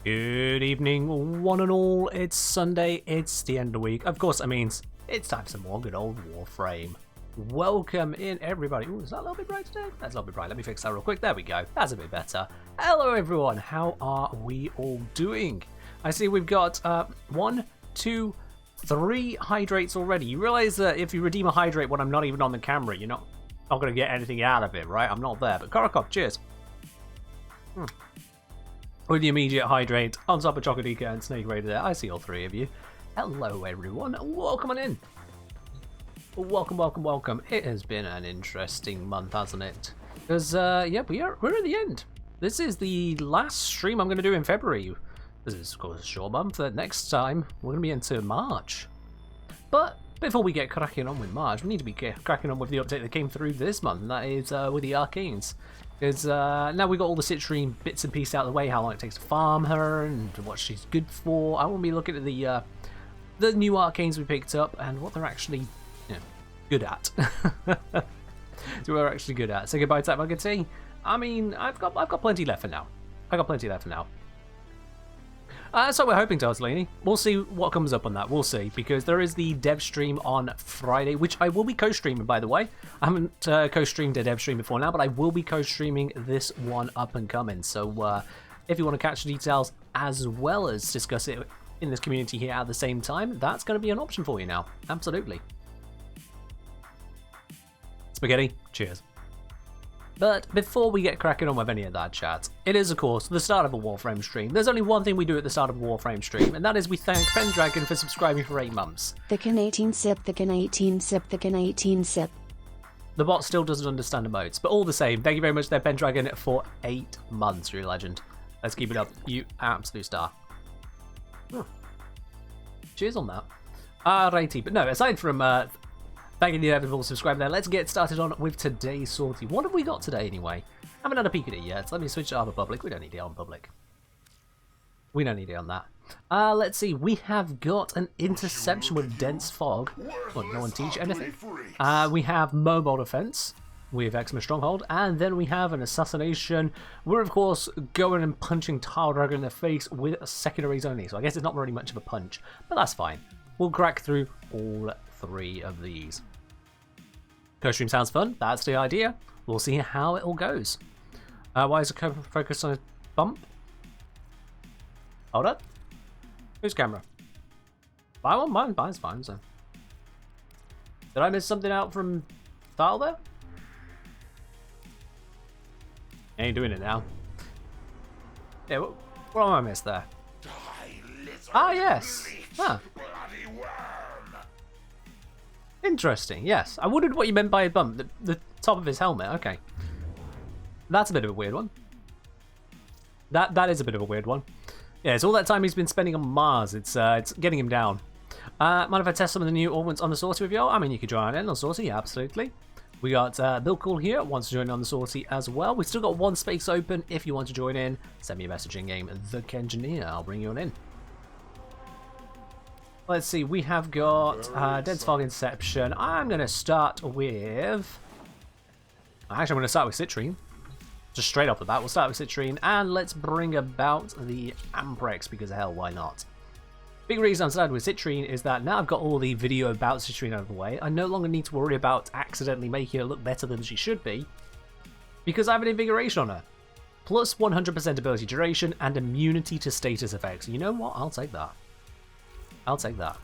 Good evening, one and all. It's Sunday, it's the end of the week. Of course, that means it's time for some more good old Warframe. Welcome in, everybody. Ooh, is that a little bit bright today? That's a little bit bright. Let me fix that real quick. There we go. That's a bit better. Hello, everyone. How are we all doing? I see we've got 1, 2, 3 hydrates already. You realize that if you redeem a hydrate when I'm not even on the camera, you're not going to get anything out of it, right? I'm not there. But Korakov, cheers. With the immediate hydrate on top of Chocodeca and Snake Raider there. I see all three of you. Hello everyone, welcome on in. Welcome, welcome, welcome. It has been an interesting month, hasn't it? Because, yeah, we're at the end. This is the last stream I'm going to do in February. This is, of course, a short month. Next time, we're going to be into March. But before we get cracking on with March, we need to be cracking on with the update that came through this month, and that is with the arcanes. Because now we've got all the citrine bits and pieces out of the way, how long it takes to farm her and what she's good for. I want to be looking at the new arcanes we picked up and what they're actually good at. So we're actually good at. Say goodbye to that mug of tea. I mean, I've got plenty left for now. So we're hoping to, Oslini. We'll see what comes up on that. We'll see, because there is the dev stream on Friday, which I will be co-streaming, by the way. I haven't co-streamed a dev stream before now, but I will be co-streaming this one up and coming. So if you want to catch the details as well as discuss it in this community here at the same time, that's going to be an option for you now. Absolutely. Spaghetti, cheers. But before we get cracking on with any of that chat, it is, of course, the start of a Warframe stream. There's only one thing we do at the start of a Warframe stream, and that is we thank Pendragon for subscribing for 8 months. The Canadian sip, the Canadian sip, the Canadian sip. The bot still doesn't understand emotes, but all the same, thank you very much there, Pendragon, for 8 months. You're a legend. Let's keep it up. You absolute star. Cheers on that. Alrighty, but no, aside from thanking you everyone for subscribing there, let's get started on with today's sortie. What have we got today anyway? Haven't had a peek at it yet. Let me switch to Arbor Public. We don't need it on public. We don't need it on that. Let's see. We have got an interception with dense fog. Well, no one teach anything. We have mobile defense with Exma Stronghold, and then we have an assassination. We're of course going and punching Tile Dragon in the face with secondaries only. So I guess it's not really much of a punch, but that's fine. We'll crack through all 3 of these. Co-stream sounds fun. That's the idea. We'll see how it all goes. Why is the focus on a bump? Hold up. Whose camera? Mine's fine. So, did I miss something out from Thal there? Ain't doing it now. Yeah, what am I missed there? Ah, yes. Huh. Interesting, yes. I wondered what you meant by a bump. The top of his helmet, okay. That's a bit of a weird one. That is a bit of a weird one. Yeah, it's all that time he's been spending on Mars. It's getting him down. Mind if I test some of the new ornaments on the sortie with you? I mean, you could join in on sortie, absolutely. We got Bill Cool here, wants to join on the sortie as well. We've still got 1 space open. If you want to join in, send me a message in game, The Kengineer. I'll bring you on in. Let's see, we have got Dense Fog Inception. I'm going to start with... Actually, I'm going to start with Citrine. Just straight off the bat, we'll start with Citrine. And let's bring about the Amprex, because hell, why not? Big reason I'm starting with Citrine is that now I've got all the video about Citrine out of the way, I no longer need to worry about accidentally making her look better than she should be, because I have an Invigoration on her. Plus 100% ability duration and immunity to status effects. You know what? I'll take that. I'll take that.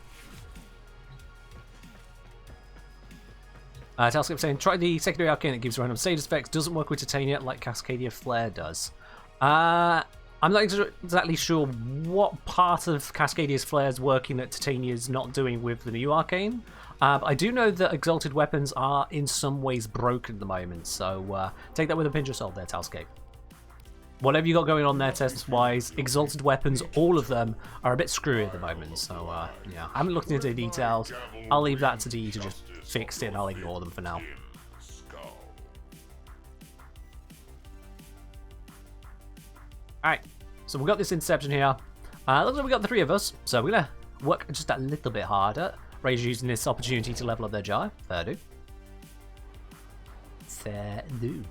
Telescope saying, try the secondary arcane that gives random status effects. Doesn't work with Titania like Cascadia Flare does. I'm not exactly sure what part of Cascadia's Flare is working that Titania's not doing with the new arcane. But I do know that Exalted Weapons are in some ways broken at the moment. So take that with a pinch of salt there, Talscape. Whatever you got going on there test-wise, Exalted Weapons, all of them are a bit screwy at the moment, so yeah. I haven't looked into the details. I'll leave that to D to just fix it and I'll ignore them for now. Alright, so we've got this Inception here. Looks like we got the 3 of us, so we're going to work just a little bit harder. Ray's using this opportunity to level up their jar. Fair do. Fair do.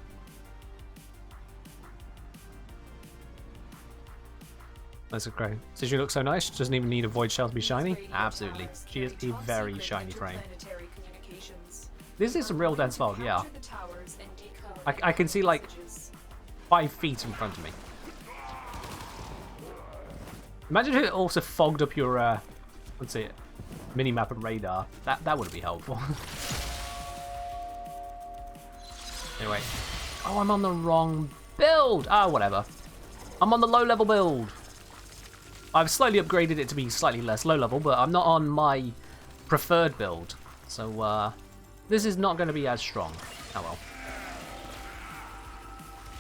That's great. So she looks so nice. She doesn't even need a void shell to be shiny. Absolutely. She is a very shiny frame. This is some real dense fog, yeah. I can see like 5 feet in front of me. Imagine if it also fogged up your, let's see, mini-map and radar. That would be helpful. Anyway. Oh, I'm on the wrong build. Ah, whatever. I'm on the low-level build. I've slightly upgraded it to be slightly less low-level, but I'm not on my preferred build. So, this is not going to be as strong. Oh, well.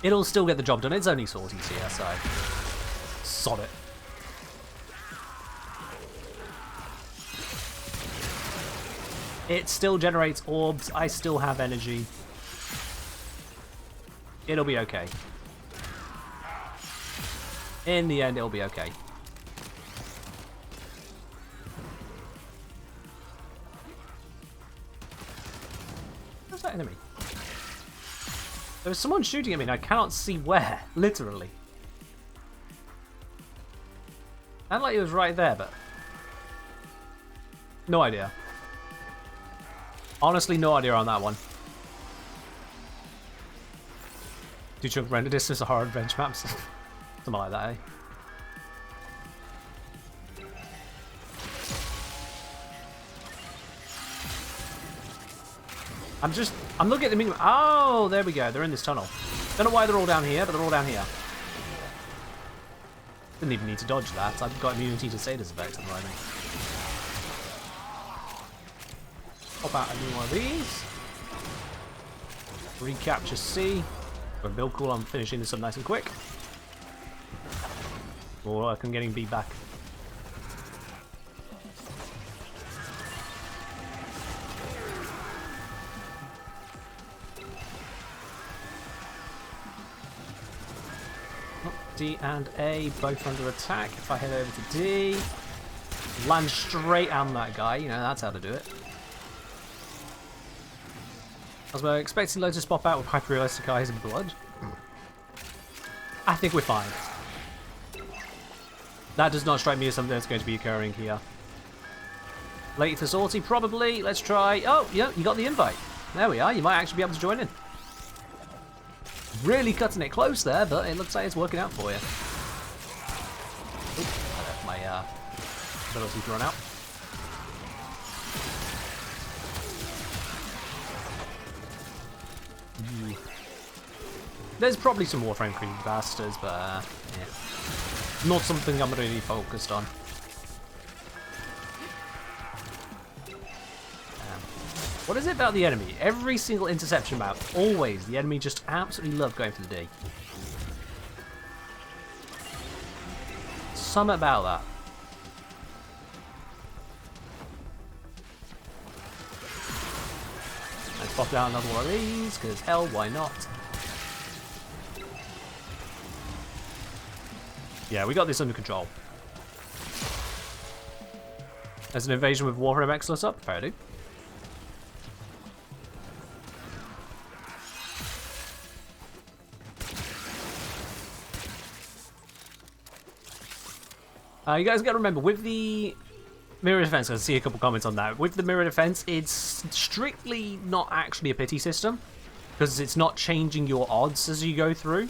It'll still get the job done. It's only sorties here, so... sod it. It still generates orbs. I still have energy. It'll be okay. In the end, it'll be okay. Where's that enemy? There's someone shooting at me and I cannot see where. Literally. Sounded like it was right there, but... no idea. Honestly, no idea on that one. Do chunk render distance or horror adventure maps? Something like that, eh? I'm looking at the minimap. Oh, there we go. They're in this tunnel. Don't know why they're all down here, but they're all down here. Didn't even need to dodge that. I've got immunity to Sada's effect at the moment. Pop out a new one of these. Recapture C. But build cool, I'm finishing this up nice and quick. Or I'm getting beat back. D and A both under attack. If I head over to D, land straight on that guy, you know, that's how to do it. I was expecting loads to pop out with hyper-realistic eyes and blood. I think we're fine. That does not strike me as something that's going to be occurring here. Late for Salty, probably. Let's try. Oh, yeah, you got the invite. There we are. You might actually be able to join in. Really cutting it close there, but it looks like it's working out for you. Oops, I left my ability to run out. There's probably some Warframe creepy bastards, but yeah. Not something I'm really focused on. What is it about the enemy? Every single interception map, always, the enemy just absolutely love going for the D. Something about that. Let's pop down another one of these, because hell, why not? Yeah, we got this under control. There's an invasion with Warframe Excellence up, fair do. You guys got to remember, with the mirror defense, I see a couple comments on that. With the mirror defense, it's strictly not actually a pity system, because it's not changing your odds as you go through.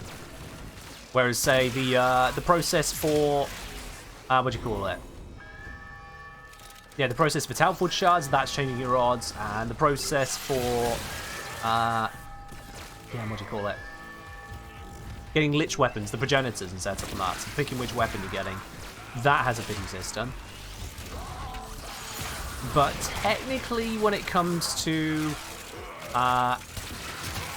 Whereas, say, the process for what do you call it? Yeah, the process for Talfoot shards, that's changing your odds, and the process for yeah, what do you call it? Getting lich weapons, the progenitors, and set up on that. So picking which weapon you're getting. That has a pity system. But technically, when it comes to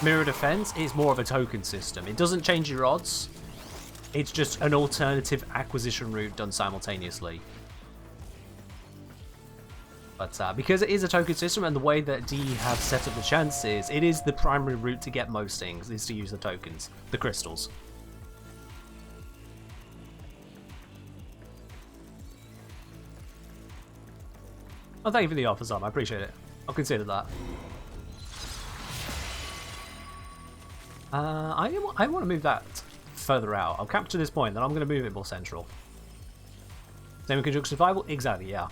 mirror defense, it's more of a token system. It doesn't change your odds. It's just an alternative acquisition route done simultaneously. But because it is a token system, and the way that D have set up the chances, it is the primary route to get most things, is to use the tokens, the crystals. Oh, thank you for the offer, Sam. I appreciate it. I'll consider that. I want to move that further out. I'll capture this point, then I'm going to move it more central. Same with Conjunction Survival? Exactly, yeah.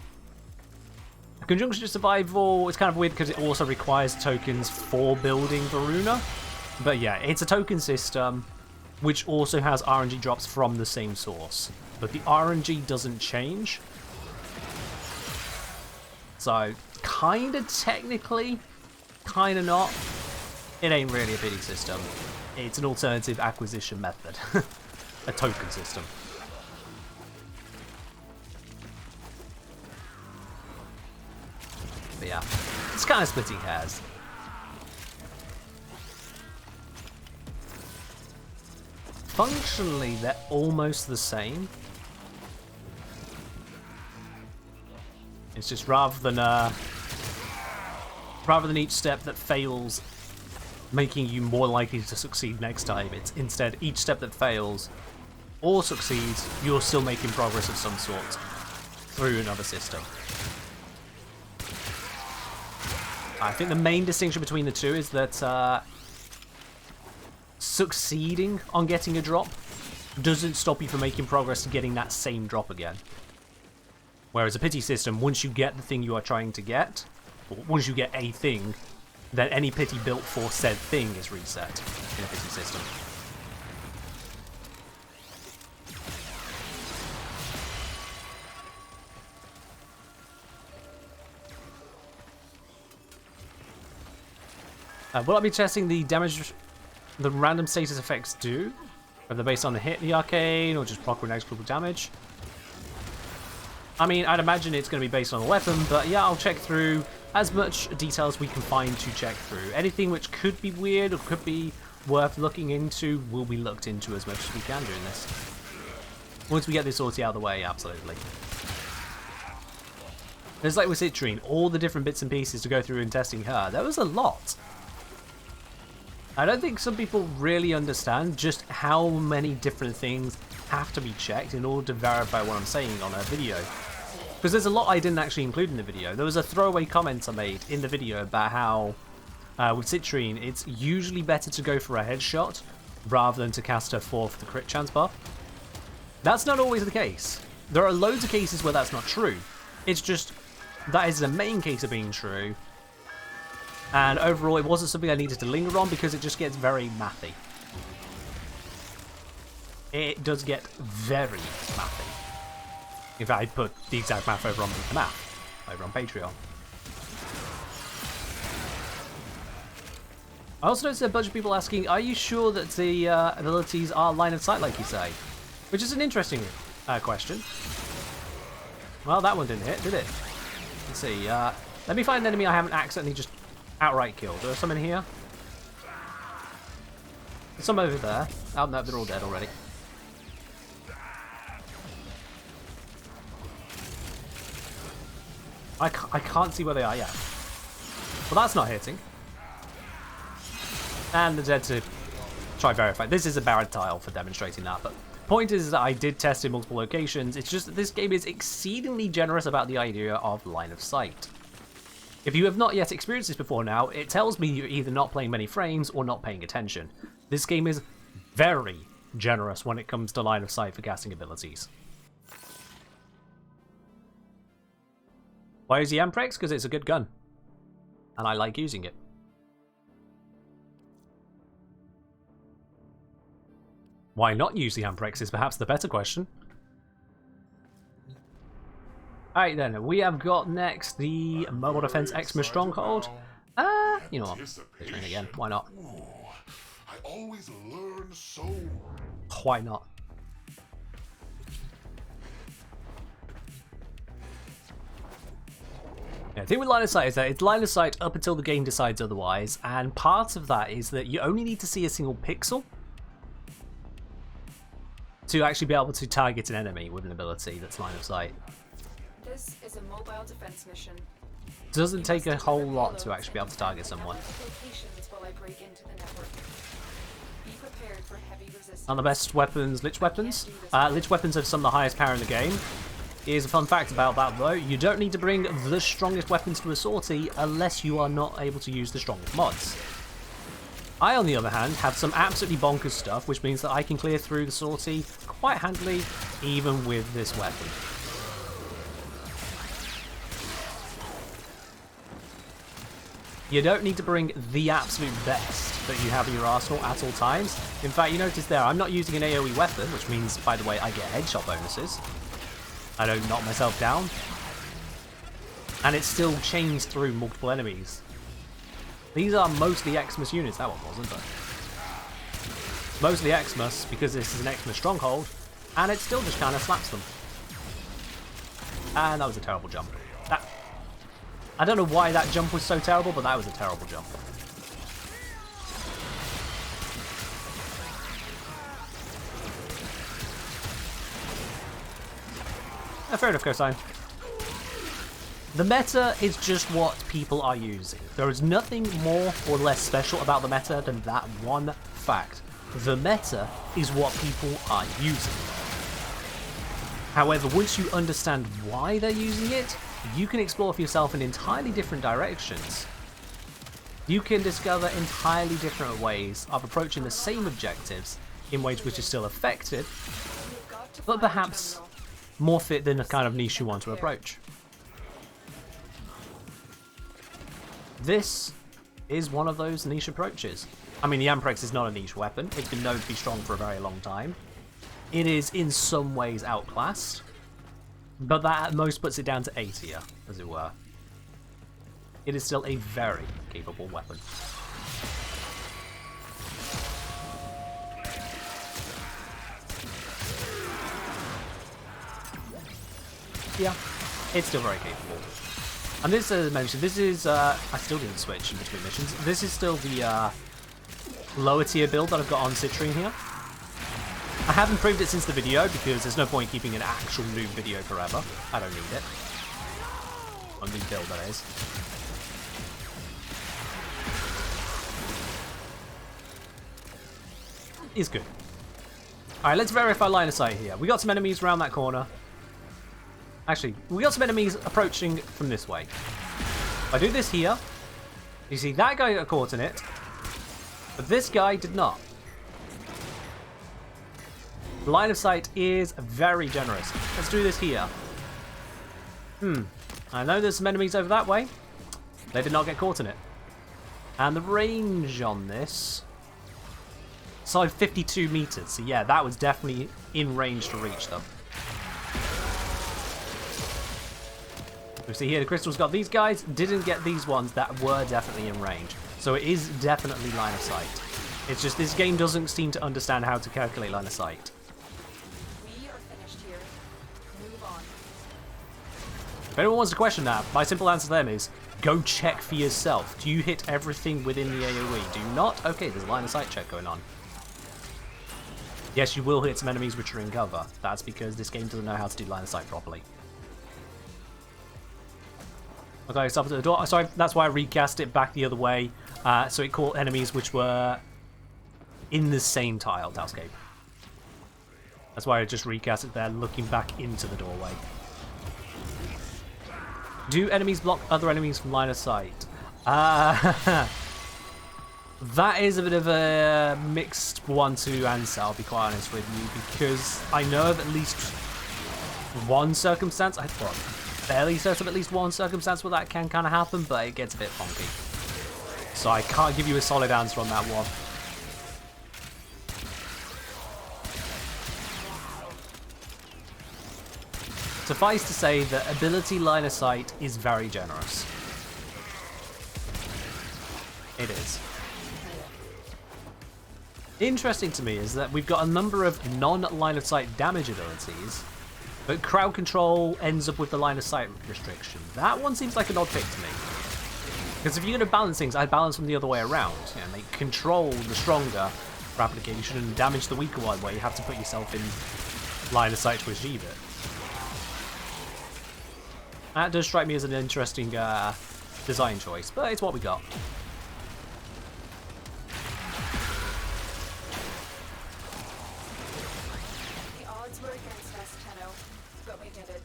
Conjunction Survival is kind of weird because it also requires tokens for building Varuna. But yeah, it's a token system which also has RNG drops from the same source. But the RNG doesn't change. So, kind of technically, kind of not. It ain't really a bidding system. It's an alternative acquisition method. A token system. But yeah, it's kind of splitting hairs. Functionally, they're almost the same. It's just rather than each step that fails making you more likely to succeed next time, it's instead each step that fails or succeeds, you're still making progress of some sort through another system. I think the main distinction between the two is that succeeding on getting a drop doesn't stop you from making progress to getting that same drop again. Whereas a pity system, once you get the thing you are trying to get, or once you get a thing, then any pity built for said thing is reset in a pity system. Will I be testing the damage the random status effects do? Whether they're based on the hit, the arcane, or just proc with next critical damage? I mean, I'd imagine it's going to be based on the weapon, but yeah, I'll check through as much detail as we can find to check through. Anything which could be weird or could be worth looking into will be looked into as much as we can during this. Once we get this sorted out of the way, absolutely. It's like with Citrine, all the different bits and pieces to go through in testing her. There was a lot. I don't think some people really understand just how many different things have to be checked in order to verify what I'm saying on a video. Because there's a lot I didn't actually include in the video. There was a throwaway comment I made in the video about how, with Citrine, it's usually better to go for a headshot rather than to cast her forth the crit chance buff. That's not always the case. There are loads of cases where that's not true. It's just, that is the main case of being true. And overall, it wasn't something I needed to linger on because it just gets very mathy. It does get very mathy. In fact, I put the exact math over on the map, over on Patreon. I also noticed a bunch of people asking, are you sure that the abilities are line of sight like you say? Which is an interesting question. Well, that one didn't hit, did it? Let's see. Let me find an enemy I haven't accidentally just outright killed. Are there some in here? There's some over there. Oh no, they're all dead already. I can't see where they are yet. Well, that's not hitting. And they're dead to try verify. This is a bad tile for demonstrating that, but point is that I did test in multiple locations. It's just that this game is exceedingly generous about the idea of line of sight. If you have not yet experienced this before now, it tells me you're either not playing many frames or not paying attention. This game is very generous when it comes to line of sight for casting abilities. Why is the Amprex? Because it's a good gun. And I like using it. Why not use the Amprex is perhaps the better question. Alright then, we have got next the Mobile Defense Xmas Stronghold. You know what? Featuring again, why not? I always learn so. Why not? Yeah, the thing with line of sight is that it's line of sight up until the game decides otherwise, and part of that is that you only need to see a single pixel to actually be able to target an enemy with an ability that's line of sight. This is a mobile defense mission. It doesn't take a whole lot to actually be able to target someone. While I break into the network. Be prepared for heavy resistance. Are the best weapons Lich weapons? Lich weapons have some of the highest power in the game. Here's a fun fact about that though, you don't need to bring the strongest weapons to a sortie unless you are not able to use the strongest mods. I, on the other hand, have some absolutely bonkers stuff, which means that I can clear through the sortie quite handily, even with this weapon. You don't need to bring the absolute best that you have in your arsenal at all times. In fact, you notice there, I'm not using an AoE weapon, which means, by the way, I get headshot bonuses. I don't knock myself down. And it still chains through multiple enemies. These are mostly Xmas units. That one wasn't, but... mostly Xmas, because this is an Xmas stronghold, and it still just kind of slaps them. And that was a terrible jump. I don't know why that jump was so terrible, but that was a terrible jump. Fair enough, Cosine. The meta is just what people are using. There is nothing more or less special about the meta than that one fact. The meta is what people are using. However, once you understand why they're using it, you can explore for yourself in entirely different directions. You can discover entirely different ways of approaching the same objectives in ways which are still effective, but perhaps more fit than the kind of niche you want to approach. This is one of those niche approaches. I mean, the Amprex is not a niche weapon. It's been known to be strong for a very long time. It is in some ways outclassed, but that at most puts it down to A tier, as it were. It is still a very capable weapon. Yeah, it's still very capable. And this, as I mentioned, this is, I still didn't switch in between missions. This is still the lower tier build that I've got on Citrine here. I haven't improved it since the video because there's no point keeping an actual noob video forever. I don't need it. On the build, that is. Is good. Alright, let's verify line of sight here. We got some enemies around that corner. Actually, we got some enemies approaching from this way. If I do this here, you see that guy got caught in it, but this guy did not. The line of sight is very generous. Let's do this here. I know there's some enemies over that way. They did not get caught in it. And the range on this... side 52 meters. So yeah, that was definitely in range to reach them. We see here the crystals got these guys, didn't get these ones that were definitely in range. So it is definitely line of sight. It's just this game doesn't seem to understand how to calculate line of sight. We are finished here. Move on. If anyone wants to question that, my simple answer to them is, go check for yourself. Do you hit everything within the AoE? Do you not? Okay, there's a line of sight check going on. Yes, you will hit some enemies which are in cover. That's because this game doesn't know how to do line of sight properly. Okay, so up to the door. Sorry, that's why I recast it back the other way. So it caught enemies which were in the same tiled housecape. That's why I just recast it there, looking back into the doorway. Do enemies block other enemies from line of sight? That is a bit of a mixed 1-2 answer, I'll be quite honest with you, because I know of at least one circumstance, I'm fairly certain of at least one circumstance where that can kind of happen, but it gets a bit funky. So I can't give you a solid answer on that one. Suffice to say that ability line of sight is very generous. It is. Interesting to me is that we've got a number of non-line of sight damage abilities, but crowd control ends up with the line of sight restriction. That one seems like an odd pick to me. Because if you're going to balance things, I'd balance them the other way around. You know, make control the stronger for application and damage the weaker one, where you have to put yourself in line of sight to achieve it. That does strike me as an interesting design choice, but it's what we got. The odds were against us, Tenno, but we did it.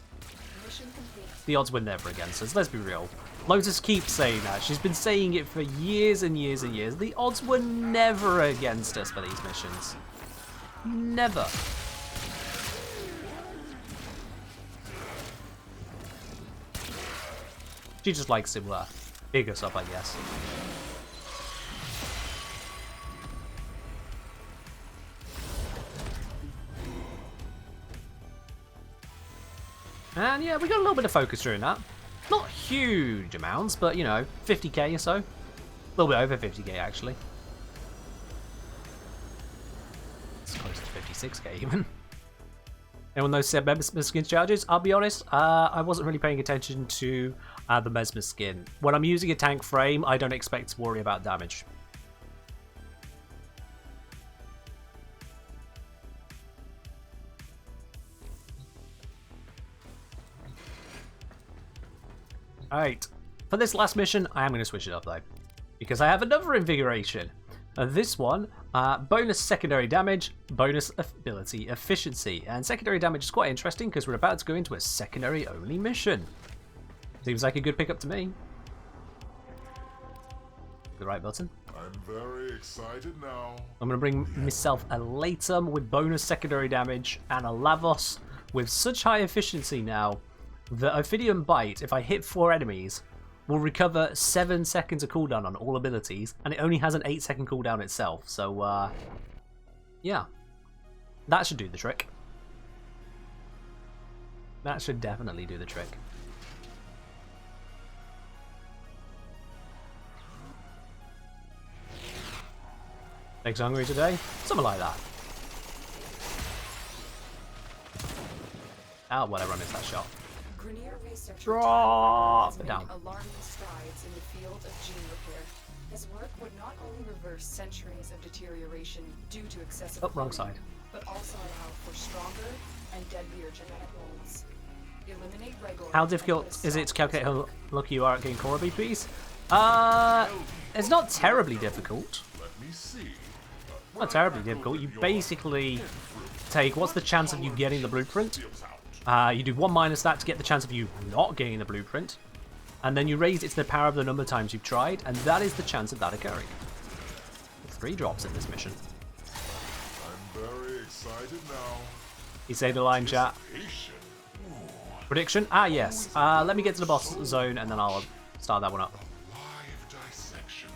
Mission complete. The odds were never against us, let's be real. Lotus keeps saying that. She's been saying it for years and years and years. The odds were never against us for these missions. Never. She just likes similar bigger stuff, I guess. And yeah, we got a little bit of focus during that. Not huge amounts, but you know, 50k or so. A little bit over 50k actually. It's close to 56k even. Anyone knows Seb Mesmer skin charges? I'll be honest, I wasn't really paying attention to the Mesmer skin. When I'm using a tank frame, I don't expect to worry about damage. Alright, for this last mission, I am going to switch it up though, because I have another invigoration. This one, bonus secondary damage, bonus ability efficiency. And secondary damage is quite interesting because we're about to go into a secondary only mission. Seems like a good pickup to me. The right button. I'm very excited now. I'm going to bring myself a Latum with bonus secondary damage and a Lavos with such high efficiency now. The Ophidian Bite, if I hit 4 enemies, will recover 7 seconds of cooldown on all abilities, and it only has an 8-second cooldown itself, so, yeah. That should do the trick. That should definitely do the trick. Legs hungry today? Something like that. Oh, whatever, I missed that shot. Drop down. Alarming strides in the field of gene repair. His work would not only reverse centuries of deterioration due to excessive Oh, wrong cloning, side. but also allow for stronger and deadlier genetic molds. Eliminate Rigor. How difficult is it to calculate how lucky you are at getting core BPs? It's not terribly difficult. Let me see. Not terribly difficult. You basically take what's the chance of you getting the blueprint. You do 1 minus that to get the chance of you not getting the blueprint, and then you raise it to the power of the number of times you've tried, and that is the chance of that occurring. 3 drops in this mission. I'm very excited now. You say the line, chat. Prediction? Ah, yes. Let me get to the boss zone, and then I'll start that one up. Live dissection.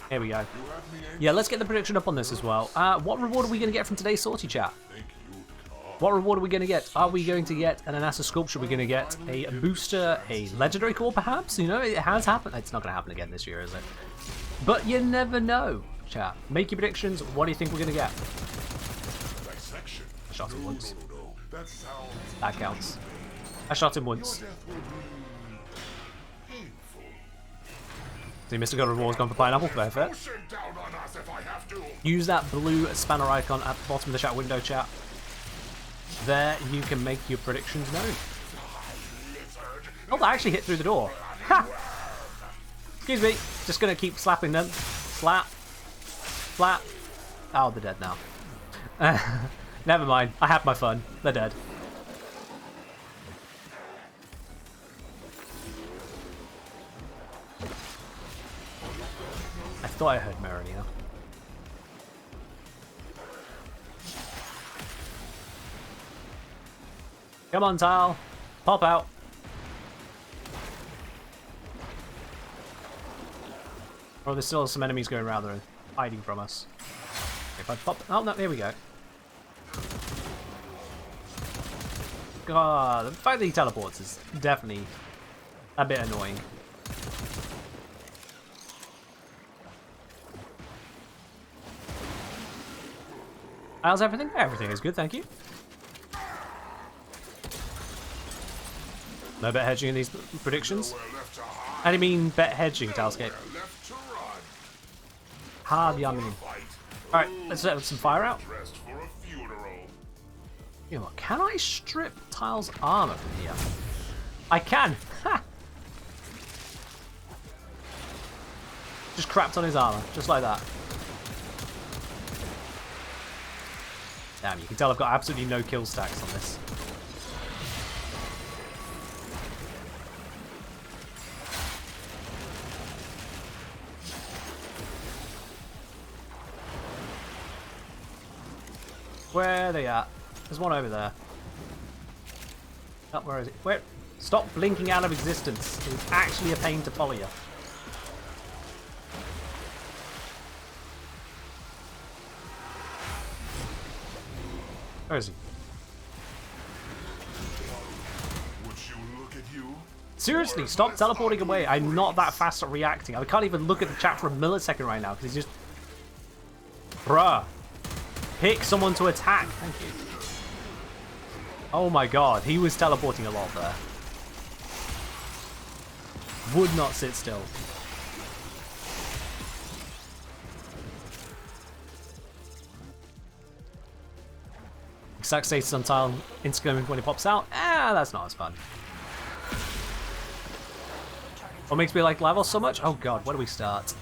Here we go. You had me Yeah, let's get the prediction up on this as well. What reward are we going to get from today's sortie, chat? think you'd come. What reward are we going to get? Are we going to get an Anasa Sculpture? Are we going to get a booster, a legendary core perhaps? You know, it has happened. It's not going to happen again this year, is it? But you never know, chat. Make your predictions. What do you think we're going to get? Dissection. I shot him once. No. That sounds. That counts. I shot him Your once. death will be painful. So Mr. God Reward's gone for pineapple. Fair, fair. Push it down on us if I have to. Use that blue spanner icon at the bottom of the chat window, chat. There you can make your predictions known. Oh, that actually hit through the door. Ha! Excuse me. Just gonna keep slapping them. Slap. Slap. Oh, they're dead now. Never mind. I had my fun. They're dead. I thought I heard Marilina. Come on, Tal. Pop out. Oh, there's still some enemies going around that are hiding from us. If I pop... Oh, no, here we go. God, the fact that he teleports is definitely a bit annoying. How's everything? Everything is good, thank you. No bet hedging in these predictions? Nowhere left to hide. I didn't mean bet hedging, Talscape. Nowhere left to run. Hard yummy. Fight. Alright, let's set some fire out. Dressed for a funeral. You know what, can I strip Tile's armor from here? I can! Ha! Just crapped on his armor, just like that. Damn, you can tell I've got absolutely no kill stacks on this. Where are they at? There's one over there. Oh, where is it? Where? Stop blinking out of existence. It's actually a pain to follow you. Where is he? Would you look at you? Seriously, stop teleporting away. I'm not that fast at reacting. I can't even look at the chat for a millisecond right now because he's just... Bruh. Pick someone to attack. Thank you. Oh my god, he was teleporting a lot there. Would not sit still. Exact status on tile instantly when it pops out. Ah, that's not as fun. What makes me like Lavos so much? Oh god, where do we start?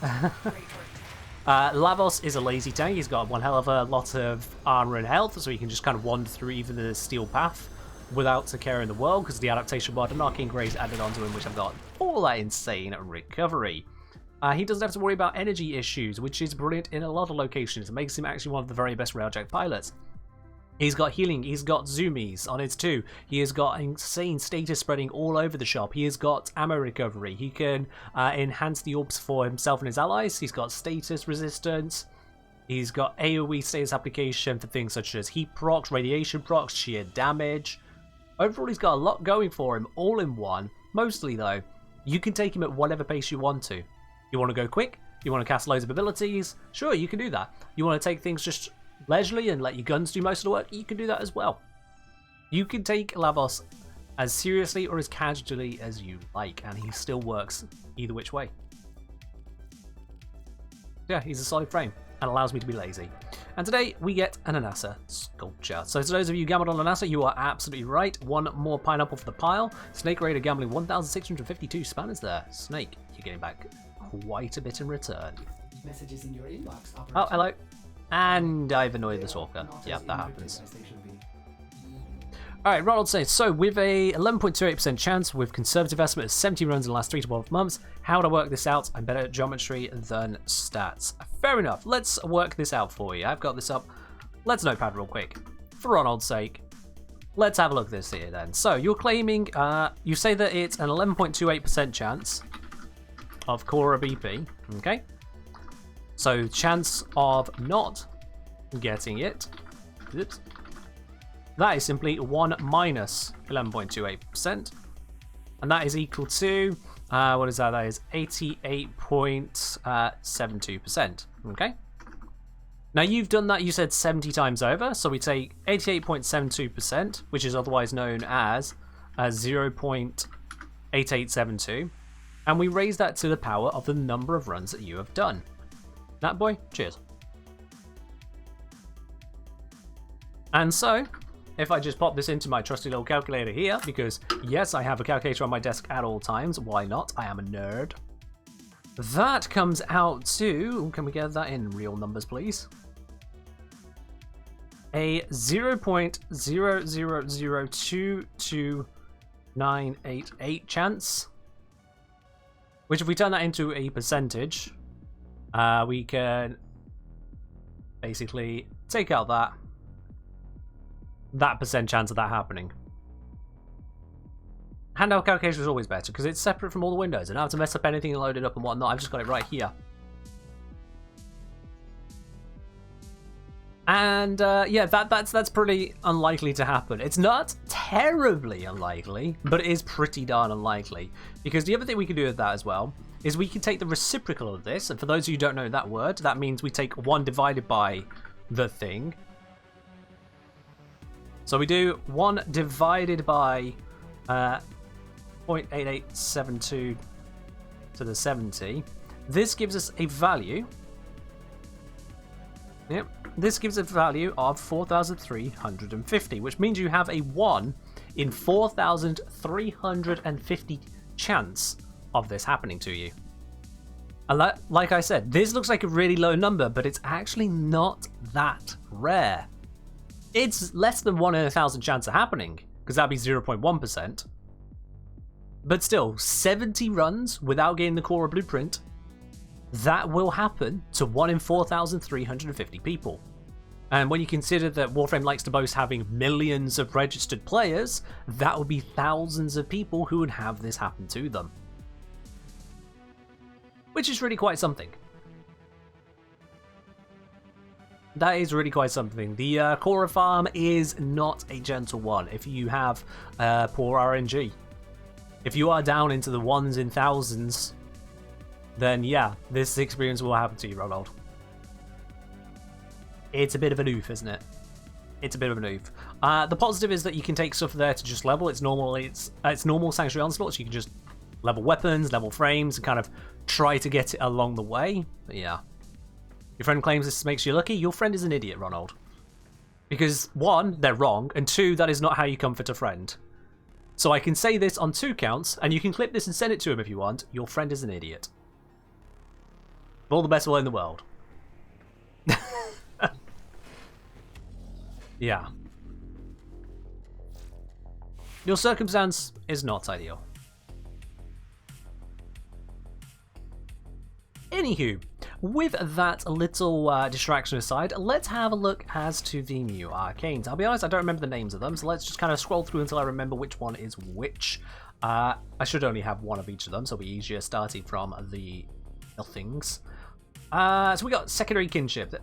Lavos is a lazy tank. He's got one hell of a lot of armor and health, so he can just kind of wander through even the steel path without a care in the world, because the adaptation mod and Arcane Grace added onto him, which I've got all that insane recovery. He doesn't have to worry about energy issues, which is brilliant in a lot of locations. It makes him actually one of the very best railjack pilots. He's got healing, he's got zoomies on it too. He has got insane status spreading all over the shop. He has got ammo recovery. He can enhance the orbs for himself and his allies. He's got status resistance. He's got AoE status application for things such as heat procs, radiation procs, sheer damage. Overall, he's got a lot going for him, all in one. Mostly though, you can take him at whatever pace you want to. You want to go quick? You want to cast loads of abilities? Sure, you can do that. You want to take things just leisurely and let your guns do most of the work? You can do that as well. You can take Lavos as seriously or as casually as you like, and he still works either which way. Yeah, he's a solid frame and allows me to be lazy. And today we get an Anasa sculpture. So to those of you who gambled on Anasa, you are absolutely right. One more pineapple for the pile. Snake Raider gambling 1,652 spanners there. Snake, you're getting back quite a bit in return. Messages in your inbox. Oh, hello. And I've annoyed the stalker. Yep, that happens. Alright, Ronald says, so with a 11.28% chance, with conservative estimate of 70 runs in the last 3 to 12 months, how to work this out? I'm better at geometry than stats. Fair enough, let's work this out for you. I've got this up. Let's notepad real quick. For Ronald's sake, let's have a look at this here then. So you're claiming, you say that it's an 11.28% chance of Cora BP, okay? So chance of not getting it, oops, that is simply 1 minus 11.28%, and that is equal to, what is that? That is 88.72%, okay? Now you've done that, you said 70 times over, so we take 88.72%, which is otherwise known as 0.8872, and we raise that to the power of the number of runs that you have done. That boy, cheers. And so, if I just pop this into my trusty little calculator here, because yes, I have a calculator on my desk at all times, why not? I am a nerd. That comes out to, can we get that in real numbers, please? A 0.000229988 chance, which if we turn that into a percentage, we can basically take out that percent chance of that happening. Handheld calculator is always better because it's separate from all the windows. I don't have to mess up anything and load it up and whatnot. I've just got it right here. And yeah, that's pretty unlikely to happen. It's not terribly unlikely, but it is pretty darn unlikely. Because the other thing we can do with that as well is we can take the reciprocal of this, and for those of you who don't know that word, that means we take 1 divided by the thing. So we do 1 divided by 0.8872 to the 70. This gives us a value. Yep. This gives a value of 4,350, which means you have a 1 in 4,350 chance of this happening to you. And like I said, this looks like a really low number, but it's actually not that rare. It's less than 1 in 1,000 chance of happening, because that'd be 0.1%. But still, 70 runs without getting the Cora blueprint, that will happen to 1 in 4,350 people. And when you consider that Warframe likes to boast having millions of registered players, that would be thousands of people who would have this happen to them. Which is really quite something. That is really quite something. The Cora farm is not a gentle one if you have poor RNG. If you are down into the ones in thousands, then yeah, this experience will happen to you, Ronald. It's a bit of an oof, isn't it? It's a bit of an oof. The positive is that you can take stuff there to just level. It's normal Sanctuary Onslaught, so you can just level weapons, level frames, and kind of try to get it along the way. But yeah. Your friend claims this makes you lucky. Your friend is an idiot, Ronald. Because, one, they're wrong, and two, that is not how you comfort a friend. So I can say this on 2 counts, and you can clip this and send it to him if you want. Your friend is an idiot. All the best will in the world. Yeah. Your circumstance is not ideal. Anywho, with that little distraction aside, let's have a look as to the new arcanes. I'll be honest, I don't remember the names of them, so let's just kind of scroll through until I remember which one is which. I should only have one of each of them, so it'll be easier starting from the nothings. So we got secondary kinship. That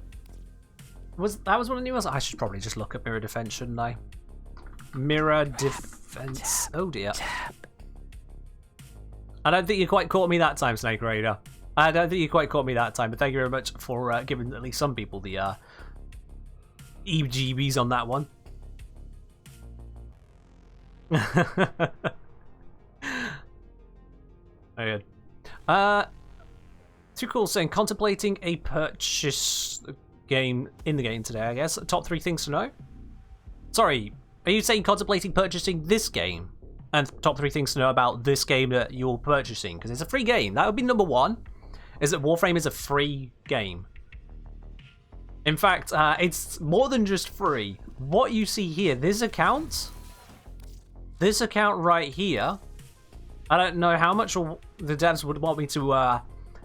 was one of the new ones. I should probably just look up mirror defense, shouldn't I? Mirror defense. Oh dear. I don't think you quite caught me that time, Snake Raider. I don't think you quite caught me that time, but thank you very much for giving at least some people the EGBs on that one. Very good. Too cool saying contemplating a purchase game in the game today, I guess. Top 3 things to know? Sorry, are you saying contemplating purchasing this game? And top 3 things to know about this game that you're purchasing? Because it's a free game. That would be number 1. Is that Warframe is a free game. In fact, it's more than just free. What you see here, this account right here, I don't know how much the devs would want me to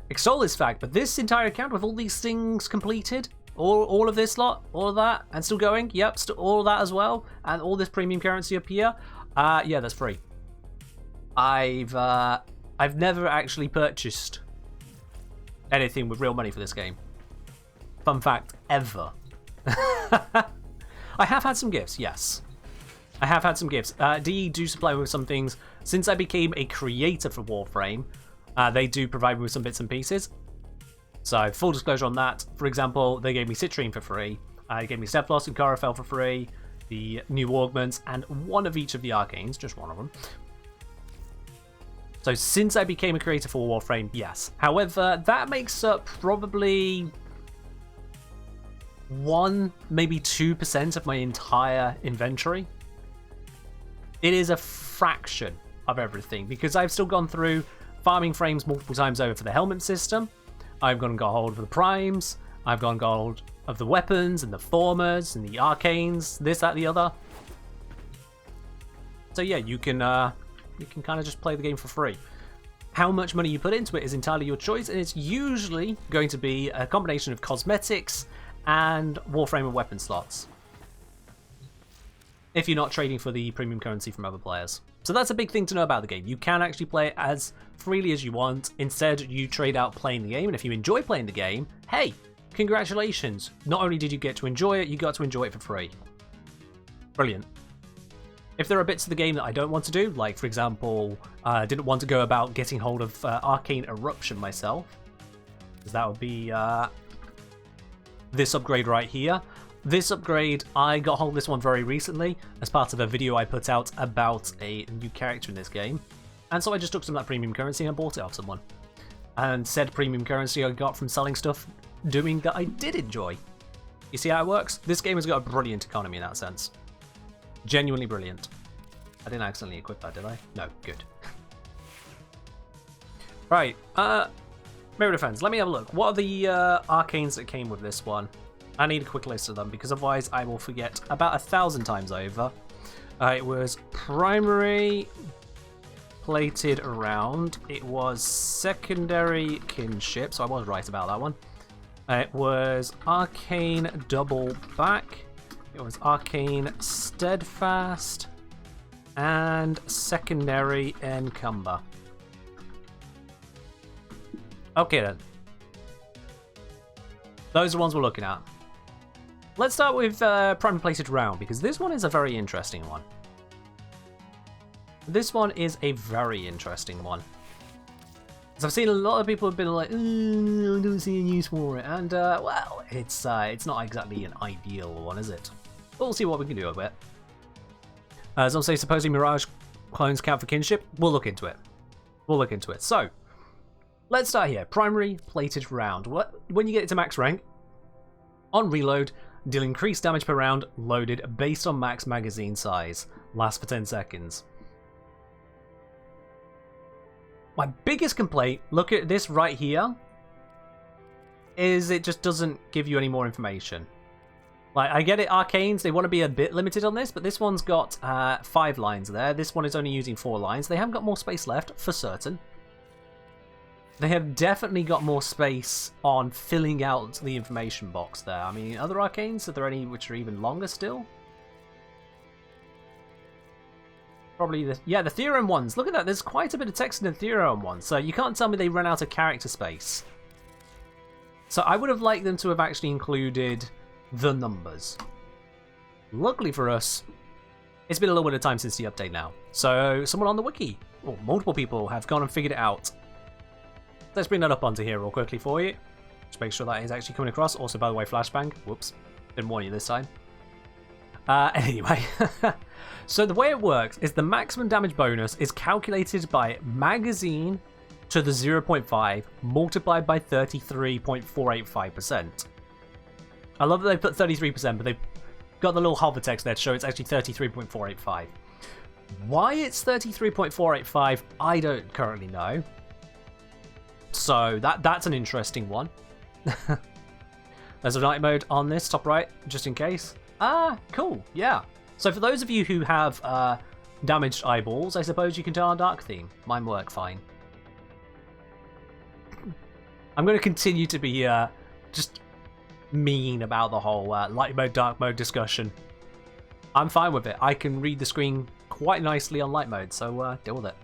extol this fact, but this entire account with all these things completed, all of this lot, all of that, and still going, yep, all of that as well, and all this premium currency up here, yeah, that's free. I've never actually purchased anything with real money for this game. Fun fact, ever. I have had some gifts, yes. I have had some gifts. DE do supply me with some things. Since I became a creator for Warframe, they do provide me with some bits and pieces. So, full disclosure on that. For example, they gave me Citrine for free. They gave me Steplos and Carafel for free. The new augments, and one of each of the arcanes, just one of them. So since I became a creator for Warframe, yes. However, that makes up probably 1, maybe 2% of my entire inventory. It is a fraction of everything, because I've still gone through farming frames multiple times over for the helmet system. I've gone and got hold of the primes. I've gone and got hold of the weapons and the formers and the arcanes, this, that, the other. So yeah, you can kind of just play the game for free. How much money you put into it is entirely your choice, and it's usually going to be a combination of cosmetics and Warframe and weapon slots, if you're not trading for the premium currency from other players. So that's a big thing to know about the game. You can actually play it as freely as you want. Instead, you trade out playing the game, and if you enjoy playing the game, hey, congratulations. Not only did you get to enjoy it, you got to enjoy it for free. Brilliant. If there are bits of the game that I don't want to do, like, for example, I didn't want to go about getting hold of Arcane Eruption myself, because that would be this upgrade right here. This upgrade, I got hold of this one very recently as part of a video I put out about a new character in this game. And so I just took some of that premium currency and bought it off someone. And said premium currency I got from selling stuff doing that I did enjoy. You see how it works? This game has got a brilliant economy in that sense. Genuinely brilliant. I didn't accidentally equip that, did I? No, good. Right, Mirror Defense, let me have a look. What are the arcanes that came with this one? I need a quick list of them, because otherwise I will forget about 1,000 times over. It was primary plated around. It was secondary kinship, so I was right about that one. It was Arcane Double Back. It was Arcane Steadfast. And Secondary Encumber. Okay then. Those are the ones we're looking at. Let's start with Primary Plated Round, because this one is a very interesting one. This one is a very interesting one. So I've seen a lot of people have been like, I don't see a use for it, and well, it's not exactly an ideal one, is it? But we'll see what we can do with it. As I'll say, supposing Mirage clones count for kinship, we'll look into it. We'll look into it. So, let's start here. Primary Plated Round. When you get it to max rank, on reload, deal increased damage per round loaded based on max magazine size. Lasts for 10 seconds. My biggest complaint, look at this right here, is it just doesn't give you any more information. Like, I get it, Arcanes, they want to be a bit limited on this, but this one's got 5 lines there. This one is only using 4 lines. They haven't got more space left, for certain. They have definitely got more space on filling out the information box there. I mean, other Arcanes, are there any which are even longer still? Probably the Theorem ones. Look at that, there's quite a bit of text in the Theorem ones, so you can't tell me they ran out of character space. So I would have liked them to have actually included the numbers. Luckily for us, it's been a little bit of time since the update now. So someone on the wiki, or multiple people, have gone and figured it out. Let's bring that up onto here real quickly for you. Just make sure that is actually coming across. Also, by the way, flashbang. Whoops. Didn't warn you this time. Anyway. So the way it works is the maximum damage bonus is calculated by magazine to the 0.5 multiplied by 33.485%. I love that they put 33%, but they've got the little hover text there to show it's actually 33.485. Why it's 33.485, I don't currently know. So that's an interesting one. There's a night mode on this, top right, just in case. Ah, cool, yeah. So for those of you who have damaged eyeballs, I suppose you can turn on dark theme. Mine work fine. I'm going to continue to be just mean about the whole light mode, dark mode discussion. I'm fine with it. I can read the screen quite nicely on light mode, so deal with it.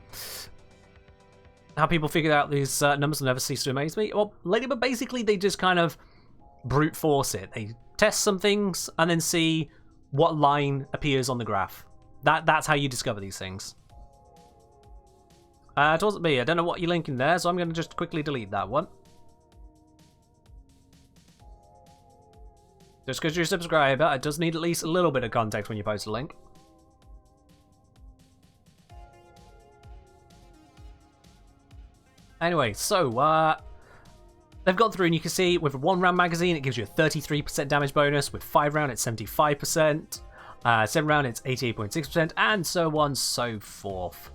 How people figured out these numbers will never cease to amaze me. Well, Ladybug, basically they just kind of brute force it. They test some things and then see what line appears on the graph. That's how you discover these things. It wasn't me. I don't know what you're linking there, so I'm going to just quickly delete that one. Just because you're a subscriber, it does need at least a little bit of context when you post a link. Anyway, so they've gone through and you can see with a 1 round magazine it gives you a 33% damage bonus, with 5 round it's 75%, 7 round it's 88.6%, and so on so forth.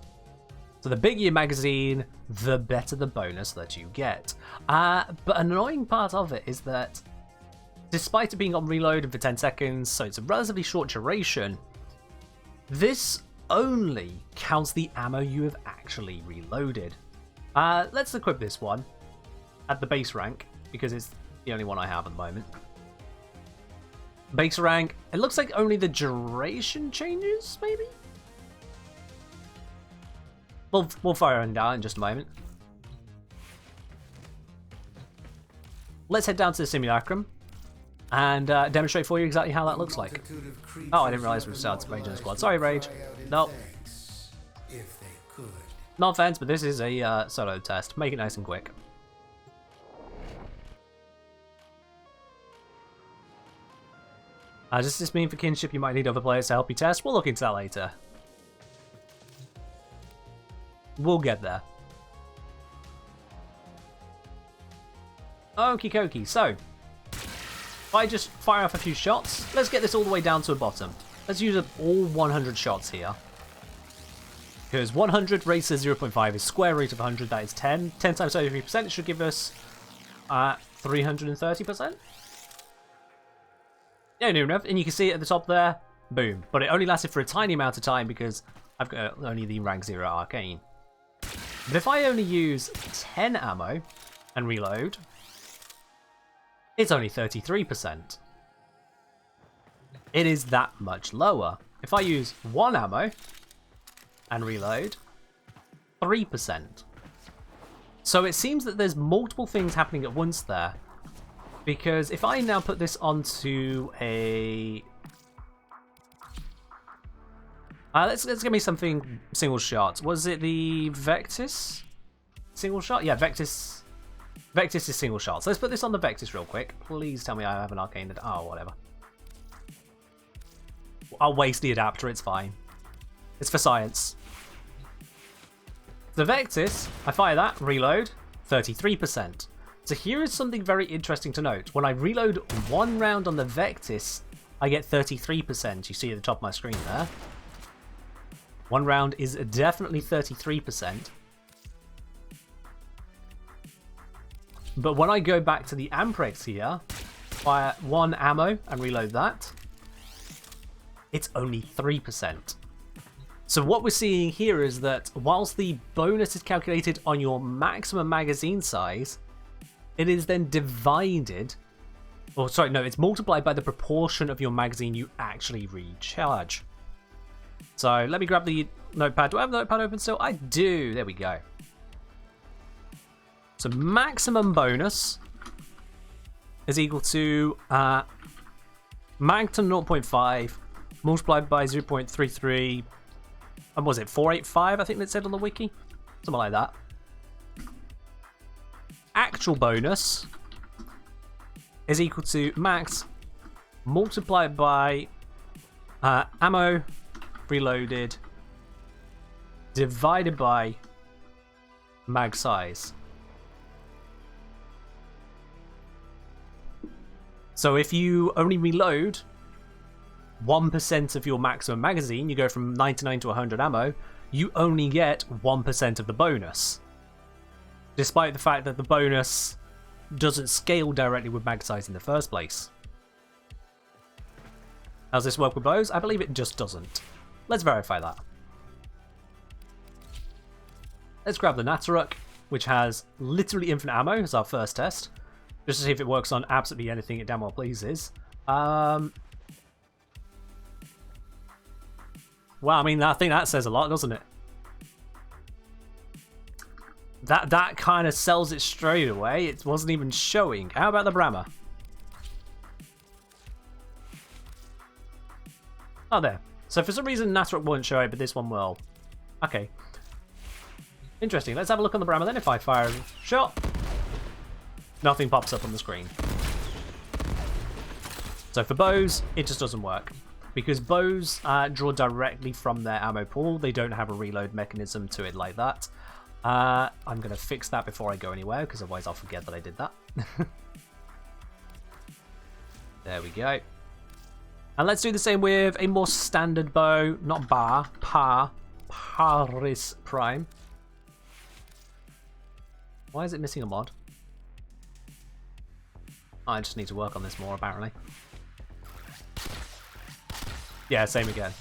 So the bigger your magazine, the better the bonus that you get. But an annoying part of it is that despite it being on reload for 10 seconds, so it's a relatively short duration, this only counts the ammo you have actually reloaded. Let's equip this one at the base rank, because it's the only one I have at the moment. Base rank, it looks like only the duration changes, maybe? We'll fire it down in just a moment. Let's head down to the simulacrum and demonstrate for you exactly how that looks like. Oh, I didn't realize we started Rage in the squad. Sorry, Rage. Nope. No offense, but this is a solo test. Make it nice and quick. Does this mean for kinship you might need other players to help you test? We'll look into that later. We'll get there. Okie dokie, so if I just fire off a few shots, let's get this all the way down to the bottom. Let's use up all 100 shots here. Because 100 raised to 0.5 is square root of 100, that is 10. 10 times 33% should give us 330%. Yeah, near enough. And you can see it at the top there. Boom. But it only lasted for a tiny amount of time because I've got only the rank 0 arcane. But if I only use 10 ammo and reload, it's only 33%. It is that much lower. If I use 1 ammo and reload, 3%. So it seems that there's multiple things happening at once there. Because if I now put this onto a... let's give me something single shot. Was it the Vectis? Single shot? Yeah, Vectis. Vectis is single shot. So let's put this on the Vectis real quick. Please tell me I have an arcane. Oh, whatever. I'll waste the adapter, it's fine. It's for science. The Vectis, I fire that, reload, 33%. So here is something very interesting to note. When I reload 1 round on the Vectis, I get 33%. You see at the top of my screen there. 1 round is definitely 33%. But when I go back to the Amprex here, fire 1 ammo and reload that, it's only 3%. So what we're seeing here is that whilst the bonus is calculated on your maximum magazine size, it is then divided, or sorry, no, it's multiplied by the proportion of your magazine you actually recharge. So let me grab the notepad. Do I have the notepad open still? I do. There we go. So maximum bonus is equal to mag to 0.5 multiplied by 0.33. And was it 485? I think it said on the wiki, something like that. Actual bonus is equal to max multiplied by ammo reloaded divided by mag size. So if you only reload 1% of your maximum magazine, you go from 99 to 100 ammo, you only get 1% of the bonus. Despite the fact that the bonus doesn't scale directly with mag size in the first place. How's this work with bows? I believe it just doesn't. Let's verify that. Let's grab the Nataruk, which has literally infinite ammo as our first test, just to see if it works on absolutely anything it damn well pleases. Well, I mean, I think that says a lot, doesn't it? That kind of sells it straight away. It wasn't even showing. How about the Brahma? Oh, there. So for some reason, Nataruk won't show it, but this one will. Okay. Interesting. Let's have a look on the Brahma then. If I fire a shot, nothing pops up on the screen. So for bows, it just doesn't work. Because bows draw directly from their ammo pool. They don't have a reload mechanism to it like that. I'm going to fix that before I go anywhere, because otherwise I'll forget that I did that. There we go. And let's do the same with a more standard bow, not bar, Paris Prime. Why is it missing a mod? I just need to work on this more, apparently. Yeah, same again.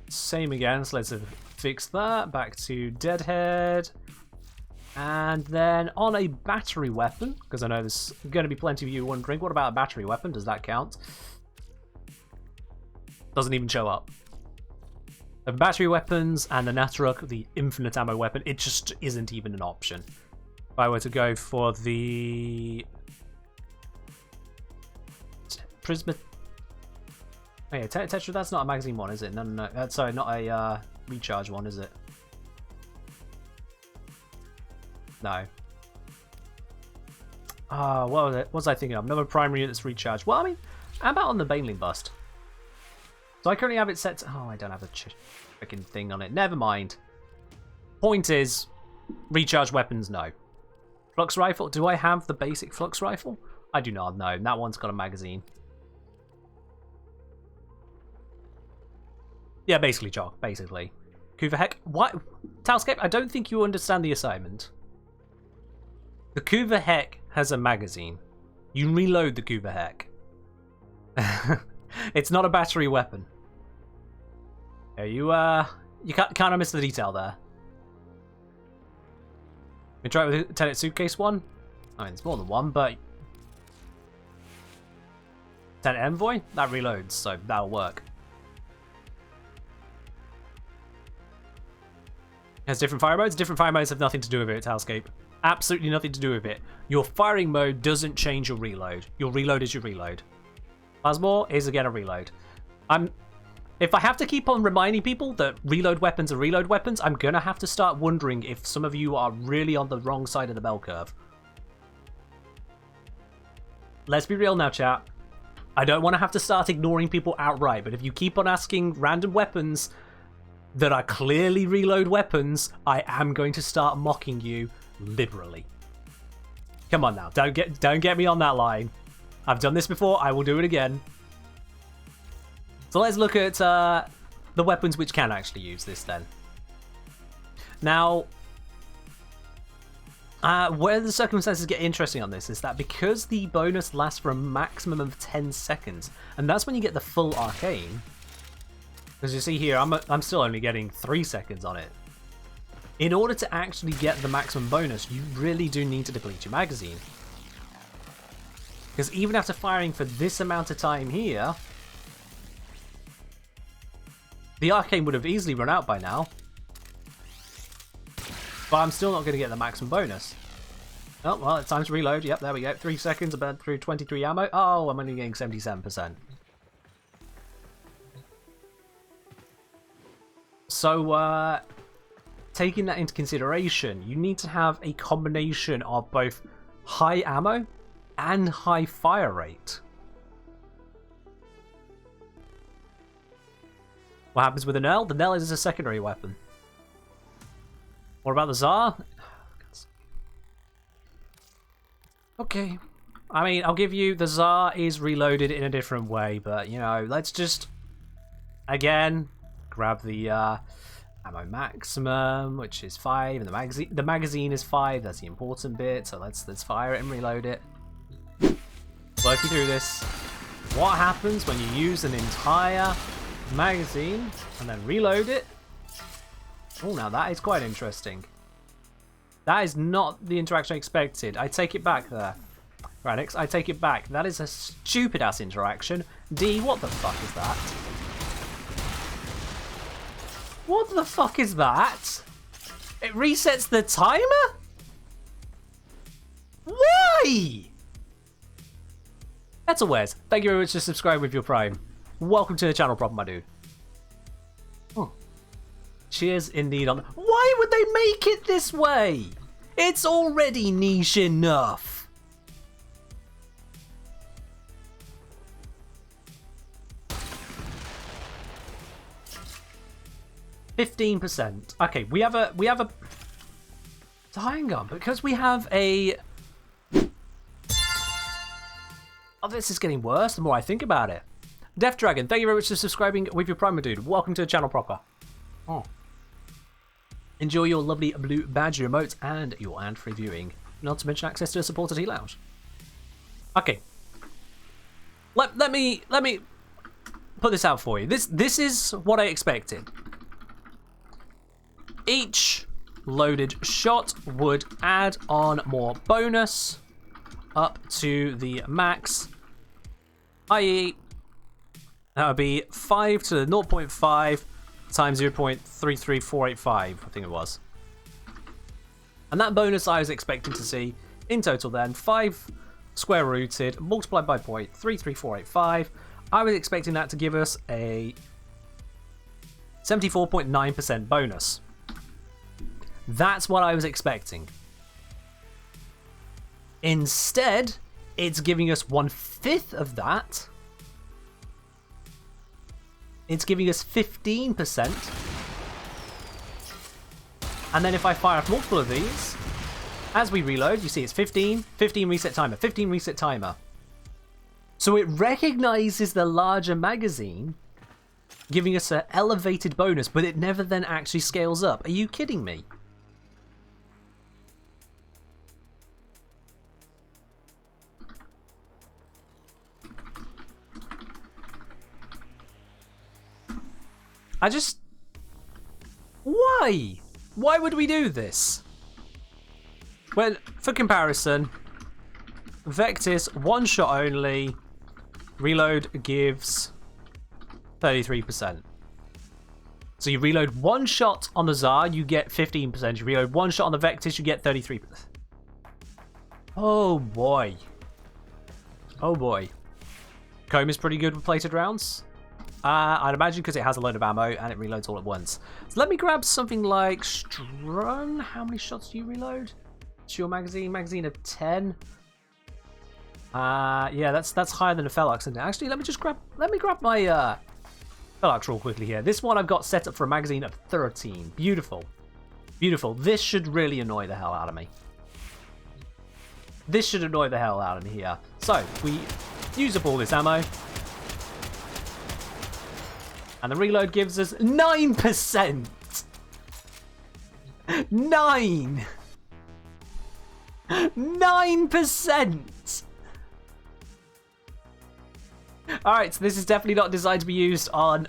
Same again, so let's fix that. Back to Deadhead. And then on a battery weapon, because I know there's going to be plenty of you wondering, what about a battery weapon? Does that count? Doesn't even show up. The battery weapons and the Nataruk, the infinite ammo weapon, it just isn't even an option. If I were to go for the Prisma... Oh yeah, Tetra, that's not a magazine one, is it? No. Sorry, not a recharge one, is it? No. What was it? What was I thinking of? Another primary unit that's recharged. Well, I mean, how about on the Baneling bust? So I currently have it set to... Oh, I don't have a freaking thing on it. Never mind. Point is, recharge weapons, no. Flux rifle. Do I have the basic flux rifle? I do not, no. That one's got a magazine. Yeah, basically, Jock. Basically. Kuva Heck. What? Talscape, I don't think you understand the assignment. The Kuva Heck has a magazine. You reload the Kuva Heck. It's not a battery weapon. Yeah, you kind of missed the detail there. We try it with the Tenet suitcase one. I mean, it's more than one, but 10 Envoy, that reloads, so that'll work. Has different fire modes. Different fire modes have nothing to do with it, Hellscape. Absolutely nothing to do with it. Your firing mode doesn't change your reload. Your reload is your reload. Plasmor is again a reload. If I have to keep on reminding people that reload weapons are reload weapons, I'm gonna have to start wondering if some of you are really on the wrong side of the bell curve. Let's be real now, chat. I don't want to have to start ignoring people outright, but if you keep on asking random weapons that are clearly reload weapons, I am going to start mocking you liberally. Come on now, don't get me on that line. I've done this before, I will do it again. So let's look at the weapons which can actually use this then. Now, where the circumstances get interesting on this is that because the bonus lasts for a maximum of 10 seconds, and that's when you get the full arcane. As you see here, I'm still only getting 3 seconds on it. In order to actually get the maximum bonus, you really do need to deplete your magazine. Because even after firing for this amount of time here, the arcane would have easily run out by now. But I'm still not going to get the maximum bonus. Oh, well, it's time to reload. Yep, there we go. 3 seconds, I burned through 23 ammo. Oh, I'm only getting 77%. So, taking that into consideration, you need to have a combination of both high ammo and high fire rate. What happens with the Knell? The Knell is a secondary weapon. What about the Tsar? Okay. I mean, I'll give you the Tsar is reloaded in a different way, but, you know, let's just, again, grab the ammo maximum, which is 5, and the magazine is 5. That's the important bit, so let's fire it and reload it. Working through this. What happens when you use an entire magazine and then reload it? Oh, now that is quite interesting. That is not the interaction I expected. I take it back there. Radix, I take it back. That is a stupid-ass interaction. D, what the fuck is that? What the fuck is that? It resets the timer? Why? That's a Wes. Thank you very much for subscribing with your Prime. Welcome to the channel, proper, my dude. Oh. Cheers indeed on. Why would they make it this way? It's already niche enough. %. Okay, we have a. So hang on, because we have a. Oh, this is getting worse the more I think about it. Death Dragon, thank you very much for subscribing with your Prime, dude. Welcome to the channel proper. Oh. Enjoy your lovely blue badge emotes and your ad-free viewing. Not to mention access to a supporter tea lounge. Okay. Let me put this out for you. This is what I expected. Each loaded shot would add on more bonus up to the max, i.e. that would be 5 to the 0.5 times 0.33485, I think it was. And that bonus I was expecting to see in total then, 5 square rooted multiplied by 0.33485. I was expecting that to give us a 74.9% bonus. That's what I was expecting. Instead, it's giving us 1/5 of that. It's giving us 15%. And then if I fire off multiple of these, as we reload, you see it's 15 reset timer, 15 reset timer. So it recognizes the larger magazine, giving us an elevated bonus, but it never then actually scales up. Are you kidding me? I just... Why? Why would we do this? Well, for comparison, Vectis, one shot only. Reload gives 33%. So you reload one shot on the Tsar, you get 15%. You reload one shot on the Vectis, you get 33%. Oh boy. Oh boy. Comb is pretty good with plated rounds. I'd imagine because it has a load of ammo and it reloads all at once. So let me grab something like Strun. How many shots do you reload? It's your magazine of 10. Yeah, that's higher than a Felox, isn't it? Actually, let me grab my Felox real quickly here. This one I've got set up for a magazine of 13. Beautiful. Beautiful. This should really annoy the hell out of me. This should annoy the hell out of me here. So, we use up all this ammo. And the reload gives us 9%! 9%! Alright, so this is definitely not designed to be used on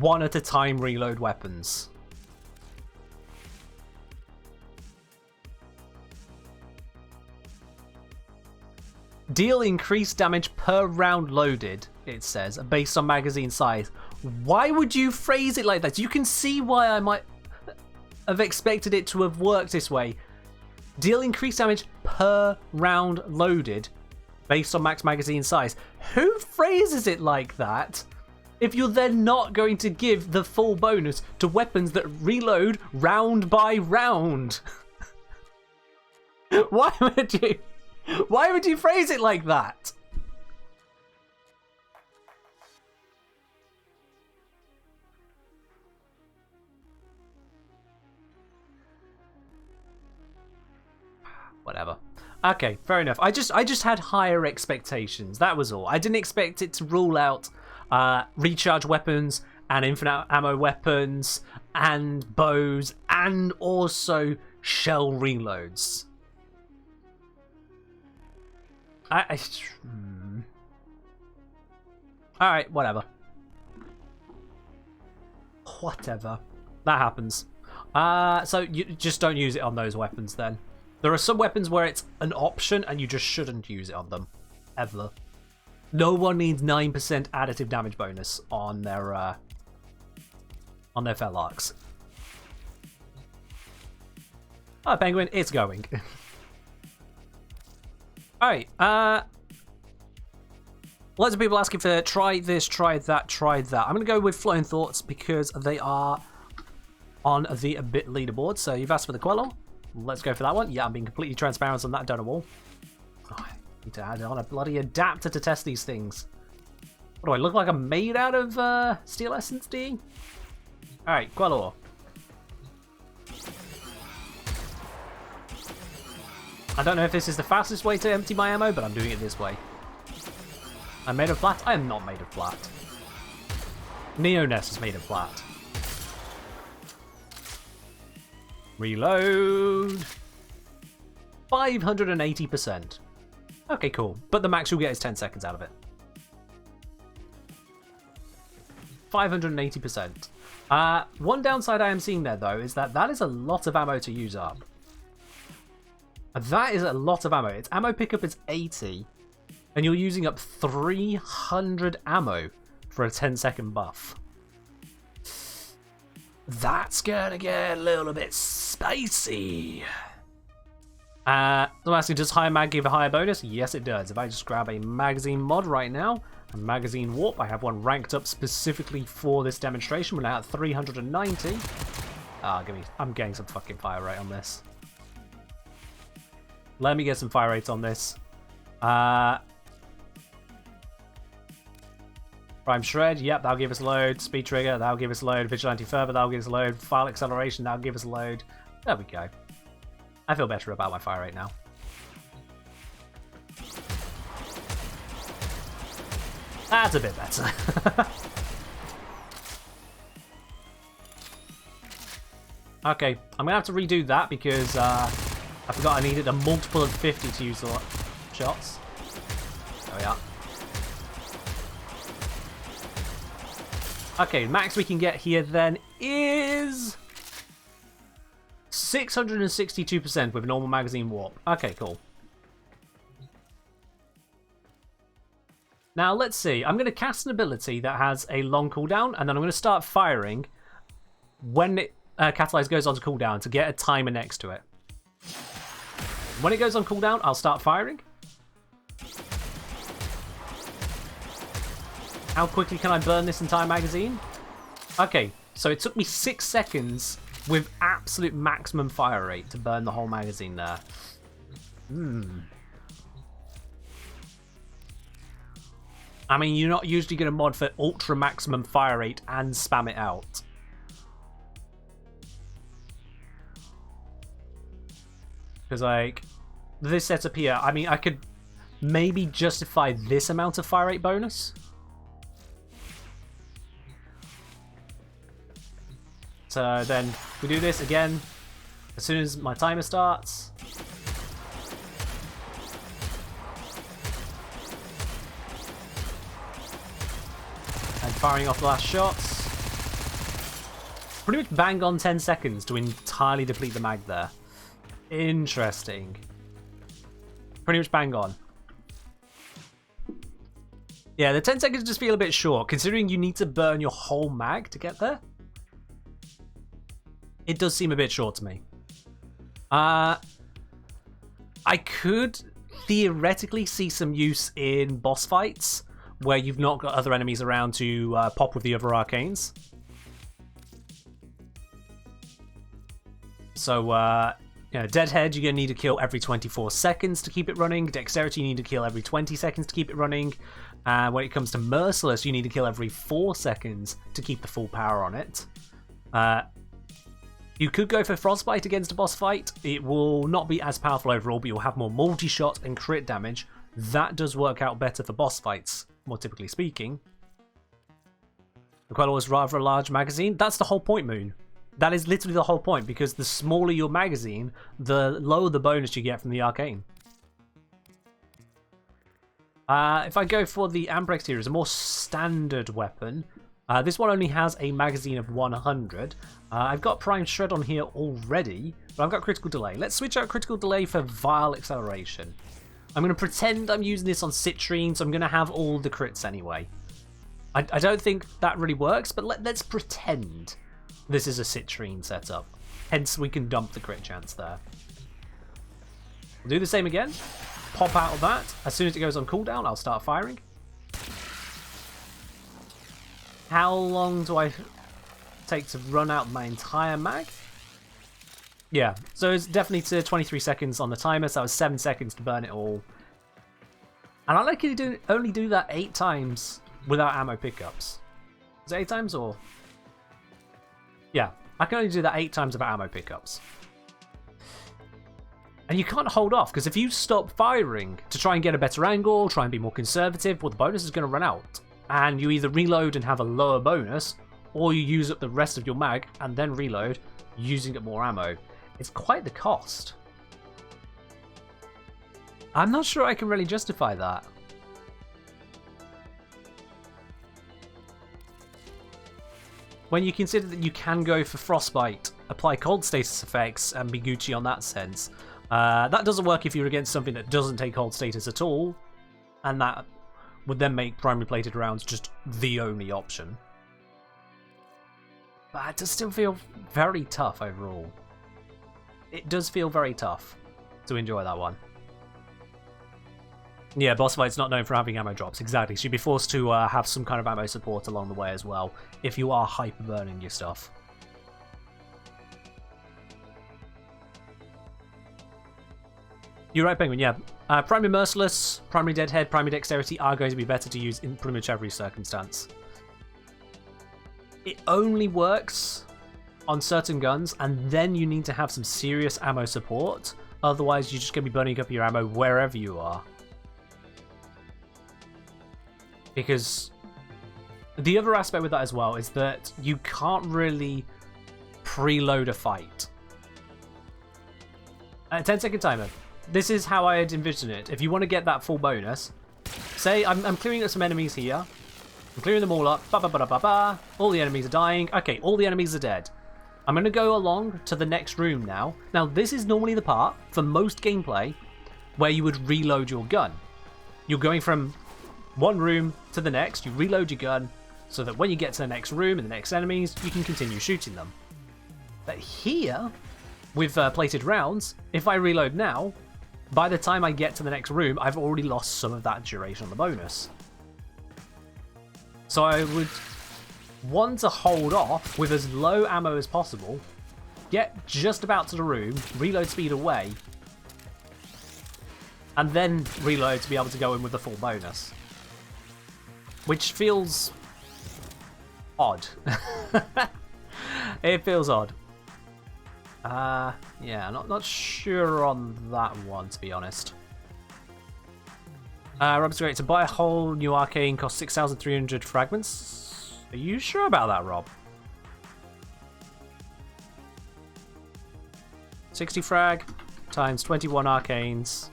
one at a time reload weapons. Deal increased damage per round loaded, it says, based on magazine size. Why would you phrase it like that? You can see why I might have expected it to have worked this way. Deal increased damage per round loaded based on max magazine size. Who phrases it like that if you're then not going to give the full bonus to weapons that reload round by round? Why would you phrase it like that? Whatever. Okay, fair enough. I just had higher expectations. That was all. I didn't expect it to rule out recharge weapons and infinite ammo weapons and bows and also shell reloads. Alright, whatever. Whatever. That happens. So you just don't use it on those weapons then. There are some weapons where it's an option and you just shouldn't use it on them. Ever. No one needs 9% additive damage bonus on their Felarks. Oh, Penguin, it's going. Alright, lots of people asking for try this, try that, try that. I'm going to go with Flowing Thoughts because they are on the bit leaderboard. So you've asked for the Quello. Let's go for that one. Yeah, I'm being completely transparent on that. Don't know all. Oh, I need to add on a bloody adapter to test these things. What do I look like? I'm made out of Steel Essence D? Alright, Quello. I don't know if this is the fastest way to empty my ammo, but I'm doing it this way. I'm made of flat? I am not made of flat. Neoness is made of flat. Reload. 580%. Okay, cool. But the max you'll get is 10 seconds out of it. 580%. One downside I am seeing there, though, is that is a lot of ammo to use up. That is a lot of ammo. Its ammo pickup is 80, and you're using up 300 ammo for a 10-second buff. That's gonna get a little bit spicy. I'm asking, does higher mag give a higher bonus? Yes, it does. If I just grab a magazine mod right now, a magazine warp, I have one ranked up specifically for this demonstration. We're now at 390. I'm getting some fucking fire rate on this. Let me get some fire rates on this. Prime Shred, yep, that'll give us a load. Speed Trigger, that'll give us a load. Vigilante Fervor, that'll give us a load. File Acceleration, that'll give us a load. There we go. I feel better about my fire rate now. That's a bit better. Okay, I'm gonna have to redo that because I forgot I needed a multiple of 50 to use the shots. There we are. Okay, max we can get here then is 662% with normal magazine warp. Okay, cool. Now, let's see. I'm going to cast an ability that has a long cooldown, and then I'm going to start firing when it Catalyze goes on to cooldown to get a timer next to it. When it goes on cooldown, I'll start firing. How quickly can I burn this entire magazine? Okay, so it took me 6 seconds with absolute maximum fire rate to burn the whole magazine there. I mean, you're not usually going to mod for ultra maximum fire rate and spam it out. Because, like, this setup here, I mean, I could maybe justify this amount of fire rate bonus. So then we do this again as soon as my timer starts. And firing off the last shots. Pretty much bang on 10 seconds to entirely deplete the mag there. Interesting. Pretty much bang on. Yeah, the 10 seconds just feel a bit short, considering you need to burn your whole mag to get there. It does seem a bit short to me. I could theoretically see some use in boss fights where you've not got other enemies around to pop with the other arcanes. So, you know, Deadhead, you're going to need to kill every 24 seconds to keep it running. Dexterity, you need to kill every 20 seconds to keep it running. When it comes to Merciless, you need to kill every 4 seconds to keep the full power on it. You could go for Frostbite against a boss fight. It will not be as powerful overall, but you'll have more multi-shot and crit damage. That does work out better for boss fights, more typically speaking. The Queller was rather a large magazine. That's the whole point, Moon. That is literally the whole point, because the smaller your magazine, the lower the bonus you get from the arcane. If I go for the Amprex series, a more standard weapon, this one only has a magazine of 100. I've got Prime Shred on here already, but I've got Critical Delay. Let's switch out Critical Delay for Vile Acceleration. I'm going to pretend I'm using this on Citrine, so I'm going to have all the crits anyway. I don't think that really works, but let's pretend this is a Citrine setup. Hence, we can dump the crit chance there. We'll do the same again. Pop out of that. As soon as it goes on cooldown, I'll start firing. How long do I take to run out my entire mag? Yeah, so it's definitely to 23 seconds on the timer, so that was 7 seconds to burn it all. And I like you only do that 8 times without ammo pickups. Is it 8 times or? Yeah, I can only do that 8 times without ammo pickups. And you can't hold off, because if you stop firing to try and get a better angle, try and be more conservative, well, the bonus is going to run out. And you either reload and have a lower bonus, or you use up the rest of your mag and then reload, using up more ammo. It's quite the cost. I'm not sure I can really justify that. When you consider that you can go for Frostbite, apply cold status effects, and be Gucci on that sense. That doesn't work if you're against something that doesn't take cold status at all, and that would then make primary plated rounds just the only option. But it does still feel very tough overall. It does feel very tough to enjoy that one. Yeah, boss fight's not known for having ammo drops, exactly. So you'd be forced to have some kind of ammo support along the way as well, if you are hyper burning your stuff. You're right, Penguin, yeah. Primary Merciless, Primary Deadhead, Primary Dexterity are going to be better to use in pretty much every circumstance. It only works on certain guns, and then you need to have some serious ammo support. Otherwise, you're just going to be burning up your ammo wherever you are. Because the other aspect with that as well is that you can't really preload a fight. 10-second timer. This is how I'd envision it. If you want to get that full bonus, say I'm clearing up some enemies here. I'm clearing them all up. Ba, ba, ba, ba, ba. All the enemies are dying. Okay, all the enemies are dead. I'm going to go along to the next room now. Now, this is normally the part, for most gameplay, where you would reload your gun. You're going from one room to the next, you reload your gun, so that when you get to the next room and the next enemies, you can continue shooting them. But here, with plated rounds, if I reload now, by the time I get to the next room, I've already lost some of that duration on the bonus. So I would want to hold off with as low ammo as possible, get just about to the room, reload speed away, and then reload to be able to go in with the full bonus. Which feels odd. It feels odd. Yeah, not sure on that one, to be honest. Rob's great. To buy a whole new arcane costs 6,300 fragments. Are you sure about that, Rob? 60 frag times 21 arcanes.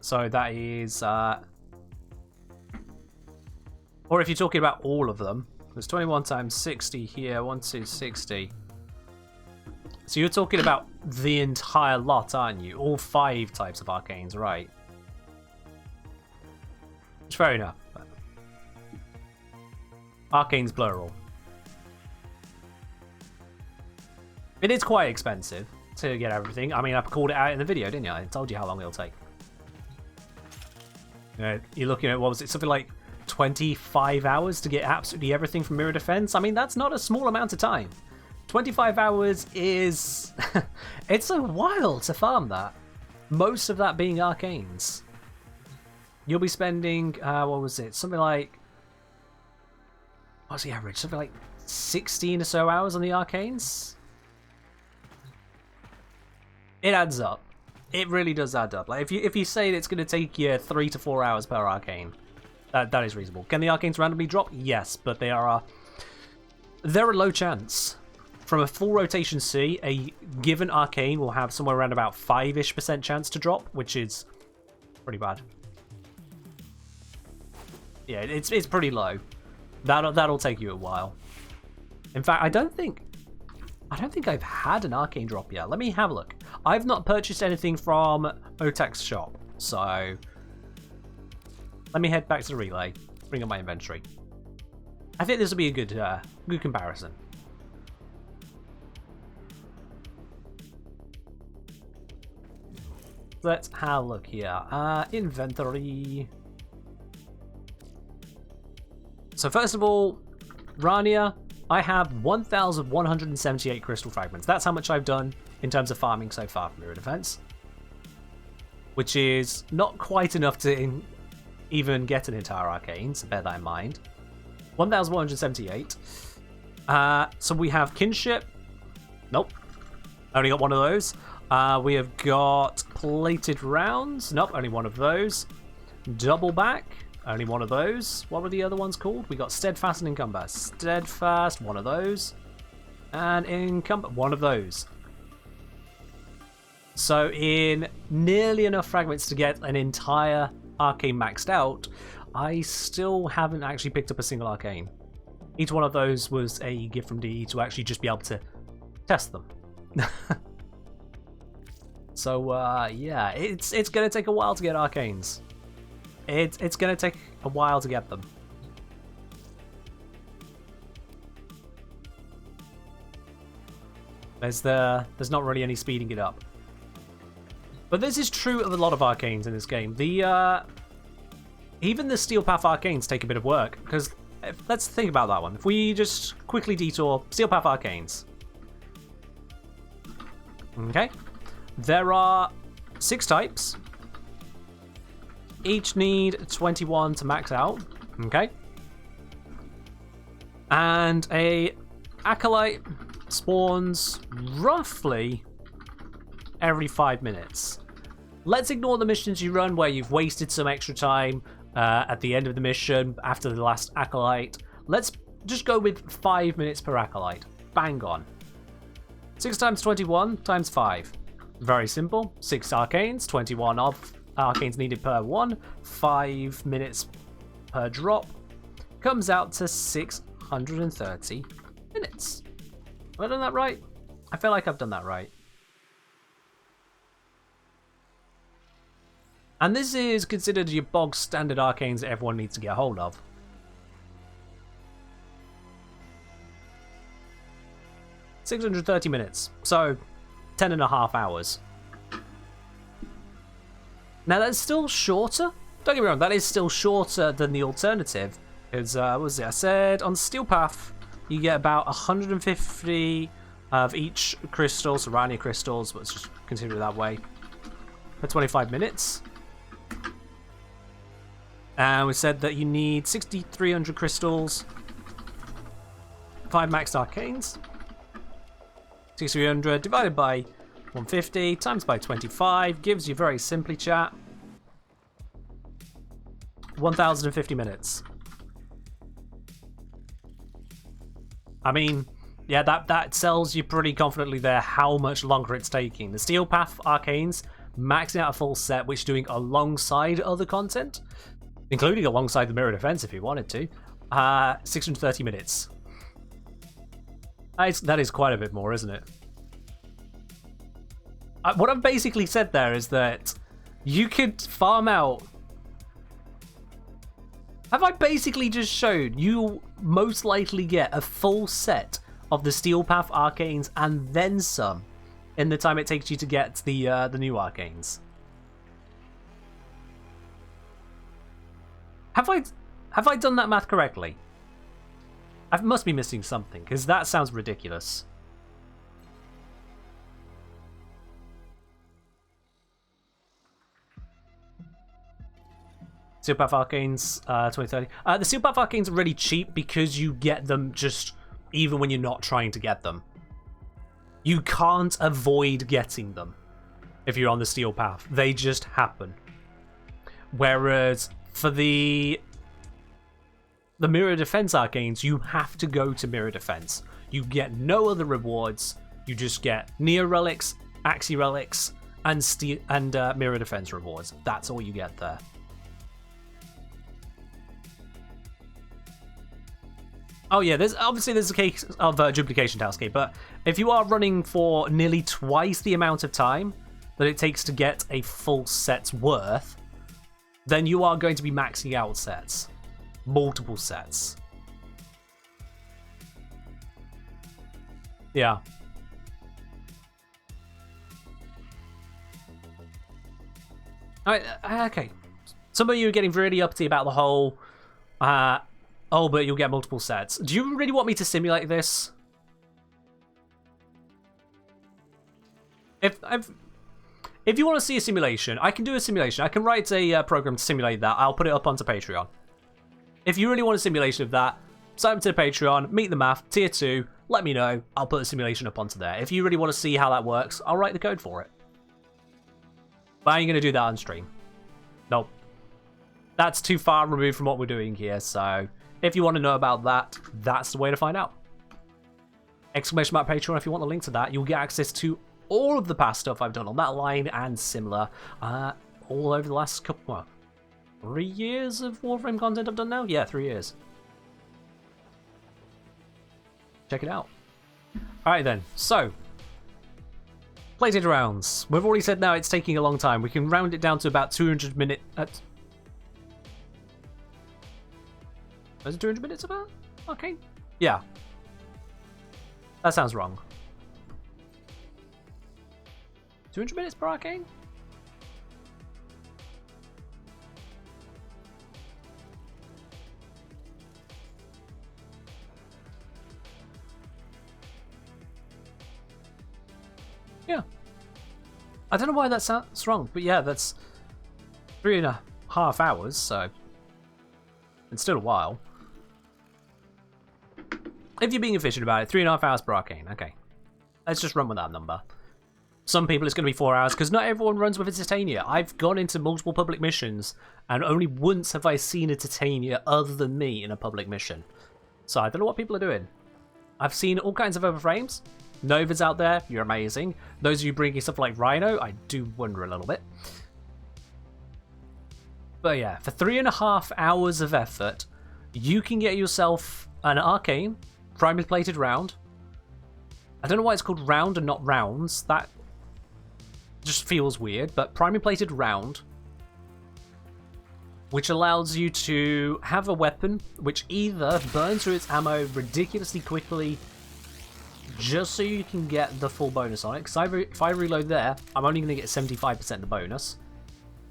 So that is... or if you're talking about all of them, there's 21 times 60 here, 1, 2, 60. So you're talking about the entire lot, aren't you? All 5 types of arcanes, right? It's fair enough. But... arcanes plural. It is quite expensive to get everything. I mean, I called it out in the video, didn't I? I told you how long it'll take. You're looking at, what was it, something like 25 hours to get absolutely everything from Mirror Defense? I mean, that's not a small amount of time. 25 hours is... it's a while to farm that. Most of that being arcanes. You'll be spending, what was it, something like... what's the average? Something like 16 or so hours on the arcanes? It adds up. It really does add up. Like if you say it's going to take you 3 to 4 hours per arcane, that is reasonable. Can the arcanes randomly drop? Yes, but they're a low chance. From a full rotation C, a given arcane will have somewhere around about 5-ish% chance to drop, which is pretty bad. Yeah, it's pretty low. That'll take you a while. In fact, I don't think I've had an arcane drop yet. Let me have a look. I've not purchased anything from Otak's shop, so let me head back to the relay, bring up my inventory. I think this will be a good comparison. Let's have a look here. Inventory. So first of all, Rania, I have 1,178 crystal fragments. That's how much I've done in terms of farming so far from Mirror Defense. Which is not quite enough to even get an entire arcane, so bear that in mind. 1,178. So we have Kinship. Nope. Only got one of those. We have got Plated Rounds. Nope, only one of those. Double Back. Only one of those. What were the other ones called? We got Steadfast and Encumber. Steadfast, one of those. And Encumber, one of those. So in nearly enough fragments to get an entire arcane maxed out, I still haven't actually picked up a single arcane. Each one of those was a gift from DE to actually just be able to test them. So yeah, it's going to take a while to get arcanes. It's going to take a while to get them. There's not really any speeding it up. But this is true of a lot of arcanes in this game. Even the Steel Path arcanes take a bit of work, because let's think about that one. If we just quickly detour Steel Path arcanes. Okay. There are 6 types. Each need 21 to max out. Okay. And a Acolyte spawns roughly every 5 minutes. Let's ignore the missions you run where you've wasted some extra time at the end of the mission after the last Acolyte. Let's just go with 5 minutes per Acolyte. Bang on. 6 times 21 times 5. Very simple. 6 arcanes, 21 of arcanes needed per one, 5 minutes per drop. Comes out to 630 minutes. Have I done that right? I feel like I've done that right. And this is considered your bog standard arcanes that everyone needs to get a hold of. $630 minutes, so 10.5 hours. Now that's still shorter. Don't get me wrong, that is still shorter than the alternative. Because, what was it? I said on Steel Path, you get about 150 of each crystal, so Rania crystals, let's just consider it that way, for 25 minutes. And we said that you need 6,300 crystals, 5 maxed arcanes. 6,300 divided by 150 times by 25 gives you, very simply, chat, 1,050 minutes. I mean, yeah, that tells you pretty confidently there how much longer it's taking. The Steel Path Arcanes, maxing out a full set, which doing alongside other content, including alongside the Mirror Defense if you wanted to, 630 minutes. That is quite a bit more, isn't it? What I've basically said there is that you could farm out... Have I basically just showed you most likely get a full set of the Steel Path Arcanes and then some in the time it takes you to get the new Arcanes? Have I done that math correctly? I must be missing something, because that sounds ridiculous. Steel Path Arcanes 2030. The Steel Path Arcanes are really cheap because you get them just even when you're not trying to get them. You can't avoid getting them if you're on the Steel Path. They just happen. Whereas for the Mirror Defense Arcanes, you have to go to Mirror Defense. You get no other rewards. You just get Neo Relics, Axie Relics, and Mirror Defense rewards. That's all you get there. Oh yeah, there's a case of duplication Towscape, but if you are running for nearly twice the amount of time that it takes to get a full set's worth, then you are going to be maxing out sets. Multiple sets. Yeah. Alright, okay. Some of you are getting really uppity about the whole, oh, but you'll get multiple sets. Do you really want me to simulate this? If you want to see a simulation, I can do a simulation. I can write a program to simulate that. I'll put it up onto Patreon. If you really want a simulation of that, sign up to the Patreon, meet the math, tier 2, let me know. I'll put a simulation up onto there. If you really want to see how that works, I'll write the code for it. But I ain't going to do that on stream. Nope. That's too far removed from what we're doing here, so if you want to know about that, that's the way to find out. Exclamation mark Patreon if you want the link to that. You'll get access to all of the past stuff I've done on that line and similar, all over the last couple, well, 3 years of Warframe content I've done now? Yeah, 3 years. Check it out. Alright then, so, plated rounds. We've already said now it's taking a long time. We can round it down to about 200 minutes. Is it 200 minutes about? Okay. Yeah. That sounds wrong. 200 minutes per arcane? Yeah. I don't know why that sounds wrong, but yeah, that's 3.5 hours, so it's still a while. If you're being efficient about it, 3.5 hours per arcane. Okay. Let's just run with that number. Some people it's going to be 4 hours, because not everyone runs with a Titania. I've gone into multiple public missions, and only once have I seen a Titania other than me in a public mission. So I don't know what people are doing. I've seen all kinds of other frames. Nova's out there, you're amazing. Those of you bringing stuff like Rhino, I do wonder a little bit. But yeah, for 3.5 hours of effort, you can get yourself an arcane, primary plated round. I don't know why it's called round and not rounds. That just feels weird, but primary plated round, which allows you to have a weapon which either burns through its ammo ridiculously quickly just so you can get the full bonus on it, because if I reload there, I'm only going to get 75% of the bonus.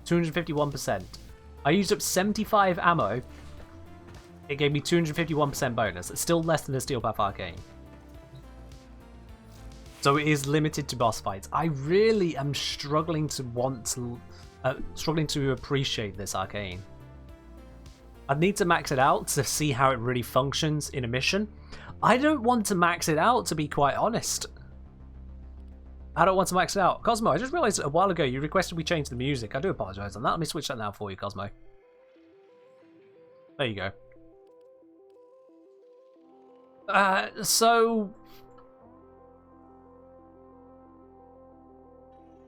251%. I used up 75 ammo. It gave me 251% bonus. It's still less than a Steel Path Arcane. So it is limited to boss fights. I really am struggling to appreciate this Arcane. I'd need to max it out to see how it really functions in a mission. I don't want to max it out, to be quite honest. I don't want to max it out. Cosmo, I just realized a while ago you requested we change the music. I do apologize on that. Let me switch that now for you, Cosmo. There you go. So...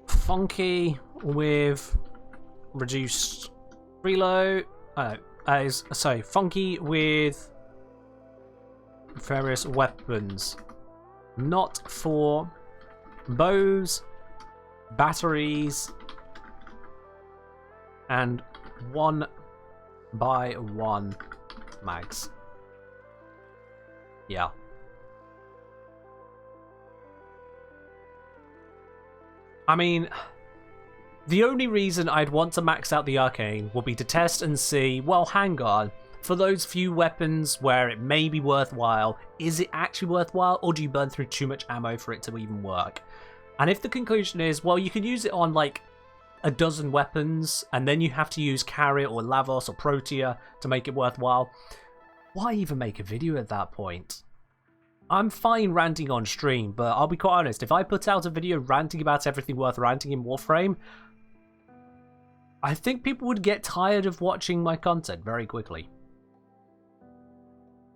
Funky with reduced reload. Sorry, funky with various weapons. Not for bows, batteries, and 1x1 mags. Yeah. I mean, the only reason I'd want to max out the Arcane will be to test and see, well, hang on, for those few weapons where it may be worthwhile, is it actually worthwhile, or do you burn through too much ammo for it to even work? And if the conclusion is, well, you can use it on like a dozen weapons, and then you have to use Carrot or Lavos or Protea to make it worthwhile, why even make a video at that point? I'm fine ranting on stream, but I'll be quite honest, if I put out a video ranting about everything worth ranting in Warframe, I think people would get tired of watching my content very quickly.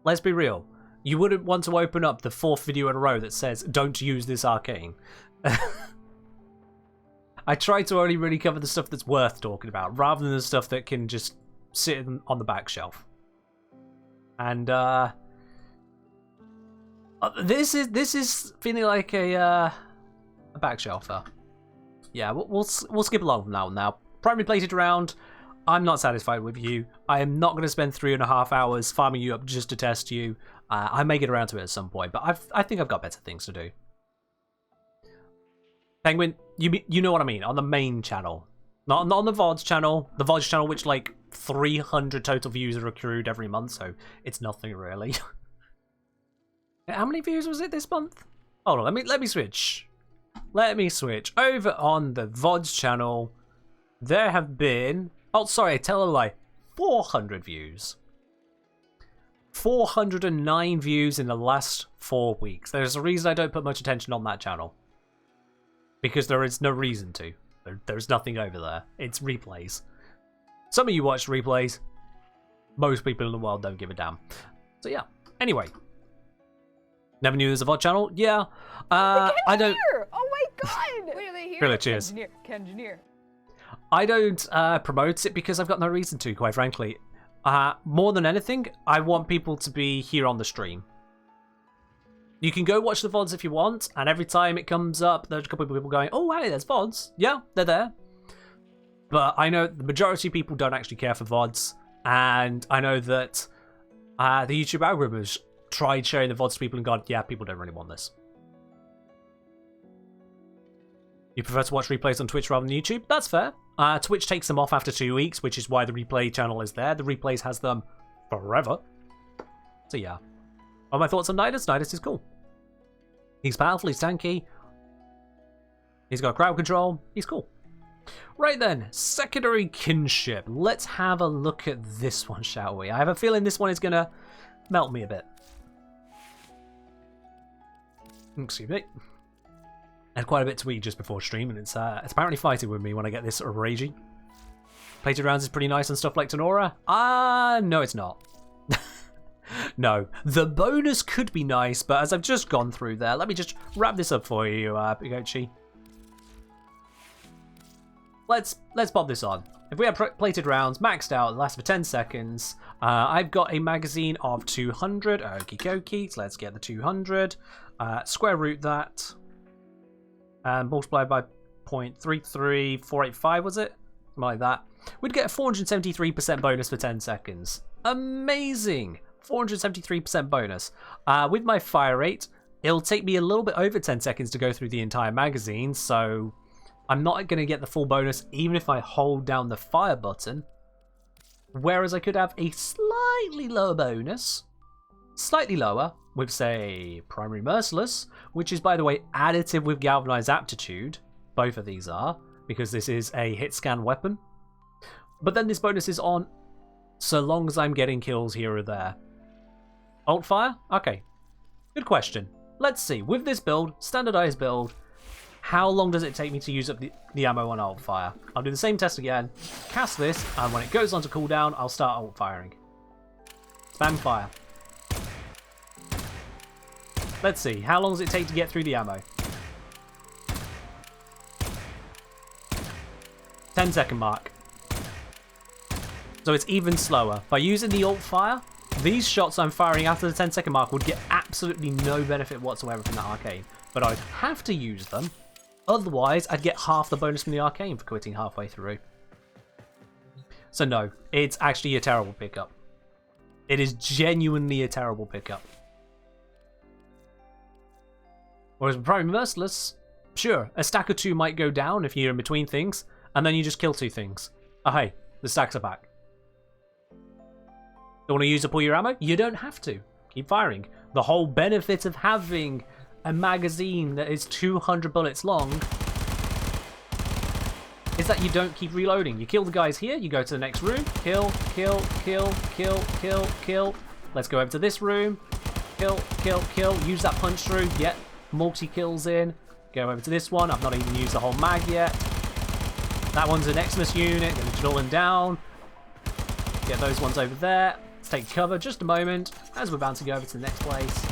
Let's be real. You wouldn't want to open up the 4th video in a row that says, don't use this Arcane. I try to only really cover the stuff that's worth talking about, rather than the stuff that can just sit on the back shelf. And, this is feeling like a back shelfer. Yeah, we'll skip along from now. Now, primary plated round. I'm not satisfied with you. I am not going to spend 3.5 hours farming you up just to test you. I may get around to it at some point, but I think I've got better things to do. Penguin, you know what I mean, on the main channel. Not on the VODs channel. The VODs channel, which like 300 total views are accrued every month, so it's nothing really. How many views was it this month? Hold on, let me switch. Let me switch. Over on the VODs channel, there have been... Oh, sorry, I tell a lie. 400 views. 409 views in the last 4 weeks. There's a reason I don't put much attention on that channel. Because there is no reason to. There's nothing over there. It's replays. Some of you watch replays. Most people in the world don't give a damn. So yeah. Anyway. Never knew there was a VOD channel? Yeah. I don't... Oh my god! Wait, are they here? Really, cheers. Engineer. I don't promote it because I've got no reason to, quite frankly. More than anything, I want people to be here on the stream. You can go watch the VODs if you want, and every time it comes up, there's a couple of people going, oh, hey, there's VODs. Yeah, they're there. But I know the majority of people don't actually care for VODs, and I know that the YouTube algorithms tried sharing the VODs to people and gone, yeah, people don't really want this. You prefer to watch replays on Twitch rather than YouTube? That's fair. Twitch takes them off after 2 weeks, which is why the replay channel is there. The replays has them forever. So yeah. What are my thoughts on Nidus? Nidus is cool. He's powerful, he's tanky. He's got crowd control. He's cool. Right then, secondary kinship. Let's have a look at this one, shall we? I have a feeling this one is going to melt me a bit. Excuse me. I had quite a bit to eat just before stream, and it's apparently fighting with me when I get this ragey. Plated rounds is pretty nice and stuff like Tenora. No, it's not. No, the bonus could be nice, but as I've just gone through there, let me just wrap this up for you, Pigochi. Let's pop this on. If we have plated rounds maxed out, lasts for 10 seconds. I've got a magazine of 200. Okie dokie, so let's get the 200. Square root that. And multiply by 0.33485, was it? Something like that. we'd get a 473% bonus for 10 seconds. Amazing! 473% bonus. With my fire rate, it'll take me a little bit over 10 seconds to go through the entire magazine, so I'm not going to get the full bonus even if I hold down the fire button. Whereas I could have a slightly lower bonus, slightly lower, with, say, Primary Merciless, which is, by the way, additive with Galvanized Aptitude. Both of these are, because this is a hit scan weapon. But then this bonus is on so long as I'm getting kills here or there. Alt fire? Okay. Good question. Let's see. With this build, standardized build, how long does it take me to use up the ammo on alt fire? I'll do the same test again, cast this, and when it goes onto cooldown, I'll start alt firing. Spam fire. Let's see. How long does it take to get through the ammo? 10-second mark. So it's even slower. By using the alt fire, these shots I'm firing after the 10-second mark would get absolutely no benefit whatsoever from that arcane. But I'd have to use them. Otherwise, I'd get half the bonus from the arcane for quitting halfway through. So no, it's actually a terrible pickup. It is genuinely a terrible pickup. Whereas with Primary Merciless, sure, a stack or two might go down if you're in between things, and then you just kill two things. Oh hey, the stacks are back. Don't want to use up all your ammo? You don't have to. Keep firing. The whole benefit of having a magazine that is 200 bullets long is that you don't keep reloading. You kill the guys here, you go to the next room, kill, kill, kill, kill, kill, kill. Let's go over to this room, kill, kill, kill, use that punch through, get multi-kills in, go over to this one, I've not even used the whole mag yet. That one's an Xmas unit, gonna drill them down, get those ones over there. Let's take cover just a moment as we're about to go over to the next place.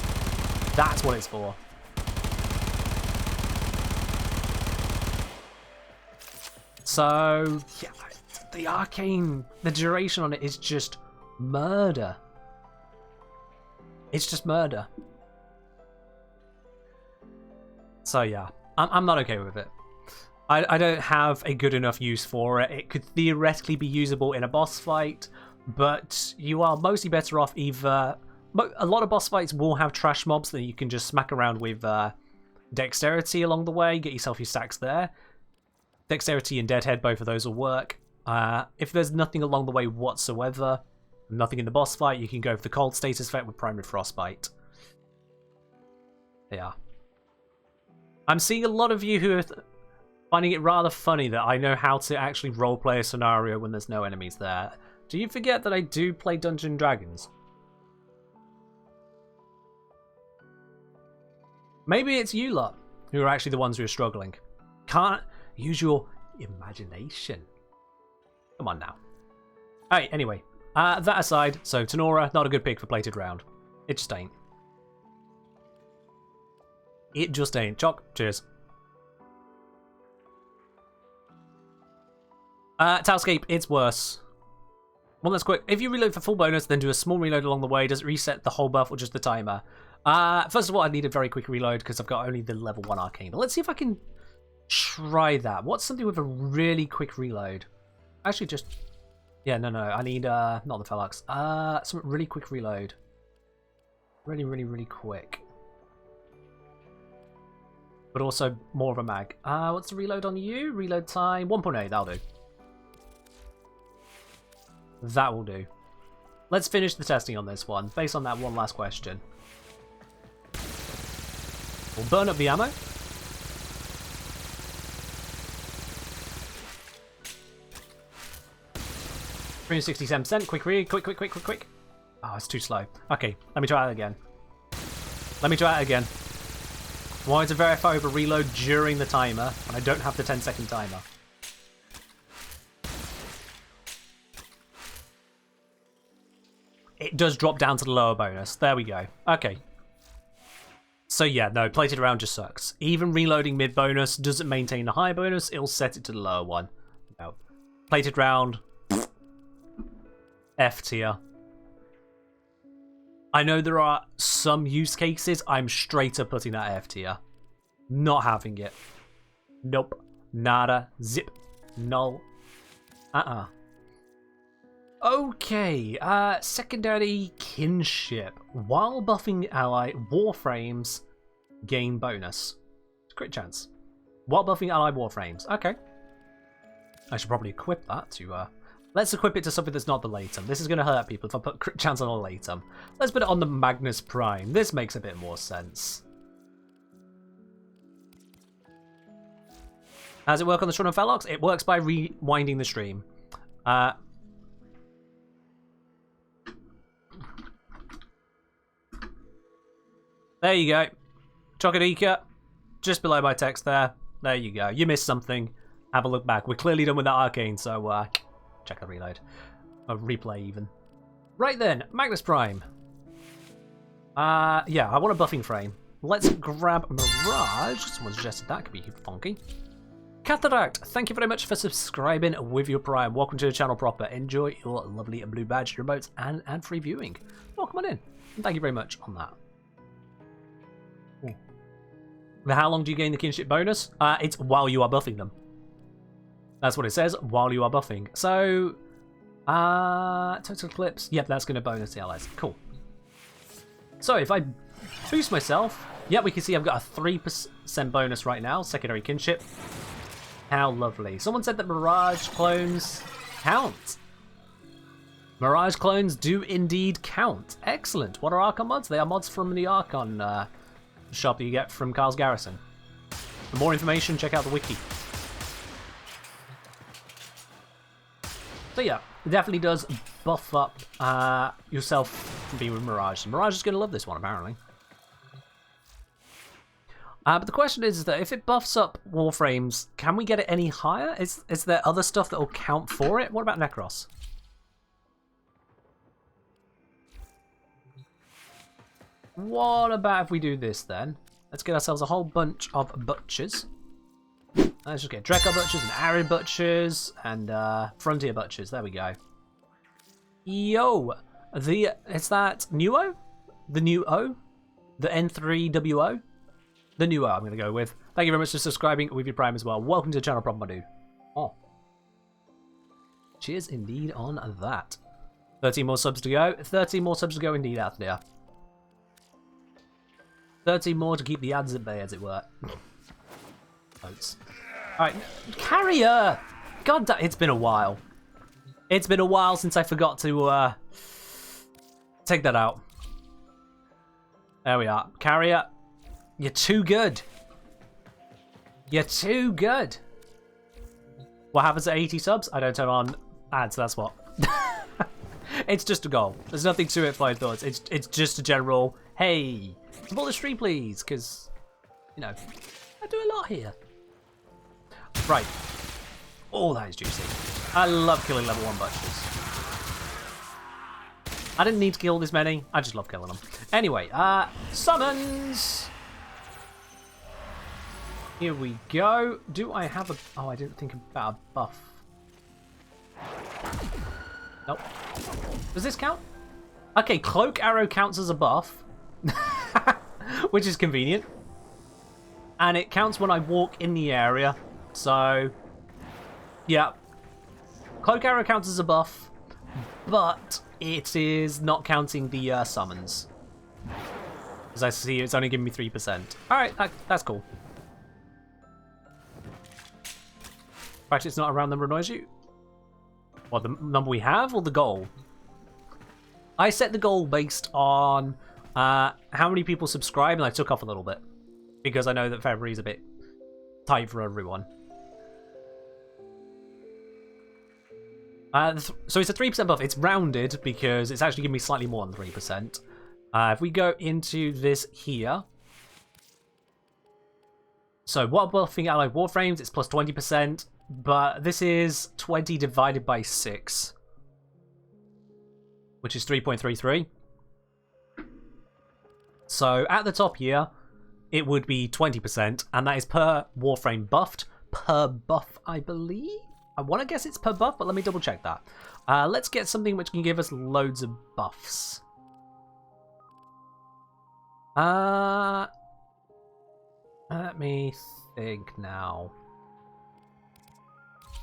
That's what it's for. So, yeah, the arcane, the duration on it is just murder. It's just murder. So yeah, I'm not okay with it. I don't have a good enough use for it. It could theoretically be usable in a boss fight, but you are mostly better off either... A lot of boss fights will have trash mobs that you can just smack around with dexterity along the way, get yourself your stacks there. Dexterity and Deadhead, both of those will work. If there's nothing along the way whatsoever, nothing in the boss fight, you can go for the cold status effect with Primary Frostbite. Yeah. I'm seeing a lot of you who are finding it rather funny that I know how to actually roleplay a scenario when there's no enemies there. Do you forget that I do play Dungeons & Dragons? Maybe it's you lot who are actually the ones who are struggling. Can't use your imagination. Come on now. Alright, anyway. That aside, so Tenora, not a good pick for plated round. It just ain't. It just ain't. Choc, cheers. Towscape, it's worse. One that's quick. If you reload for full bonus, then do a small reload along the way. Does it reset the whole buff or just the timer? First of all, I need a very quick reload because I've got only the level 1 arcane. But let's see if I can try that. What's something with a really quick reload? Actually, just... Yeah, no. I need, not the Felux. Some really quick reload. Really quick. But also more of a mag. What's the reload on you? Reload time 1.8, that'll do. That will do. Let's finish the testing on this one, based on that one last question. We'll burn up the ammo. $367%. Quick read. Quick. Oh, it's too slow. Okay, let me try that again. I wanted to verify with a reload during the timer, and I don't have the 10-second timer. It does drop down to the lower bonus. There we go. Okay. So yeah, no, plated round just sucks. Even reloading mid-bonus doesn't maintain the high bonus, it'll set it to the lower one. No. Plated round, F tier. I know there are some use cases I'm straight up putting that F tier. Not having it. Nope. Nada. Zip. Null. Okay, secondary kinship. While buffing ally Warframes, gain bonus. Crit chance. While buffing ally Warframes. Okay. I should probably equip that to, let's equip it to something that's not the Latum. This is going to hurt people if I put crit chance on a Latum. Let's put it on the Magnus Prime. This makes a bit more sense. How does it work on the Shron of Felox? It works by rewinding the stream. There you go. Chocodika, just below my text there. There you go. You missed something. Have a look back. We're clearly done with that arcane, so check the reload. A replay even. Right then, Magnus Prime. Yeah, I want a buffing frame. Let's grab Mirage. Someone suggested that could be funky. Cataract, thank you very much for subscribing with your Prime. Welcome to the channel proper. Enjoy your lovely blue badge, your emotes, and ad-free viewing. Welcome on in. And thank you very much on that. Now, how long do you gain the kinship bonus? It's while you are buffing them. That's what it says, while you are buffing. So, total clips. Yep, that's going to bonus the allies. Cool. So, if I boost myself, yep, we can see I've got a 3% bonus right now, secondary kinship. How lovely. Someone said that Mirage clones count. Mirage clones do indeed count. Excellent. What are Archon mods? They are mods from the Archon shop that you get from Carl's Garrison. For more information, check out the wiki. So yeah, it definitely does buff up yourself from being with Mirage. Mirage is going to love this one, apparently. But the question is that if it buffs up Warframes, can we get it any higher? Is there other stuff that will count for it? What about Necros? What about if we do this then? Let's get ourselves a whole bunch of butchers. Let's just get Drekka butchers and Arid butchers and Frontier butchers. There we go. Yo, is that Nuo? The new O? The N3WO? The new O I'm going to go with. Thank you very much for subscribing with your Prime as well. Welcome to the channel, Proper Madu. Oh. Cheers indeed on that. 13 more subs to go. 13 more subs to go indeed out there. 13 more to keep the ads at bay, as it were. Votes. Alright, Carrier! God damn, it's been a while. It's been a while since I forgot to take that out. There we are. Carrier, you're too good. You're too good. What happens at 80 subs? I don't turn on ads, that's what. It's just a goal. There's nothing to it, Flying Thoughts. It's just a general, hey, support the stream, please, because, you know, I do a lot here. Right. Oh, that is juicy. I love killing level 1 butchers. I didn't need to kill this many. I just love killing them. Anyway, summons. Here we go. Do I have a... Oh, I didn't think about a buff. Nope. Does this count? Okay, Cloak Arrow counts as a buff. Which is convenient. And it counts when I walk in the area. So, yeah. Cloak Arrow counts as a buff. But it is not counting the summons. As I see, it's only giving me 3%. Alright, that's cool. In fact, it's not a round number annoys you. What, the number we have or the goal? I set the goal based on how many people subscribe, and I took off a little bit. Because I know that February is a bit tight for everyone. So it's a 3% buff. It's rounded because it's actually giving me slightly more than 3%. If we go into this here. So while buffing allied Warframes, it's plus 20%. But this is 20 divided by 6. Which is 3.33. So at the top here, it would be 20. And that is per Warframe buffed. Per buff, I believe? I want to guess it's per buff, but let me double check that. Let's get something which can give us loads of buffs. Let me think now.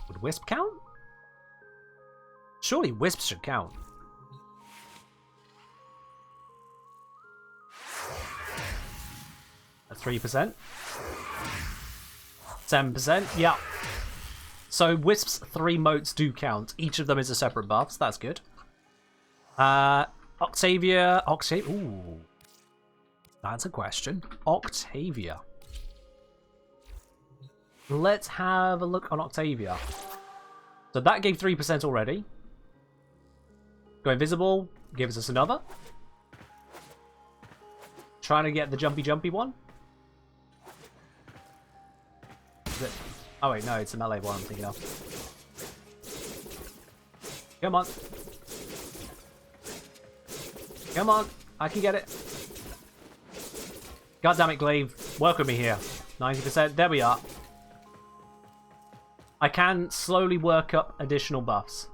Would Wisp count? surely wisps should count. At 3%. 7%. Yeah. So wisps 3 motes do count. Each of them is a separate buff, so that's good. Octavia. Ooh. That's a question. Octavia. Let's have a look on Octavia. So that gave 3% already. Go invisible. Gives us another. Trying to get the jumpy one. Is it? Oh wait, no, it's the melee one I'm thinking of. Come on. Come on. I can get it. God damn it, Glaive. Work with me here. 90%. There we are. I can slowly work up additional buffs.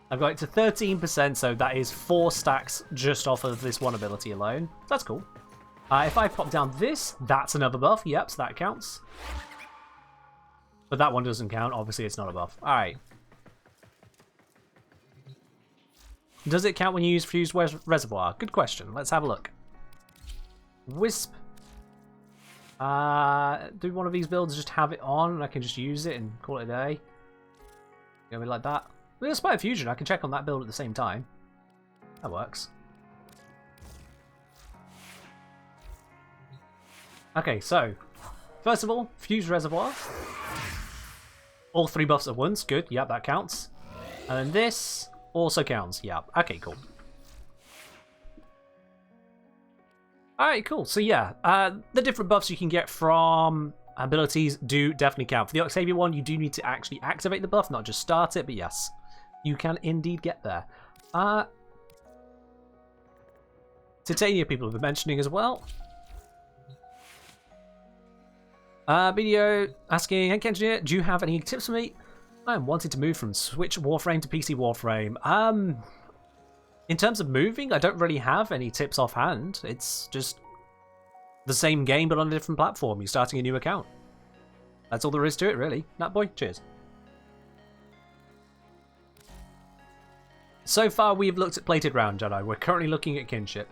I've got it to 13%, so that is 4 stacks just off of this one ability alone. That's cool. If I pop down this, that's another buff. Yep, so that counts. But that one doesn't count. Obviously, it's not a buff. Alright. Does it count when you use Fused Reservoir? Good question. Let's have a look. Wisp. Do one of these builds just have it on and I can just use it and call it a day? Gonna be like that. With Spire Fusion, I can check on that build at the same time. That works. Okay, so first of all, Fused Reservoir. All 3 buffs at once. Good. Yep, that counts. And then this also counts. Yep. Okay, cool. Alright, cool. So yeah, the different buffs you can get from abilities do definitely count. For the Octavia one, you do need to actually activate the buff, not just start it, but yes, you can indeed get there. Titania people have been mentioning as well. Video asking, hey Kenji, do you have any tips for me? I'm wanting to move from Switch Warframe to PC Warframe. In terms of moving, I don't really have any tips offhand. It's just the same game but on a different platform. You're starting a new account. That's all there is to it, really. Nut boy, cheers. So far, we've looked at Plated Round Jedi. We're currently looking at Kinship.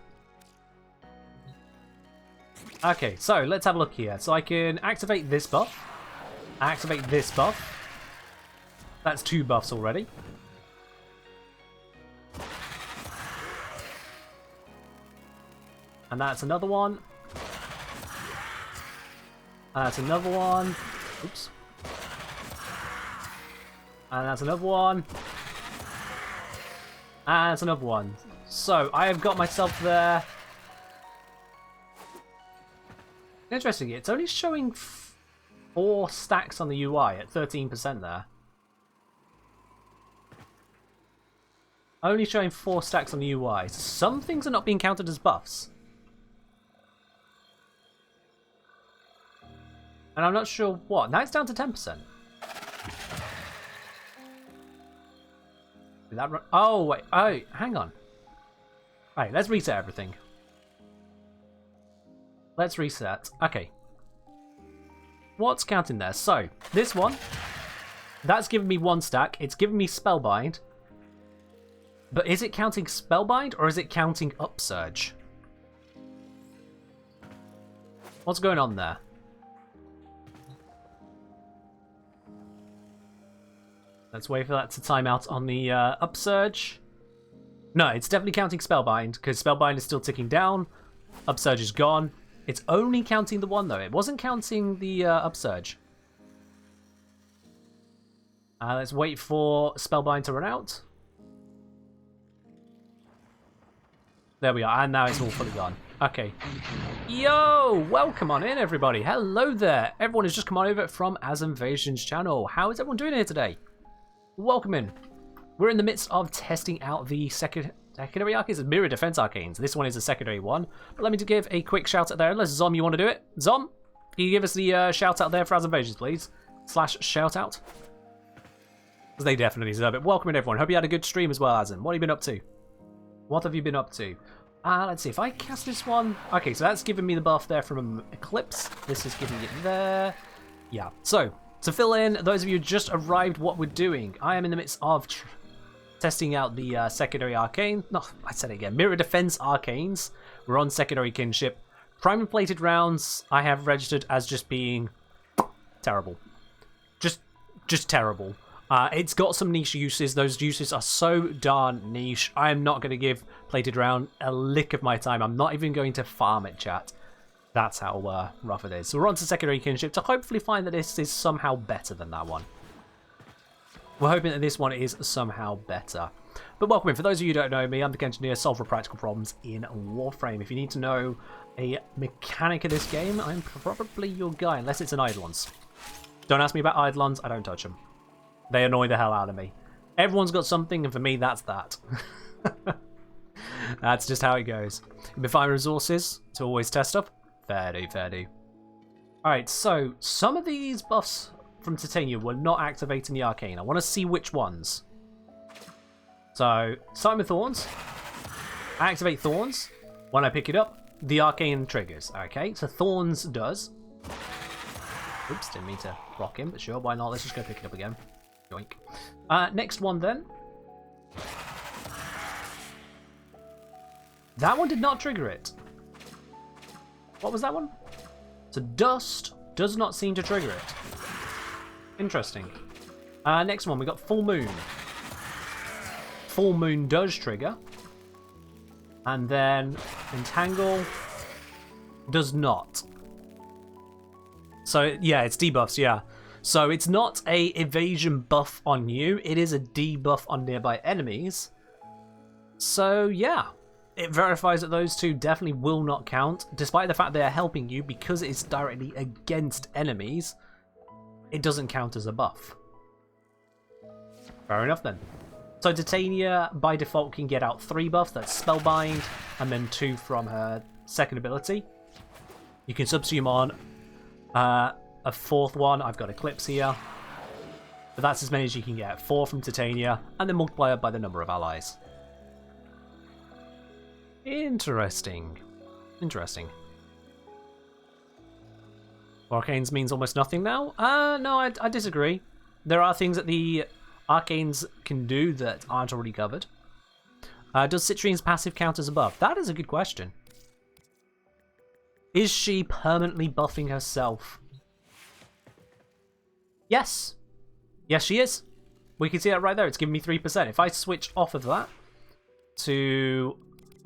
Okay, so let's have a look here. So I can activate this buff. Activate this buff. That's 2 buffs already. And that's another one. And that's another one. Oops. And that's another one. And that's another one. So I have got myself there. Interesting, it's only showing 4 stacks on the UI at 13% there. Only showing 4 stacks on the UI. So some things are not being counted as buffs. And I'm not sure what. Now it's down to 10%. Did that run? Oh, wait. Oh, hang on. Alright, let's reset everything. Let's reset. Okay. What's counting there? So, this one. That's giving me 1 stack. It's giving me Spellbind. But is it counting Spellbind or is it counting Upsurge? What's going on there? Let's wait for that to time out on the Upsurge. No, it's definitely counting Spellbind, because Spellbind is still ticking down. Upsurge is gone. It's only counting the one, though. It wasn't counting the Upsurge. Let's wait for Spellbind to run out. There we are, and now it's all fully gone. Okay. Yo! Welcome on in, everybody. Hello there. Everyone has just come on over from As Invasion's channel. How is everyone doing here today? Welcome in. We're in the midst of testing out the secondary arcanes, mirror defense arcanes. This one is a secondary one. But let me give a quick shout out there. Unless Zom, you want to do it? Zom, can you give us the shout out there for As Invasions, please? / shout out. Because they definitely deserve it. Welcome in, everyone. Hope you had a good stream as well, Azim. What have you been up to? What have you been up to? Let's see, if I cast this one... Okay, so that's giving me the buff there from Eclipse. This is giving it there. Yeah, so, to fill in, those of you who just arrived, what we're doing. I am in the midst of testing out the secondary arcane. No, I said it again. Mirror Defense Arcanes. We're on secondary kinship. Prime and plated rounds, I have registered as just being terrible. Just terrible. It's got some niche uses. Those uses are so darn niche. I am not going to give plated round a lick of my time. I'm not even going to farm it, chat. That's how rough it is. So we're on to secondary kinship to hopefully find that this is somehow better than that one. We're hoping that this one is somehow better. But welcome in. For those of you who don't know me, I'm the engineer, solver practical problems in Warframe. If you need to know a mechanic of this game, I'm probably your guy, unless it's an Eidolons. Don't ask me about Eidolons, I don't touch them. They annoy the hell out of me. Everyone's got something, and for me, that's that. That's just how it goes. You'll be finding resources to always test stuff. Fair do, fair do. Alright, so some of these buffs from Titania were not activating the arcane. I want to see which ones. So, starting with Thorns. I activate Thorns. When I pick it up, the arcane triggers. Okay, so Thorns does. Oops, didn't mean to rock him, but sure, why not? Let's just go pick it up again. Yoink. Next one then. That one did not trigger it. What was that one? So Dust does not seem to trigger it. Interesting. Next one, we got Full Moon. Full Moon does trigger. And then Entangle does not. So, yeah, it's debuffs, yeah. So it's not a evasion buff on you, it is a debuff on nearby enemies. So, yeah. It verifies that those two definitely will not count, despite the fact they are helping you because it's directly against enemies. It doesn't count as a buff. Fair enough then. So Titania, by default, can get out 3 buffs. That's Spellbind, and then 2 from her second ability. You can subsume on a 4th one. I've got Eclipse here. But that's as many as you can get. 4 from Titania, and then multiply it by the number of allies. Interesting. Interesting. Arcanes means almost nothing now? No, I disagree. There are things that the Arcanes can do that aren't already covered. Does Citrine's passive count as a buff? That is a good question. Is she permanently buffing herself? Yes. Yes, she is. We can see that right there. It's giving me 3%. If I switch off of that to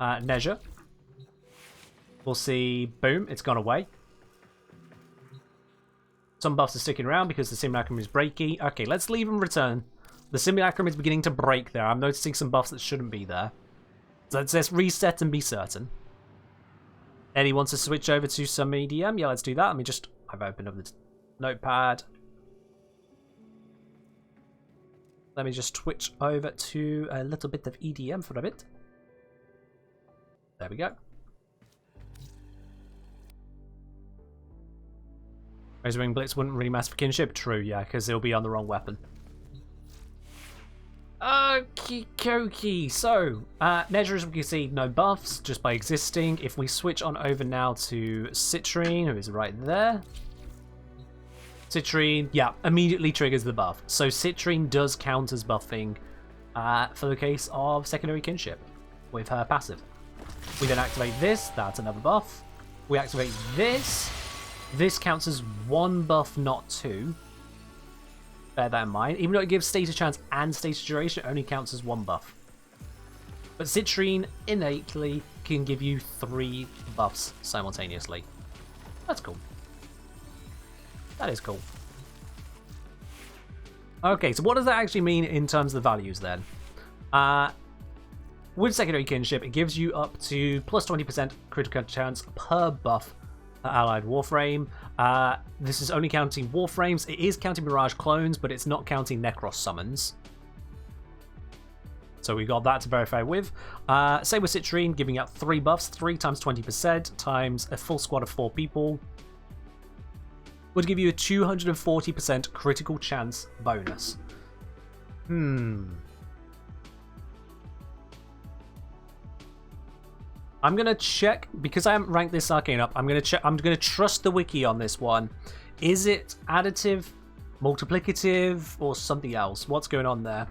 Neja, we'll see, boom, it's gone away. Some buffs are sticking around because the Simulacrum is breaky. Okay, let's leave and return. The Simulacrum is beginning to break there. I'm noticing some buffs that shouldn't be there. So let's reset and be certain. Eddie wants to switch over to some EDM. Yeah, let's do that. Let me just... I've opened up the notepad. Let me just switch over to a little bit of EDM for a bit. There we go. Razorwing Blitz wouldn't really matter for kinship. True, yeah, because it'll be on the wrong weapon. Okie so, Neja, as we can see, no buffs, just by existing. If we switch on over now to Citrine, who is right there. Citrine, yeah, immediately triggers the buff. So Citrine does count as buffing for the case of secondary kinship with her passive. We then activate this, that's another buff. We activate this. This counts as 1 buff, not 2. Bear that in mind. Even though it gives status chance and status duration, it only counts as 1 buff. But Citrine innately can give you 3 buffs simultaneously. That's cool. That is cool. Okay, so what does that actually mean in terms of the values then? With secondary kinship, it gives you up to plus 20% critical chance per buff allied Warframe. This is only counting Warframes. It is counting Mirage clones, but it's not counting Necros summons. So we got that to verify with. Same with Citrine, giving out 3 buffs, 3 times 20% times a full squad of 4 people. Would give you a 240% critical chance bonus. I'm gonna check because I haven't ranked this arcane up. I'm gonna check. I'm gonna trust the wiki on this one. Is it additive, multiplicative, or something else? What's going on there?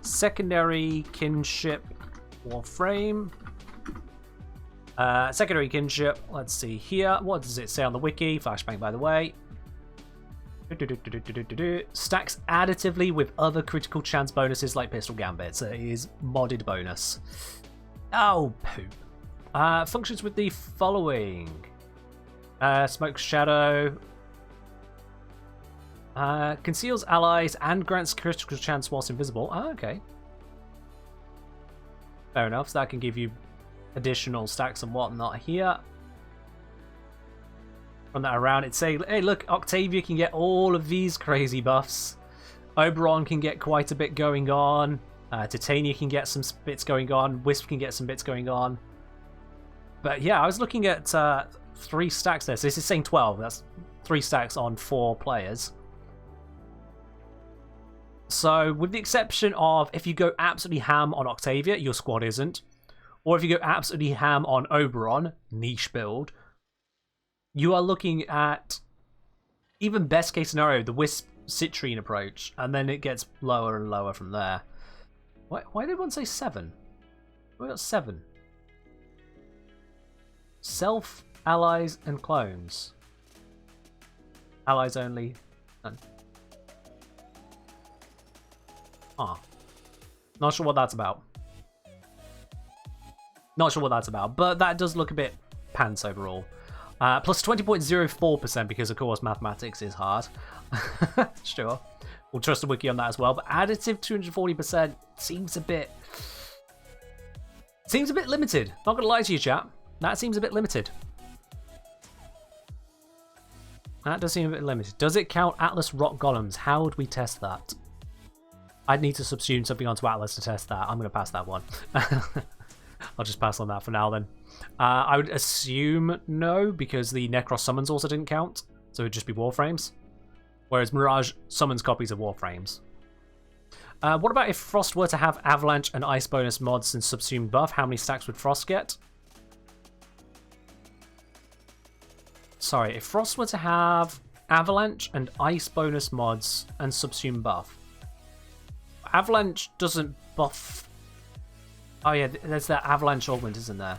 Secondary kinship, Warframe. Secondary kinship. Let's see here. What does it say on the wiki? Flashbang, by the way. Stacks additively with other critical chance bonuses like Pistol Gambit. So it is modded bonus. Oh, poop. Functions with the following. Smoke Shadow. Conceals allies and grants critical chance whilst invisible. Oh, okay. Fair enough. So that can give you additional stacks and whatnot here. Run that around. It'd say, hey, look, Octavia can get all of these crazy buffs. Oberon can get quite a bit going on. Titania can get some bits going on. Wisp can get some bits going on. But yeah, I was looking at 3 stacks there. So this is saying 12. That's 3 stacks on 4 players. So with the exception of if you go absolutely ham on Octavia, your squad isn't. Or if you go absolutely ham on Oberon, niche build, you are looking at, even best case scenario, the Wisp Citrine approach, and then it gets lower and lower from there. Why did one say 7? We got 7. Self, allies, and clones. Allies only. None. Ah. Not sure what that's about. Not sure what that's about, but that does look a bit pants overall. Plus 20.04% because, of course, mathematics is hard. Sure. We'll trust the wiki on that as well. But additive 240% seems a bit limited. Not gonna lie to you, chat. That seems a bit limited. That does seem a bit limited. Does it count Atlas Rock Golems? How would we test that? I'd need to subsume something onto Atlas to test that. I'm gonna pass that one. I'll just pass on that for now then. I would assume no, because the Necros summons also didn't count, so it would just be Warframes. Whereas Mirage summons copies of Warframes. What about if Frost were to have Avalanche and Ice bonus mods and Subsumed buff? How many stacks would Frost get? Sorry, if Frost were to have Avalanche and Ice bonus mods and Subsumed buff. Avalanche doesn't buff... Oh yeah, there's that Avalanche augment, isn't there?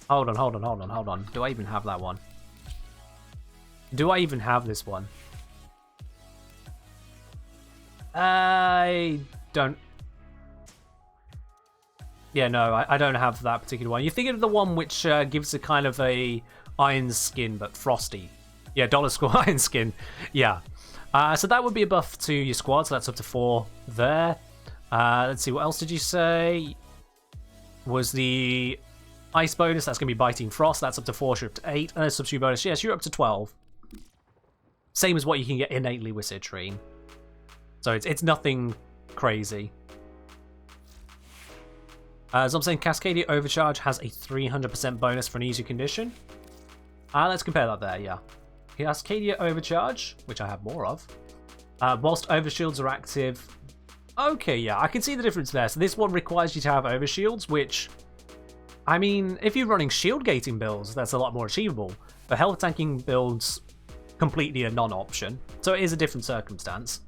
Hold on. Do I even have that one? Do I even have this one? I don't. Yeah, no, I don't have that particular one. You're thinking of the one which gives a kind of a iron skin, but frosty. Yeah, dollar score iron skin. Yeah. So that would be a buff to your squad, so that's up to 4 there. Let's see, what else did you say? Was the ice bonus, that's going to be Biting Frost, that's up to 4, you're up to 8, and a substitute bonus, yes, you're up to 12. Same as what you can get innately with Citrine. So it's nothing crazy. As I'm saying, Cascadia Overcharge has a 300% bonus for an easier condition. Let's compare that there, yeah. Cascadia Overcharge, which I have more of. Whilst Overshields are active... Okay, yeah, I can see the difference there. So this one requires you to have Overshields, which... I mean, if you're running shield gating builds, that's a lot more achievable. For health tanking builds, completely a non-option. So it is a different circumstance.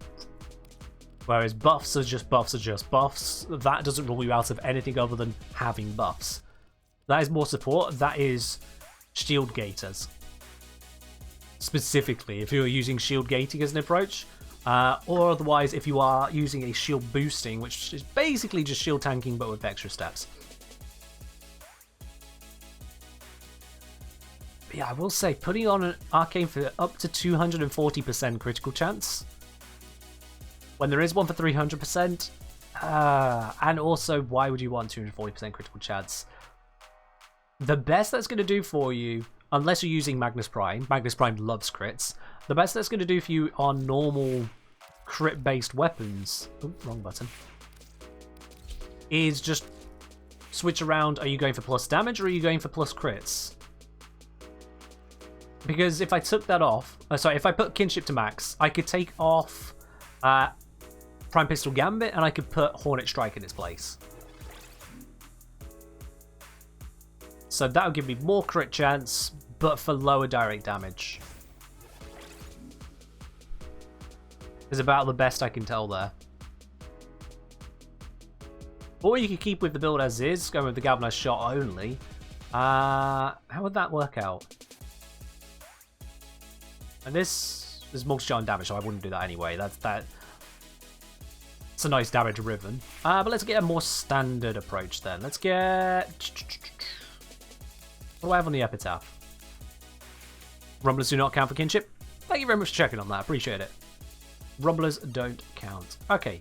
Whereas buffs are just buffs are just buffs. That doesn't rule you out of anything other than having buffs. That is more support. That is shield gators. Specifically, if you're using shield gating as an approach. Or otherwise, if you are using a shield boosting, which is basically just shield tanking but with extra steps. But yeah, I will say, putting on an arcane for up to 240% critical chance, when there is one for 300%, and also, why would you want 240% critical chance? The best that's going to do for you, unless you're using Magnus Prime loves crits, the best that's going to do for you on normal crit-based weapons, oh, wrong button, is just switch around. Are you going for plus damage or are you going for plus crits? Because if I took that off, if I put Kinship to max, I could take off Prime Pistol Gambit and I could put Hornet Strike in its place. So that'll give me more crit chance, but for lower direct damage. Is about the best I can tell there. Or you could keep with the build as is, going with the galvanized shot only. How would that work out? And this is multi-shot and damage, so I wouldn't do that anyway. It's a nice damage ribbon. But let's get a more standard approach then. Let's get... What do I have on the epitaph? Rumblers do not count for kinship. Thank you very much for checking on that. Appreciate it. Rumblers don't count. Okay.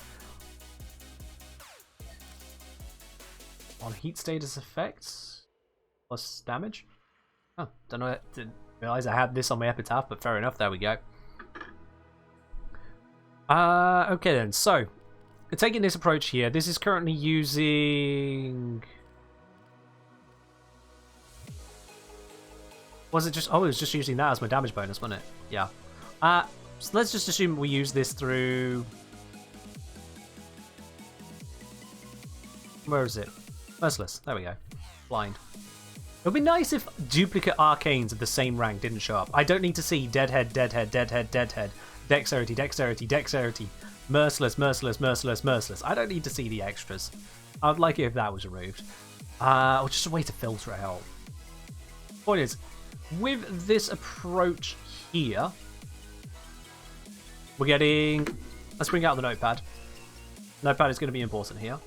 On heat status effects plus damage. Oh, don't know. Didn't realize I had this on my epitaph, but fair enough. There we go. Okay then. So, taking this approach here, this is currently using. Was it just... Oh, it was just using that as my damage bonus, wasn't it? Yeah. So let's just assume we use this through... Where is it? Merciless. There we go. Blind. It would be nice if duplicate arcanes of the same rank didn't show up. I don't need to see deadhead, deadhead, deadhead, deadhead, dexterity, dexterity, dexterity, merciless, merciless, merciless, merciless. I don't need to see the extras. I'd like it if that was removed. Or just a way to filter it out. Point is, with this approach here, we're getting... Let's bring out the notepad. Notepad is going to be important here.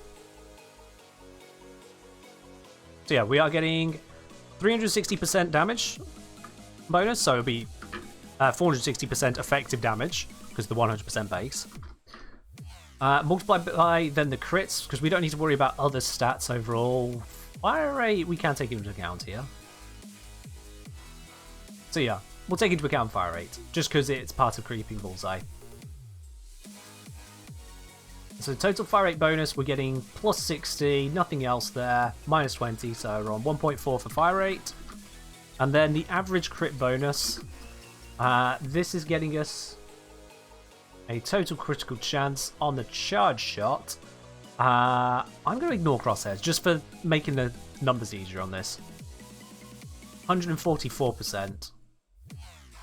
So yeah, we are getting 360% damage bonus, so it'll be 460% effective damage, because the 100% base. Multiplied by then the crits, because we don't need to worry about other stats overall. Fire rate, we can take into account here. So yeah, we'll take into account fire rate, just because it's part of creeping bullseye. So total fire rate bonus, we're getting plus 60, nothing else there, minus 20, so we're on 1.4 for fire rate. And then the average crit bonus, this is getting us a total critical chance on the charge shot. I'm going to ignore crosshairs, just for making the numbers easier on this. 144%.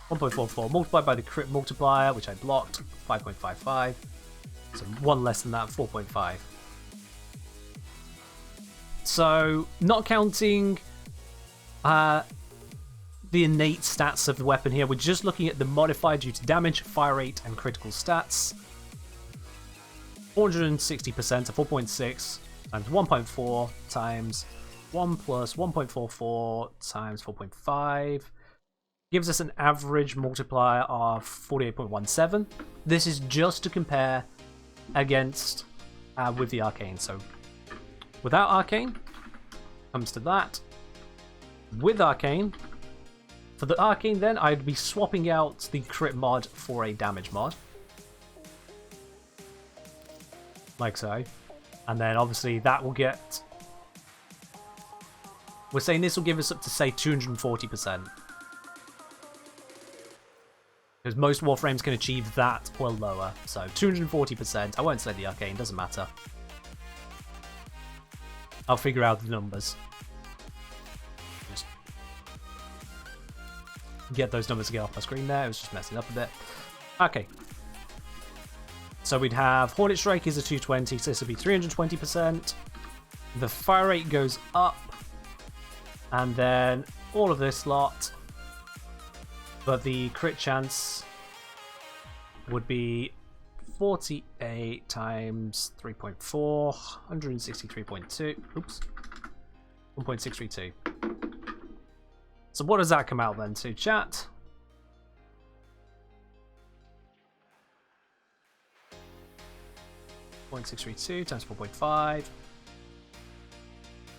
1.44 multiplied by the crit multiplier, which I blocked, 5.55. So one less than that, 4.5. So, not counting the innate stats of the weapon here, we're just looking at the modified due to damage, fire rate, and critical stats. 460% of 4.6 times 1.4 times 1 plus 1.44 times 4.5 gives us an average multiplier of 48.17. This is just to compare against with the arcane. So without arcane comes to that. With arcane, for the arcane then I'd be swapping out the crit mod for a damage mod, like so, and then obviously that will get, we're saying this will give us up to say 240%. Because most Warframes can achieve that or lower. So 240%. I won't say the arcane, doesn't matter. I'll figure out the numbers. Just get those numbers to get off my screen there. It was just messing up a bit. Okay. So we'd have Hornet Strike is a 220, so this would be 320%. The fire rate goes up. And then all of this lot. But the crit chance would be 48 times 3.4, 163.2, oops, 1.632. So what does that come out then to, chat? .632 times 4.5,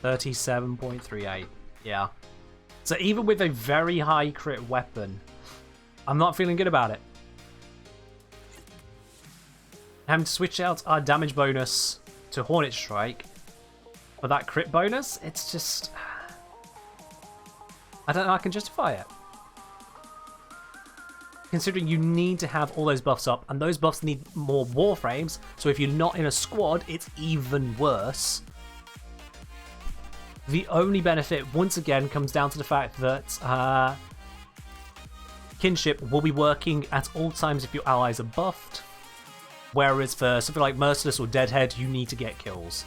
37.38, yeah. So even with a very high crit weapon, I'm not feeling good about it. Having to switch out our damage bonus to Hornet Strike for that crit bonus, it's just... I don't know I can justify it. Considering you need to have all those buffs up, and those buffs need more Warframes, so if you're not in a squad, it's even worse. The only benefit, once again, comes down to the fact that kinship will be working at all times if your allies are buffed, whereas for something like Merciless or Deadhead, you need to get kills.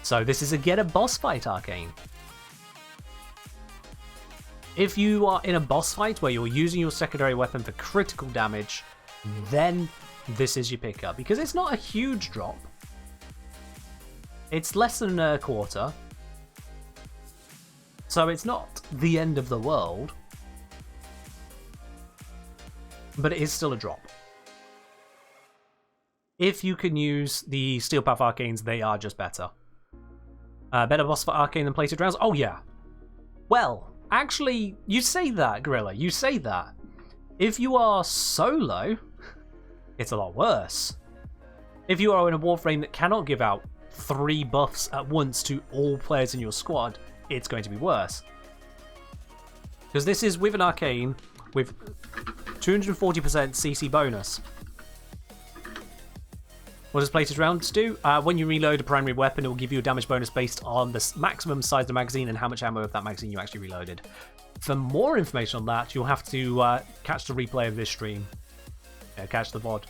So this is again a boss fight arcane. If you are in a boss fight where you're using your secondary weapon for critical damage, then this is your pickup, because it's not a huge drop. It's less than a quarter, so it's not the end of the world, but it is still a drop. If you can use the Steel Path Arcanes, they are just better. Better boss fight arcane than plated rounds? Oh yeah. Well, actually, you say that, Gorilla, you say that. If you are solo, it's a lot worse. If you are in a Warframe that cannot give out 3 buffs at once to all players in your squad, it's going to be worse. Because this is with an arcane with 240% CC bonus. What does plated rounds do? When you reload a primary weapon, it will give you a damage bonus based on the maximum size of the magazine and how much ammo of that magazine you actually reloaded. For more information on that, you'll have to catch the replay of this stream. Yeah, catch the VOD.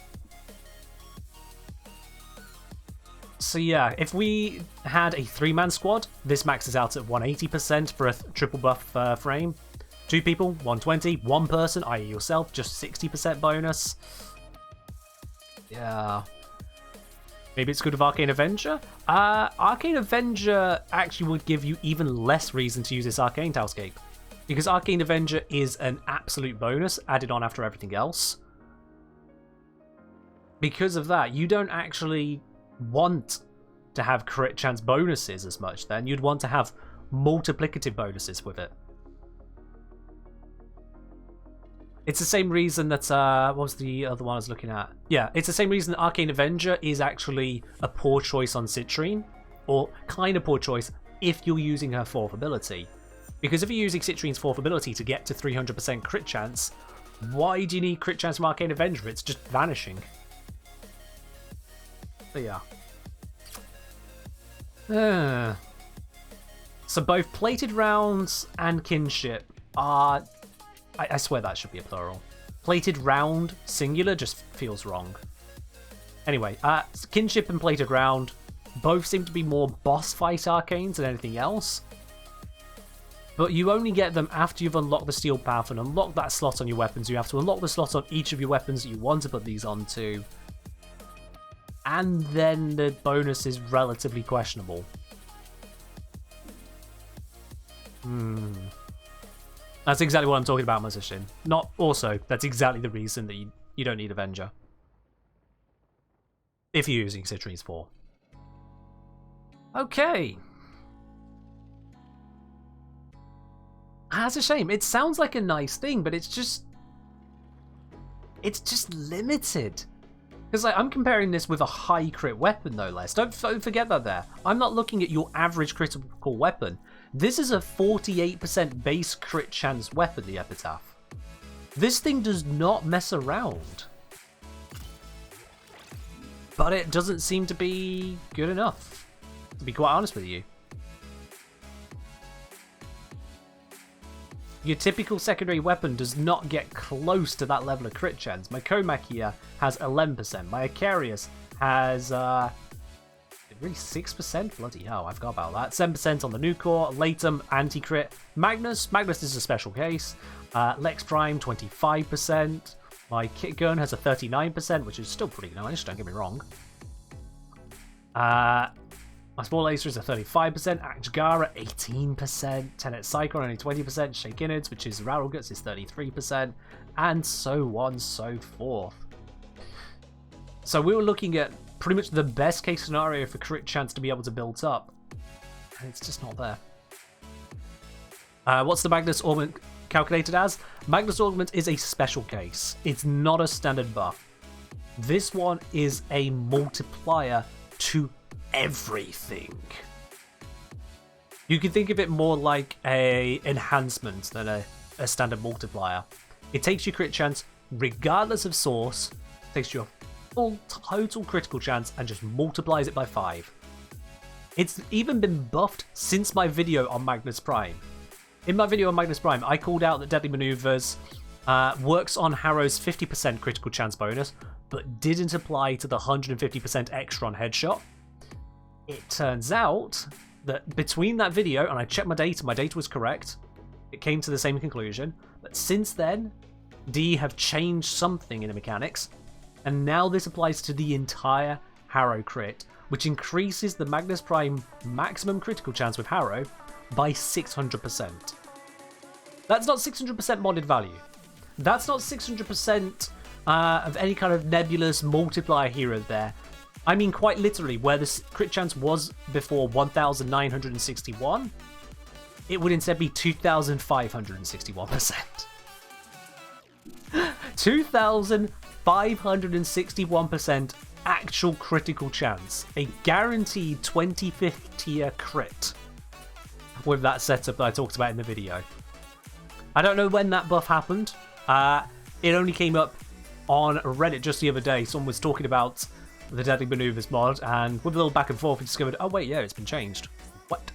So yeah, if we had a 3-man squad, this maxes out at 180% for a triple buff frame. 2 people, 120. 1 person, i.e. yourself, just 60% bonus. Yeah. Maybe it's good with Arcane Avenger? Arcane Avenger actually would give you even less reason to use this Arcane Taliscape. Because Arcane Avenger is an absolute bonus added on after everything else. Because of that, you don't actually want to have crit chance bonuses as much then. You'd want to have multiplicative bonuses with it. It's the same reason that, what was the other one I was looking at? Yeah, it's the same reason that Arcane Avenger is actually a poor choice on Citrine, or kind of poor choice if you're using her 4th ability. Because if you're using Citrine's 4th ability to get to 300% crit chance, why do you need crit chance from Arcane Avenger? It's just vanishing. So yeah. So both plated rounds and kinship are... I swear that should be a plural. Plated round singular just feels wrong. Anyway, kinship and plated round both seem to be more boss fight arcanes than anything else. But you only get them after you've unlocked the Steel Path and unlocked that slot on your weapons. You have to unlock the slot on each of your weapons that you want to put these onto. And then the bonus is relatively questionable. That's exactly what I'm talking about, Musician. Not also, that's exactly the reason that you don't need Avenger. If you're using Citrine's 4. Okay. That's a shame. It sounds like a nice thing, but it's just limited. Because like, I'm comparing this with a high crit weapon, no less. Don't forget that there. I'm not looking at your average critical weapon. This is a 48% base crit chance weapon, the Epitaph. This thing does not mess around. But it doesn't seem to be good enough, to be quite honest with you. Your typical secondary weapon does not get close to that level of crit chance. My Comac here has 11%. My Icarius has, really 6%? Bloody hell, I forgot about that. 7% on the Nucor, Latum, anti-crit. Magnus is a special case. Lex Prime, 25%. My Kit Gun has a 39%, which is still pretty nice, don't get me wrong. My Small Laser is a 35%, Akjagara 18%, Tenet Cyclone only 20%, Shake Innards, which is Rattle Guts, is 33%, and so on so forth. So we were looking at pretty much the best case scenario for crit chance to be able to build up, and it's just not there. What's the Magnus Augment calculated as? Magnus Augment is a special case. It's not a standard buff. This one is a multiplier to everything. You can think of it more like a enhancement than a standard multiplier. It takes your crit chance regardless of source, takes your full total critical chance and just multiplies it by 5. It's even been buffed since my video on Magnus Prime. In my video on Magnus Prime, I called out that Deadly Maneuvers works on Harrow's 50% critical chance bonus, but didn't apply to the 150% extra on headshot. It turns out that between that video, and I checked my data was correct, it came to the same conclusion, but since then, D have changed something in the mechanics, and now this applies to the entire Harrow crit, which increases the Magnus Prime maximum critical chance with Harrow by 600%. That's not 600% modded value. That's not 600% of any kind of nebulous multiplier hero there. I mean quite literally, where the crit chance was before 1,961, it would instead be 2,561%. 2,561% actual critical chance. A guaranteed 25th tier crit with that setup that I talked about in the video. I don't know when that buff happened. It only came up on Reddit just the other day. Someone was talking about the Deadly Maneuvers mod, and with a little back and forth, we discovered, oh wait, yeah, it's been changed. What?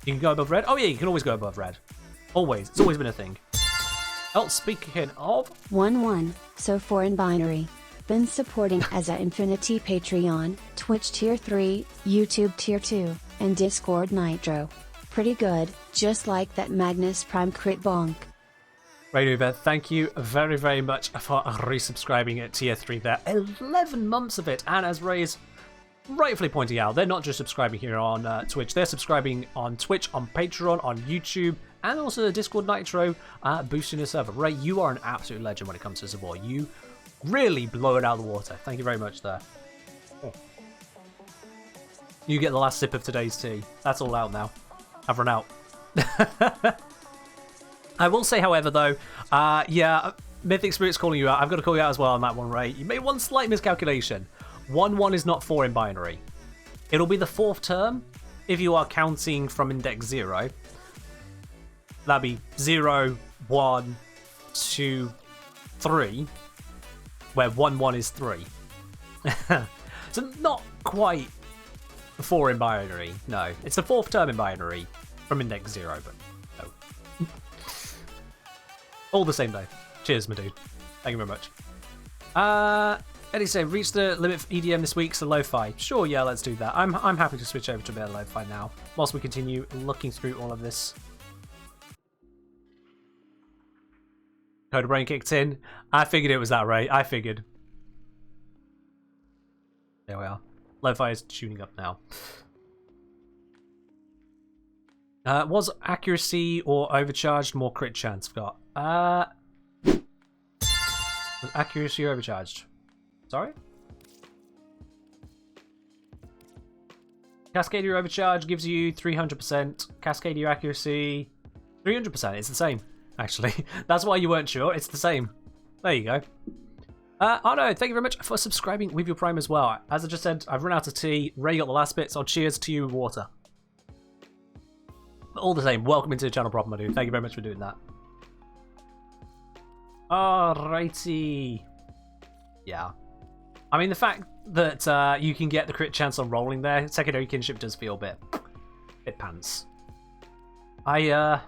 You can go above red? Oh yeah, you can always go above red. Always. It's always been a thing. Oh, speaking of... 1-1, so foreign binary. Been supporting as a Infinity Patreon, Twitch Tier 3, YouTube Tier 2, and Discord Nitro. Pretty good, just like that Magnus Prime crit bonk. Raynuva, thank you very, very much for resubscribing at Tier 3 there. 11 months of it, and as Ray is rightfully pointing out, they're not just subscribing here on Twitch, they're subscribing on Twitch, on Patreon, on YouTube, and also the Discord Nitro, boosting the server. Ray, you are an absolute legend when it comes to support. You really blow it out of the water. Thank you very much there. Oh. You get the last sip of today's tea. That's all out now. I've run out. I will say, however, though, yeah, Mythic Spirit's calling you out. I've got to call you out as well on that one, Ray. You made one slight miscalculation. 1-1 is not 4 in binary. It'll be the 4th term if you are counting from index 0. That'd be 0, 1, 2, 3, where 1-1 is 3. So not quite 4 in binary, no. It's the 4th term in binary from index 0, but no. All the same though. Cheers, my dude. Thank you very much. Eddie say, reach the limit for EDM this week, so lo-fi. Sure, yeah, let's do that. I'm happy to switch over to a bit of lo-fi now, whilst we continue looking through all of this. Code Brain kicked in. I figured it was that, Ray. I figured. There we are. Lo-fi is tuning up now. Was accuracy or overcharged more crit chance? Forgot. Was accuracy or overcharged? Sorry? Cascadia overcharge gives you 300%. Cascadia accuracy, 300%. It's the same, actually. That's why you weren't sure. It's the same. There you go. Oh no, thank you very much for subscribing with your Prime as well. As I just said, I've run out of tea. Ray got the last bit, so cheers to you with water. But all the same, welcome into the channel proper, my dude. Thank you very much for doing that. Alrighty. Yeah. I mean, the fact that you can get the crit chance on rolling there, secondary kinship does feel a bit pants. Yeah.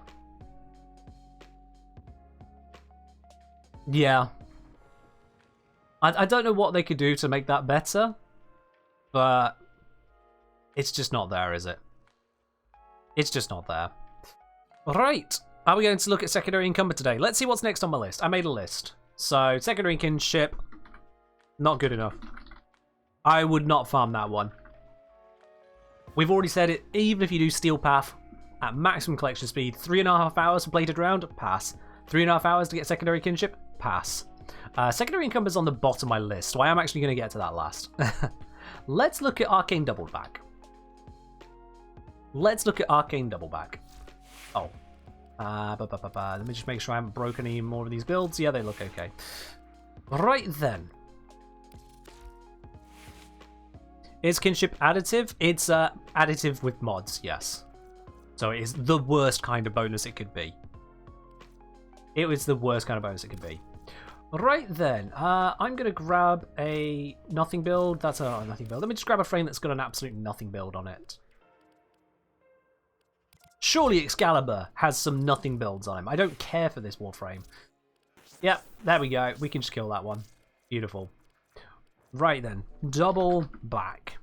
I don't know what they could do to make that better, but it's just not there, is it? It's just not there. Right. Are we going to look at secondary incumbent today? Let's see what's next on my list. I made a list. So, secondary kinship, not good enough. I would not farm that one. We've already said it, even if you do Steel Path at maximum collection speed, 3.5 hours for Bladed Round, pass. 3.5 hours to get secondary kinship, pass. Secondary incumbent is on the bottom of my list, so I am actually going to get to that last. Let's look at Arcane Double Back. Let's look at Arcane Double Back. Oh. Let me just make sure I haven't broken any more of these builds. Yeah, they look okay. Right then. Is kinship additive? It's additive with mods, yes. So it is the worst kind of bonus it could be. It was the worst kind of bonus it could be. Right then, I'm going to grab a nothing build. That's a nothing build. Let me just grab a frame that's got an absolute nothing build on it. Surely Excalibur has some nothing builds on him. I don't care for this Warframe. Yep, there we go. We can just kill that one. Beautiful. Right then, double back.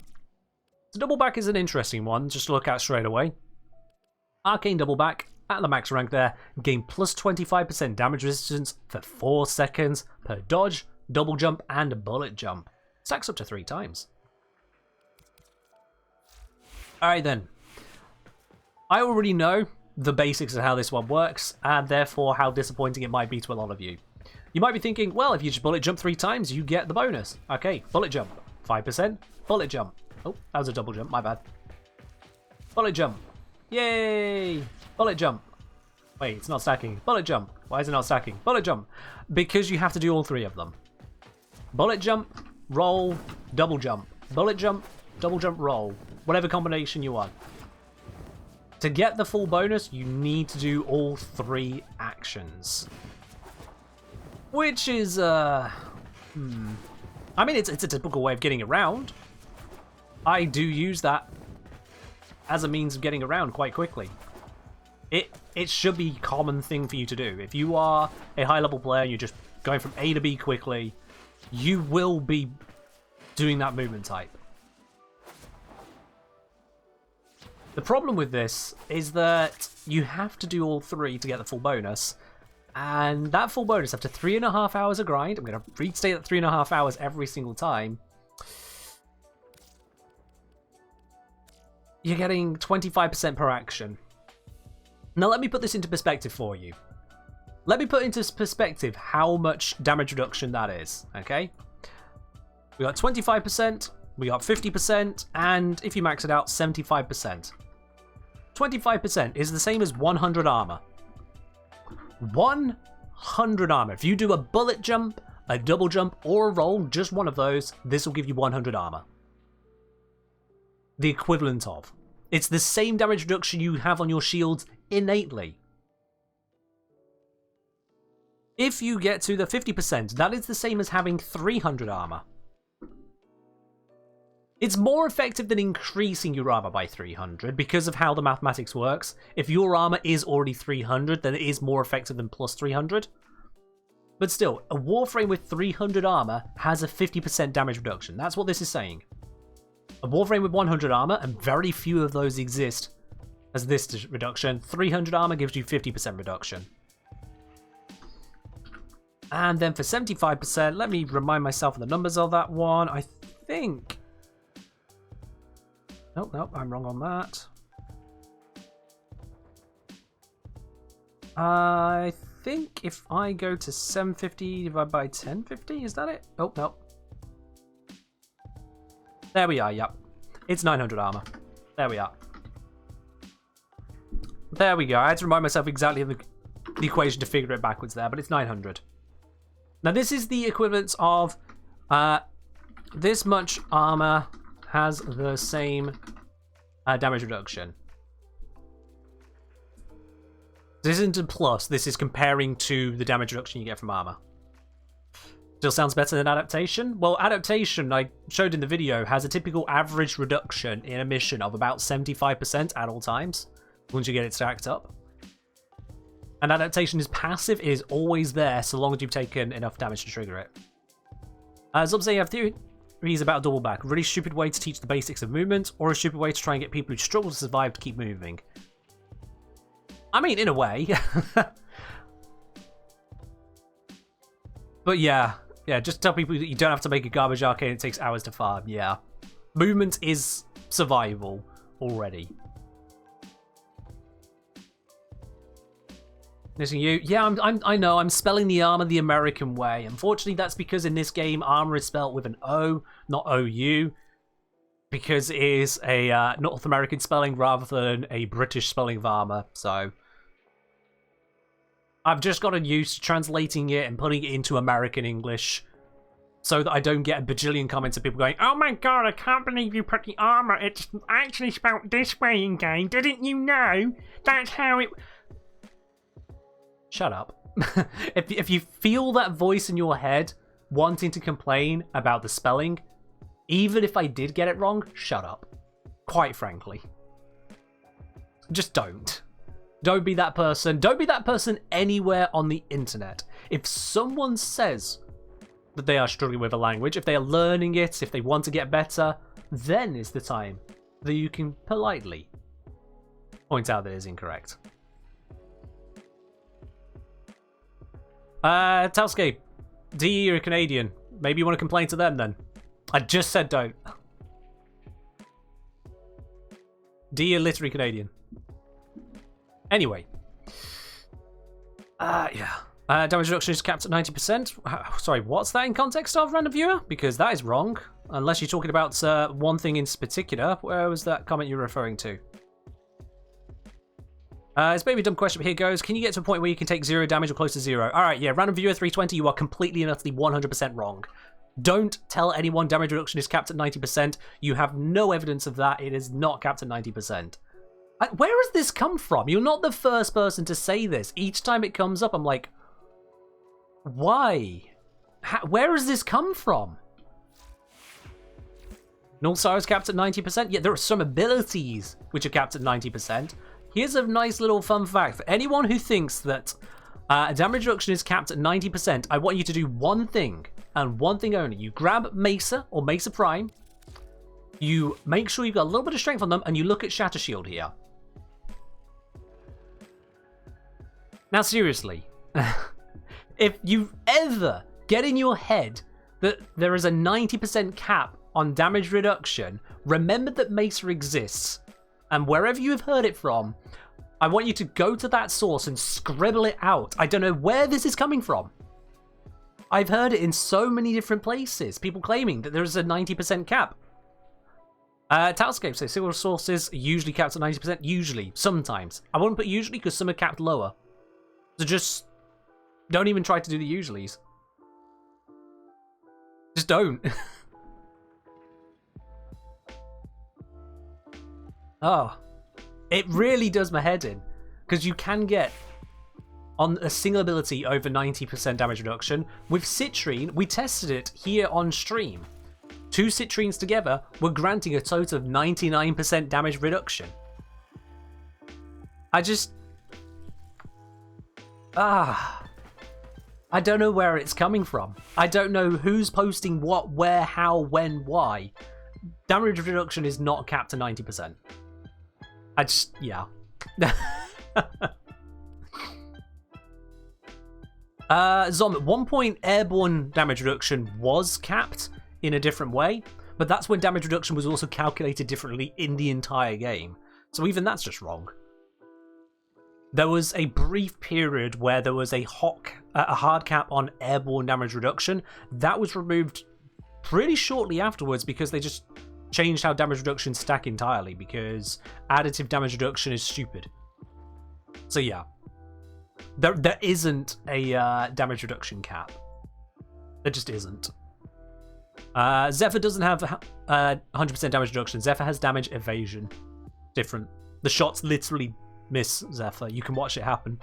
So double back is an interesting one, just to look at straight away. Arcane double back, at the max rank there, gain plus 25% damage resistance for 4 seconds per dodge, double jump, and bullet jump. Stacks up to 3 times. Alright then. I already know the basics of how this one works, and therefore how disappointing it might be to a lot of you. You might be thinking, well, if you just bullet jump 3 times, you get the bonus. Okay, bullet jump, 5%, bullet jump. Oh, that was a double jump, my bad. Bullet jump. Yay! Bullet jump. Wait, it's not stacking. Bullet jump. Why is it not stacking? Bullet jump. Because you have to do all 3 of them. Bullet jump, roll, double jump. Bullet jump, double jump, roll. Whatever combination you want. To get the full bonus, you need to do all 3 actions. Which is, I mean, it's a typical way of getting around. I do use that as a means of getting around quite quickly. It should be a common thing for you to do. If you are a high-level player and you're just going from A to B quickly, you will be doing that movement type. The problem with this is that you have to do all 3 to get the full bonus. And that full bonus, after 3.5 hours of grind, I'm going to restate that 3.5 hours every single time. You're getting 25% per action. Now let me put this into perspective for you. Let me put into perspective how much damage reduction that is, okay? We got 25%, we got 50%, and if you max it out, 75%. 25% is the same as 100 armor. 100 armor. If you do a bullet jump, a double jump, or a roll, just one of those, this will give you 100 armor. The equivalent of. It's the same damage reduction you have on your shields innately. If you get to the 50%, that is the same as having 300 armor. It's more effective than increasing your armor by 300 because of how the mathematics works. If your armor is already 300, then it is more effective than plus 300. But still, a Warframe with 300 armor has a 50% damage reduction. That's what this is saying. A Warframe with 100 armor, and very few of those exist as this reduction. 300 armor gives you 50% reduction. And then for 75%, let me remind myself of the numbers of that one. I think... Nope, I'm wrong on that. I think if I go to 750 divided by 1050, is that it? Oh, no. There we are, yep. It's 900 armor. There we are. There we go. I had to remind myself exactly of the equation to figure it backwards there, but it's 900. Now this is the equivalent of this much armor has the same damage reduction. This isn't a plus, this is comparing to the damage reduction you get from armor. Still sounds better than adaptation? Well, adaptation, I showed in the video, has a typical average reduction in a mission of about 75% at all times, once you get it stacked up. And adaptation is passive, it is always there, so long as you've taken enough damage to trigger it. Some say you have theories about double back. Really stupid way to teach the basics of movement, or a stupid way to try and get people who struggle to survive to keep moving. I mean, in a way. But yeah, just tell people that you don't have to make a garbage arcane, it takes hours to farm, yeah. Movement is survival already. Missing you? Yeah, I know, I'm spelling the armor the American way. Unfortunately, that's because in this game, armor is spelled with an O, not OU. Because it is a North American spelling rather than a British spelling of armor, so... I've just gotten used to translating it and putting it into American English so that I don't get a bajillion comments of people going, "Oh my god, I can't believe you put the armor, it's actually spelled this way in game, didn't you know? That's how it..." Shut up. If you feel that voice in your head wanting to complain about the spelling, even if I did get it wrong, shut up. Quite frankly. Just don't. Don't be that person. Don't be that person anywhere on the internet. If someone says that they are struggling with a language, if they are learning it, if they want to get better, then is the time that you can politely point out that it is incorrect. Talscape, DE, you're a Canadian. Maybe you want to complain to them then. I just said don't. DE, you're literally Canadian. Anyway. Yeah. Damage reduction is capped at 90%. Sorry, what's that in context of, random viewer? Because that is wrong. Unless you're talking about one thing in particular. Where was that comment you're referring to? It's maybe a dumb question, but here goes. Can you get to a point where you can take 0 damage or close to 0? Alright, yeah, random viewer 320, you are completely and utterly 100% wrong. Don't tell anyone damage reduction is capped at 90%. You have no evidence of that. It is not capped at 90%. Where has this come from? You're not the first person to say this. Each time it comes up, I'm like, why? Where has this come from? Null Star is capped at 90%? Yeah, there are some abilities which are capped at 90%. Here's a nice little fun fact. For anyone who thinks that damage reduction is capped at 90%, I want you to do one thing, and one thing only. You grab Mesa, or Mesa Prime, you make sure you've got a little bit of strength on them, and you look at Shatter Shield here. Now seriously, if you ever get in your head that there is a 90% cap on damage reduction, remember that Mesa exists. And wherever you have heard it from, I want you to go to that source and scribble it out. I don't know where this is coming from. I've heard it in so many different places. People claiming that there is a 90% cap. Talscape says single sources usually capped at 90%. Usually. Sometimes. I wouldn't put usually because some are capped lower. So just don't even try to do the usuallys. Just don't. Oh, it really does my head in, because you can get on a single ability over 90% damage reduction. With Citrine, we tested it here on stream. 2 Citrines together were granting a total of 99% damage reduction. I don't know where it's coming from. I don't know who's posting what, where, how, when, why. Damage reduction is not capped to 90%. Yeah. Zom, at one point airborne damage reduction was capped in a different way, but that's when damage reduction was also calculated differently in the entire game. So even that's just wrong. There was a brief period where there was a hard cap on airborne damage reduction. That was removed pretty shortly afterwards because they just changed how damage reduction stack entirely, because additive damage reduction is stupid. So yeah, there isn't a damage reduction cap. There just isn't. Zephyr doesn't have 100% damage reduction. Zephyr has damage evasion. Different. The shots literally miss Zephyr. You can watch it happen.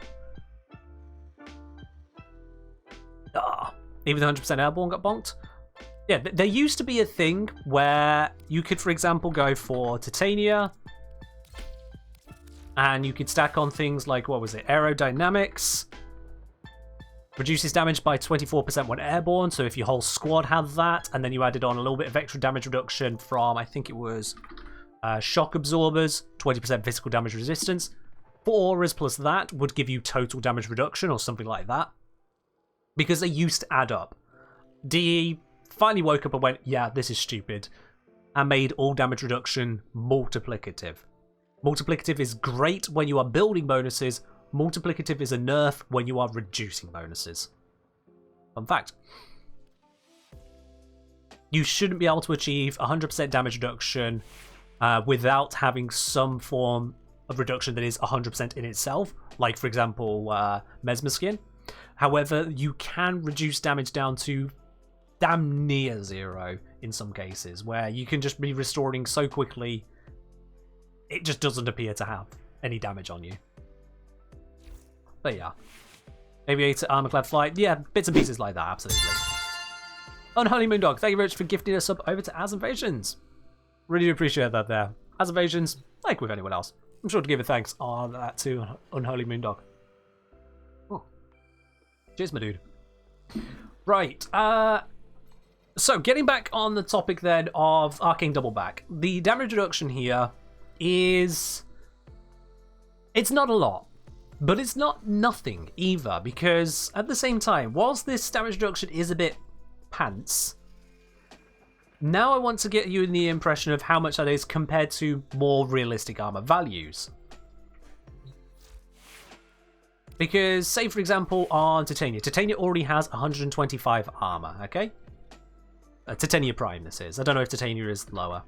Even the 100% airborne got bonked. Yeah, there used to be a thing where you could, for example, go for Titania, and you could stack on things like, what was it, aerodynamics, reduces damage by 24% when airborne, so if your whole squad had that, and then you added on a little bit of extra damage reduction from, I think it was shock absorbers, 20% physical damage resistance, 4 auras plus that would give you total damage reduction or something like that, because they used to add up. DE finally woke up and went, yeah, this is stupid, and made all damage reduction multiplicative. Multiplicative is great when you are building bonuses. Multiplicative is a nerf when you are reducing bonuses. Fun fact. You shouldn't be able to achieve 100% damage reduction without having some form of reduction that is 100% in itself, like, for example, Mesmer Skin. However, you can reduce damage down to damn near 0 in some cases, where you can just be restoring so quickly it just doesn't appear to have any damage on you. But yeah. Aviator, Armorclad Flight, yeah, bits and pieces like that, absolutely. Unholy Moondog, thank you very much for gifting us up over to As Invasions. Really do appreciate that there. As Invasions, like with anyone else, I'm sure to give a thanks on that to Unholy Moondog. Oh. Cheers, my dude. Right, so getting back on the topic then of Arcane Double Back. The damage reduction here is... It's not a lot, but it's not nothing either, because at the same time, whilst this damage reduction is a bit pants, now I want to get you in the impression of how much that is compared to more realistic armor values. Because, say for example, on Titania. Titania already has 125 armor, okay? Titania Prime, this is. I don't know if Titania is lower.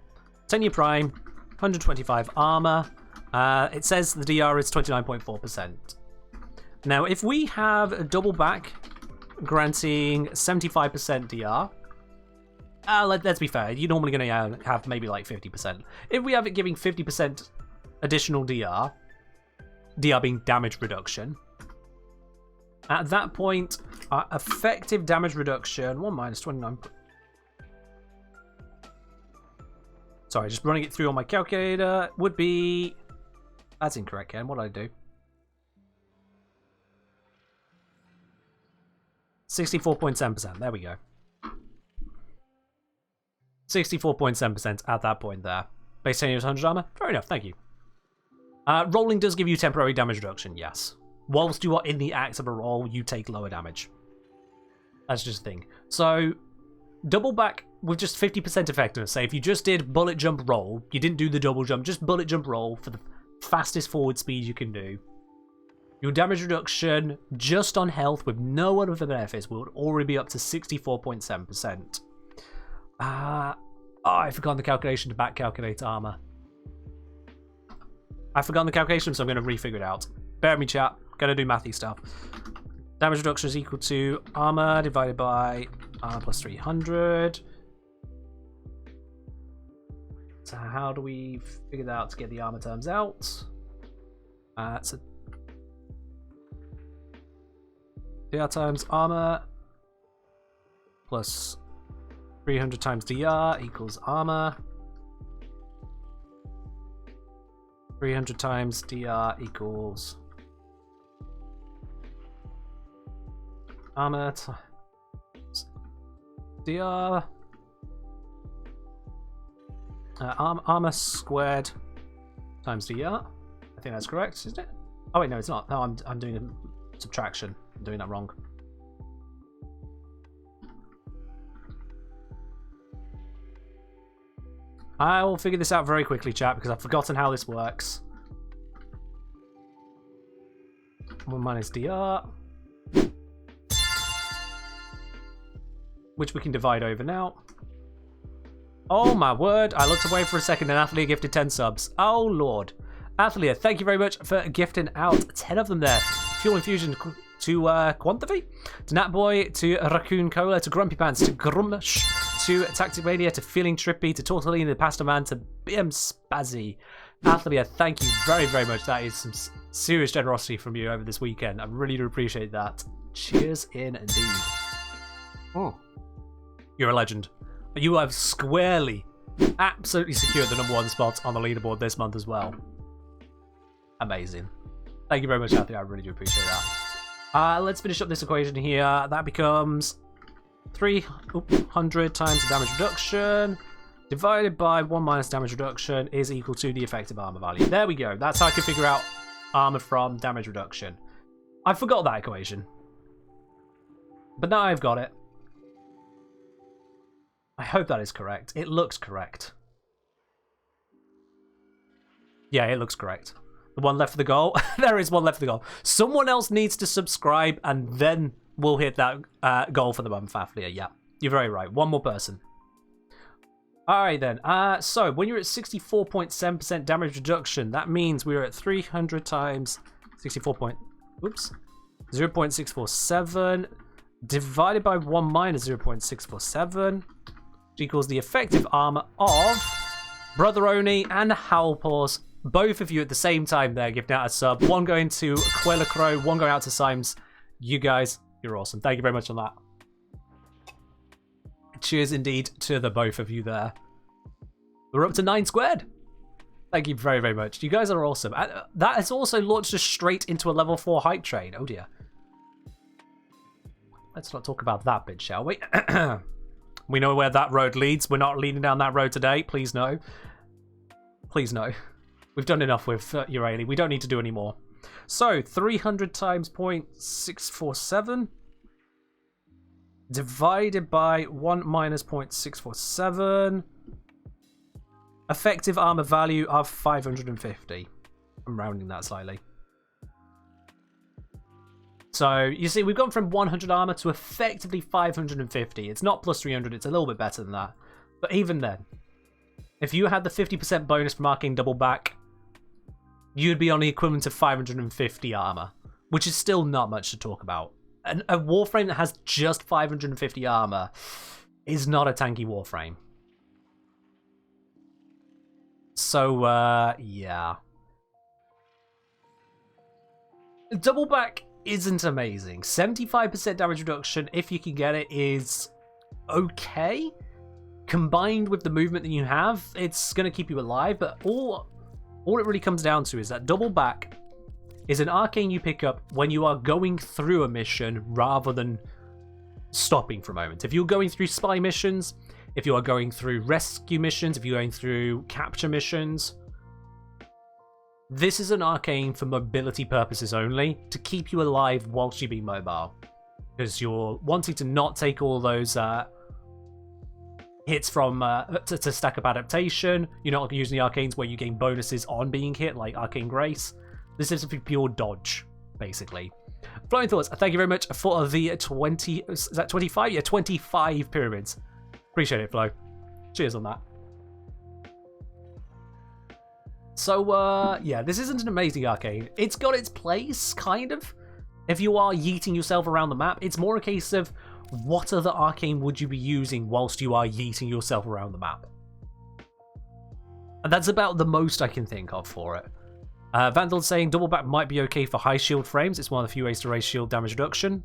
Titania Prime, 125 armor. It says the DR is 29.4%. Now, if we have a double back granting 75% DR, let's be fair, you're normally going to have maybe like 50%. If we have it giving 50% additional DR being damage reduction, at that point, our effective damage reduction, 1 minus 29. Sorry, just running it through on my calculator, would be... That's incorrect, Ken. What did I do? 64.7%. There we go. 64.7% at that point there. Base 10 units, 100 armor. Fair enough, thank you. Rolling does give you temporary damage reduction, yes. Whilst you are in the act of a roll, you take lower damage. That's just a thing. So, double back with just 50% effectiveness. Say if you just did bullet jump roll, you didn't do the double jump, just bullet jump roll for the fastest forward speed you can do. Your damage reduction just on health with no other benefits would already be up to 64.7%. I forgot the calculation to back calculate armor. I've forgotten the calculation, so I'm going to refigure it out. Bear with me, chat. Gonna do mathy stuff. Damage reduction is equal to armor divided by armor plus 300. So how do we figure that out to get the armor terms out? So DR times armor plus 300 times DR equals armor. 300 times DR equals armor DR armor squared times DR. I think that's correct, isn't it? Oh wait, no, it's not. No, I'm doing a subtraction. I'm doing that wrong. I will figure this out very quickly, chat, because I've forgotten how this works. 1 minus DR. Which we can divide over now. Oh my word, I looked away for a second and Athalia gifted 10 subs. Oh lord. Athalia, thank you very much for gifting out 10 of them there. Fuel Infusion to Quantity, to Natboy, to Raccoon Cola, to Grumpy Pants, to Grumsh, to Tactic Mania, to Feeling Trippy, to Tortellini, the Pasta Man, to BM Spazzy. Athalia, thank you very, very much. That is some serious generosity from you over this weekend. I really do appreciate that. Cheers indeed. Oh. You're a legend. You have squarely, absolutely secured the #1 spot on the leaderboard this month as well. Amazing. Thank you very much, Athalia. I really do appreciate that. Let's finish up this equation here. That becomes 300 times the damage reduction divided by 1 minus damage reduction is equal to the effective armor value. There we go. That's how I can figure out armor from damage reduction. I forgot that equation, but now I've got it. I hope that is correct. It looks correct. Yeah, it looks correct. The one left for the goal. There is one left for the goal. Someone else needs to subscribe and then we'll hit that goal for the month, Athalia. Yeah, you're very right. One more person. Alright then. So, when you're at 64.7% damage reduction, that means we're at 300 times 0.647 divided by 1 minus 0.647, which equals the effective armor of Brother Oni and Howlpaws. Both of you at the same time there giving out a sub. One going to Quaila Crow, one going out to Symes. You guys, you're awesome. Thank you very much on that. Cheers indeed to the both of you there. We're up to 9 squared. Thank you very, very much. You guys are awesome. That has also launched us straight into a level 4 hype train. Oh dear. Let's not talk about that bit, shall we? We know where that road leads. We're not leading down that road today. Please no. Please no. We've done enough with Urania. We don't need to do any more. So, 300 times 0.647 divided by 1 minus 0.647. Effective armor value of 550. I'm rounding that slightly. So, you see, we've gone from 100 armor to effectively 550. It's not plus 300, it's a little bit better than that. But even then, if you had the 50% bonus from Arcane Double Back, you'd be on the equivalent of 550 armor, which is still not much to talk about. And a Warframe that has just 550 armor is not a tanky Warframe. So, yeah. Double Back isn't amazing. 75% damage reduction, if you can get it, is okay. Combined with the movement that you have, it's going to keep you alive, but all it really comes down to is that Double Back is an arcane you pick up when you are going through a mission rather than stopping for a moment. If you're going through spy missions, if you are going through rescue missions, if you're going through capture missions, this is an arcane for mobility purposes only, to keep you alive whilst you be mobile. Because you're wanting to not take all those hits from to stack up adaptation. You're not using the arcanes where you gain bonuses on being hit, like Arcane Grace. This is a pure dodge, basically. Flowing thoughts, thank you very much for the 20, is that 25? Yeah, 25 pyramids. Appreciate it, Flo. Cheers on that. So, yeah, this isn't an amazing arcane. It's got its place, kind of. If you are yeeting yourself around the map, it's more a case of what other arcane would you be using whilst you are yeeting yourself around the map? And that's about the most I can think of for it. Vandal's saying Double Back might be okay for high shield frames. It's one of the few ways to raise shield damage reduction.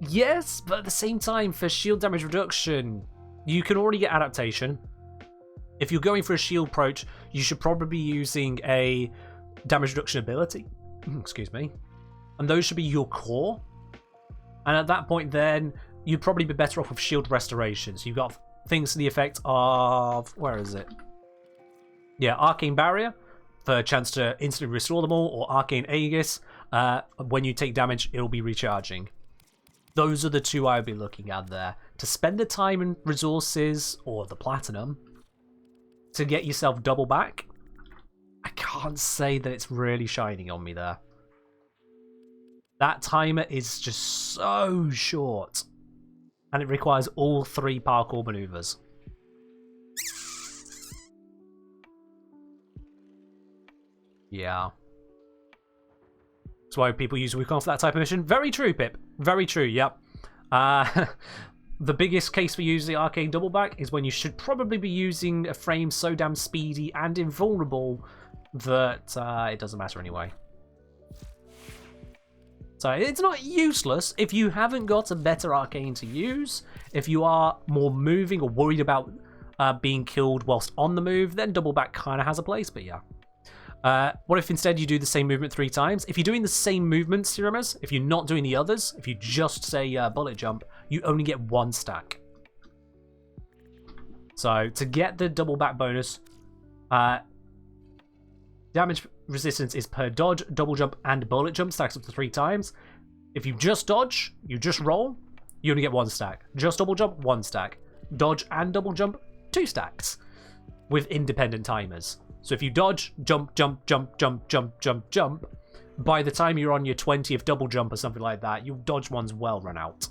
Yes, but at the same time, for shield damage reduction, you can already get adaptation. If you're going for a shield approach, you should probably be using a damage reduction ability. Excuse me. And those should be your core. And at that point then, you'd probably be better off with shield restoration. So you've got things to the effect of... where is it? Yeah, Arcane Barrier, for a chance to instantly restore them all, or Arcane Aegis. When you take damage, it'll be recharging. Those are the two I would be looking at there. To spend the time and resources, or the platinum, to get yourself Double Back, I can't say that it's really shining on me there. That timer is just so short. And it requires all 3 parkour maneuvers. Yeah. That's why people use Wukong for that type of mission. Very true, Pip. Very true, yep. The biggest case for using the Arcane Double Back is when you should probably be using a frame so damn speedy and invulnerable that it doesn't matter anyway. So it's not useless if you haven't got a better arcane to use. If you are more moving or worried about being killed whilst on the move, then Double Back kind of has a place, but yeah. What if instead you do the same movement 3 times? If you're doing the same movements, you remember, if you're not doing the others, if you just say bullet jump, you only get 1 stack. So to get the Double Back bonus, damage resistance is per dodge, double jump, and bullet jump, stacks up to 3 times. If you just dodge, you just roll, you only get 1 stack. Just double jump, 1 stack. Dodge and double jump, 2 stacks. With independent timers. So if you dodge, jump, jump, jump, jump, jump, jump, jump, by the time you're on your 20th double jump or something like that, your dodge one's well run out.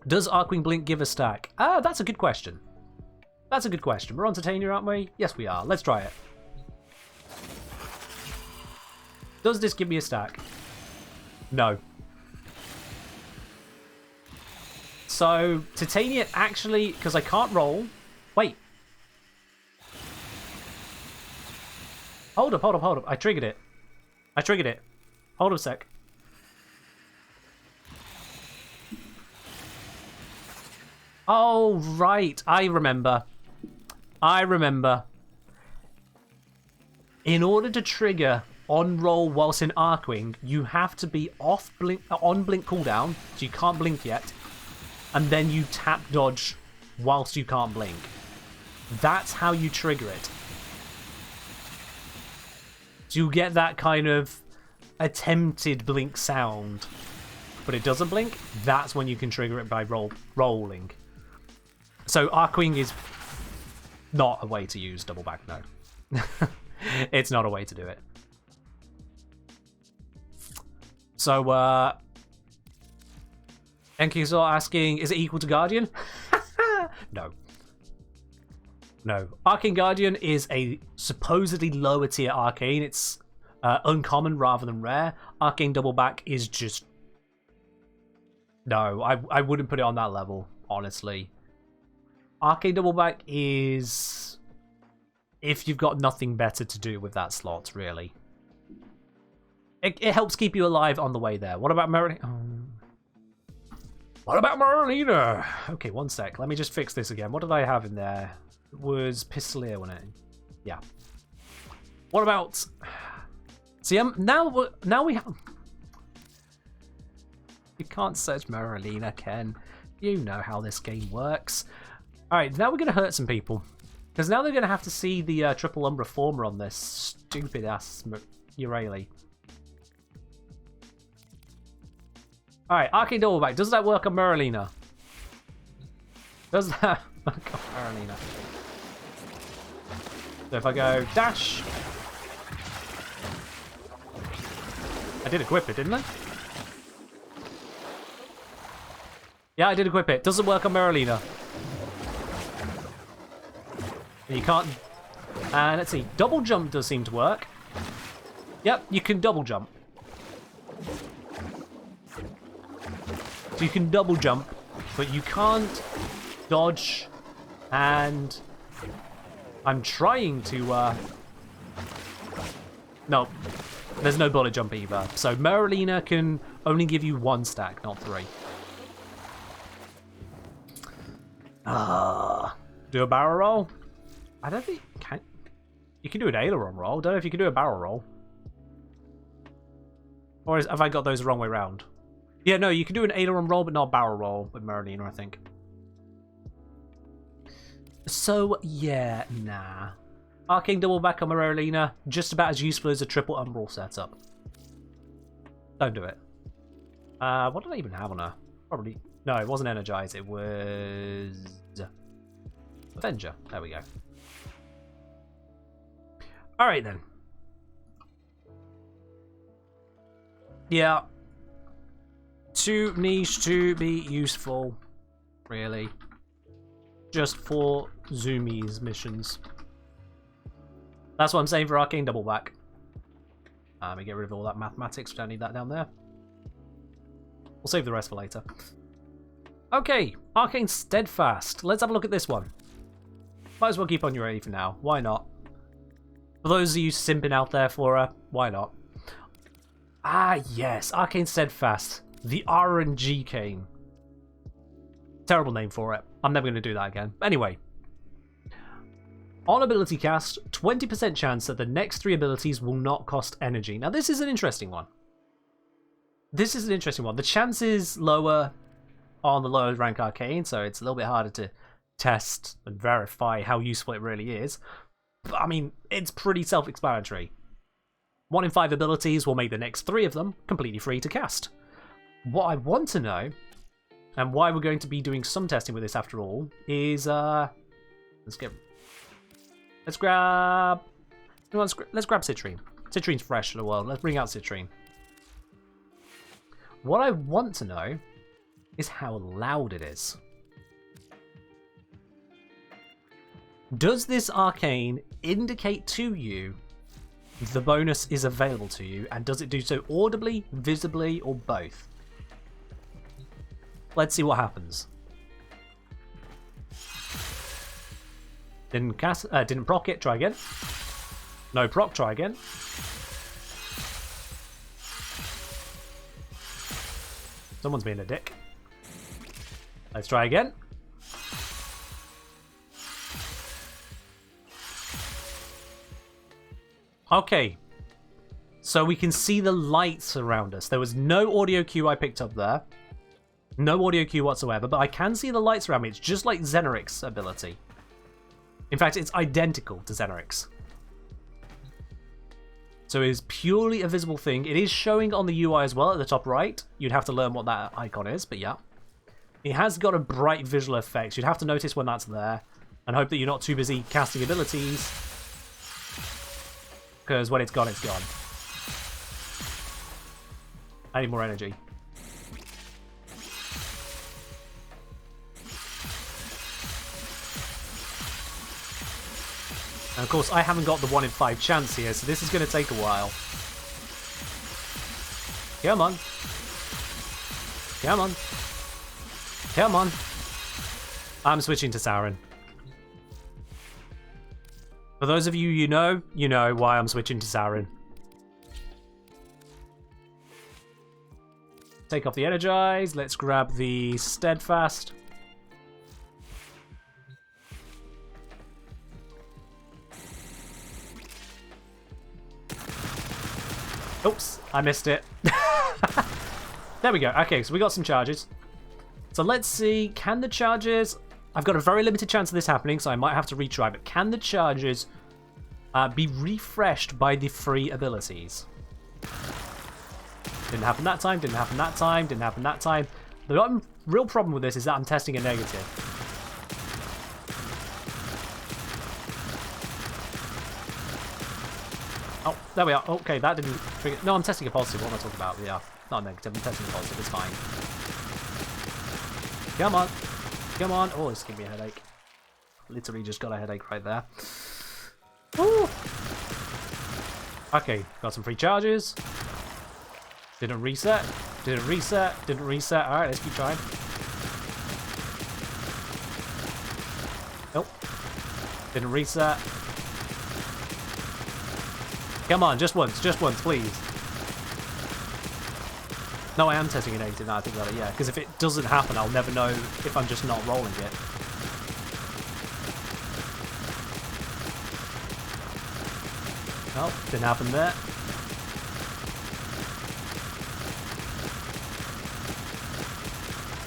Does Arcwing Blink give a stack? That's a good question. That's a good question. We're on Titania, aren't we? Yes, we are. Let's try it. Does this give me a stack? No. So, Titania actually, because I can't roll... Wait. Hold up, hold up, hold up. I triggered it. I triggered it. Hold up a sec. Oh, right. I remember. In order to trigger on roll whilst in Arcwing, you have to be on blink cooldown, so you can't blink yet, and then you tap dodge whilst you can't blink. That's how you trigger it. So you get that kind of attempted blink sound, but it doesn't blink. That's when you can trigger it by rolling. So Arcwing is not a way to use double back, no. It's not a way to do it. So, Enki's asking, is it equal to Guardian? No. No. Arcane Guardian is a supposedly lower tier arcane. It's uncommon rather than rare. Arcane Double Back is just... No, I wouldn't put it on that level, honestly. Arcane Double Back is... if you've got nothing better to do with that slot, really. It helps keep you alive on the way there. What about Merlina? What about Merlina? Okay, one sec. Let me just fix this again. What did I have in there? It was Pistolier, wasn't it? Yeah. What about... See, now we have... You can't search Merlina, Ken. You know how this game works. Alright, now we're going to hurt some people. Because now they're going to have to see the Triple Umbra Former on this stupid-ass Eurali. Alright, Arcane Double Back. Does that work on Merlina? Does that work on Merlina? So if I go dash... I did equip it, didn't I? Yeah, I did equip it. Doesn't work on Merlina. You can't... And let's see. Double jump does seem to work. Yep, you can double jump. So you can double jump, but you can't dodge. And I'm trying to... No, there's no bullet jump either. So Merlina can only give you 1 stack, not 3. Do a barrel roll? I don't think you can do an aileron roll. Don't know if you can do a barrel roll. Or have I got those the wrong way round? Yeah, no, you can do an aileron roll, but not a barrel roll with Merlina, I think. So, yeah, nah. Arcane Double Back on Merlina, just about as useful as a triple umbral setup. Don't do it. What did I even have on her? Probably... No, it wasn't Energize, it was... Avenger. There we go. Alright then. Yeah. Too niche to be useful, really. Just for zoomies missions. That's what I'm saying for Arcane Double Back. Let me get rid of all that mathematics. We don't need that down there. We'll save the rest for later. Okay, Arcane Steadfast. Let's have a look at this one. Might as well keep on your ready for now. Why not? For those of you simping out there for her, why not? Ah, yes, Arcane Steadfast. The RNG cane. Terrible name for it. I'm never going to do that again. Anyway. On ability cast, 20% chance that the next 3 abilities will not cost energy. Now, this is an interesting one. This is an interesting one. The chance is lower on the lower rank arcane, so it's a little bit harder to test and verify how useful it really is. But, I mean, it's pretty self-explanatory. 1 in 5 abilities will make the next 3 of them completely free to cast. What I want to know, and why we're going to be doing some testing with this after all, is let's grab Citrine. Citrine's fresh in the world. Let's bring out Citrine. What I want to know is how loud it is. Does this arcane indicate to you the bonus is available to you, and does it do so audibly, visibly, or both? Let's see what happens. Didn't proc it, try again. No proc, try again. Someone's being a dick. Let's try again. Okay. So we can see the lights around us. There was no audio cue I picked up there. No audio cue whatsoever, but I can see the lights around me. It's just like Zeneric's ability. In fact, it's identical to Zeneric's. So it is purely a visible thing. It is showing on the UI as well at the top right. You'd have to learn what that icon is, but yeah. It has got a bright visual effect. You'd have to notice when that's there and hope that you're not too busy casting abilities. Because when it's gone, it's gone. I need more energy. And of course, I haven't got the 1 in 5 chance here, so this is going to take a while. Come on. Come on. Come on. I'm switching to Saren. For those of you you know why I'm switching to Saren. Take off the Energize. Let's grab the Steadfast. Oops, I missed it. There we go. Okay, so we got some charges. So let's see, can the charges... I've got a very limited chance of this happening, so I might have to retry, but can the charges be refreshed by the free abilities? Didn't happen that time, didn't happen that time, didn't happen that time. The real problem with this is that I'm testing a negative. Oh, there we are. Okay, that didn't trigger. No, I'm testing a positive. What am I talking about? Yeah, not a negative. I'm testing a positive. It's fine. Come on. Come on. Oh, it's giving me a headache. Literally just got a headache right there. Woo! Okay, got some free charges. Didn't reset. Didn't reset. Didn't reset. Alright, let's keep trying. Nope. Didn't reset. Come on, just once, please. No, I am testing a negative now, I think about it, yeah. Because if it doesn't happen, I'll never know if I'm just not rolling it. No, didn't happen there.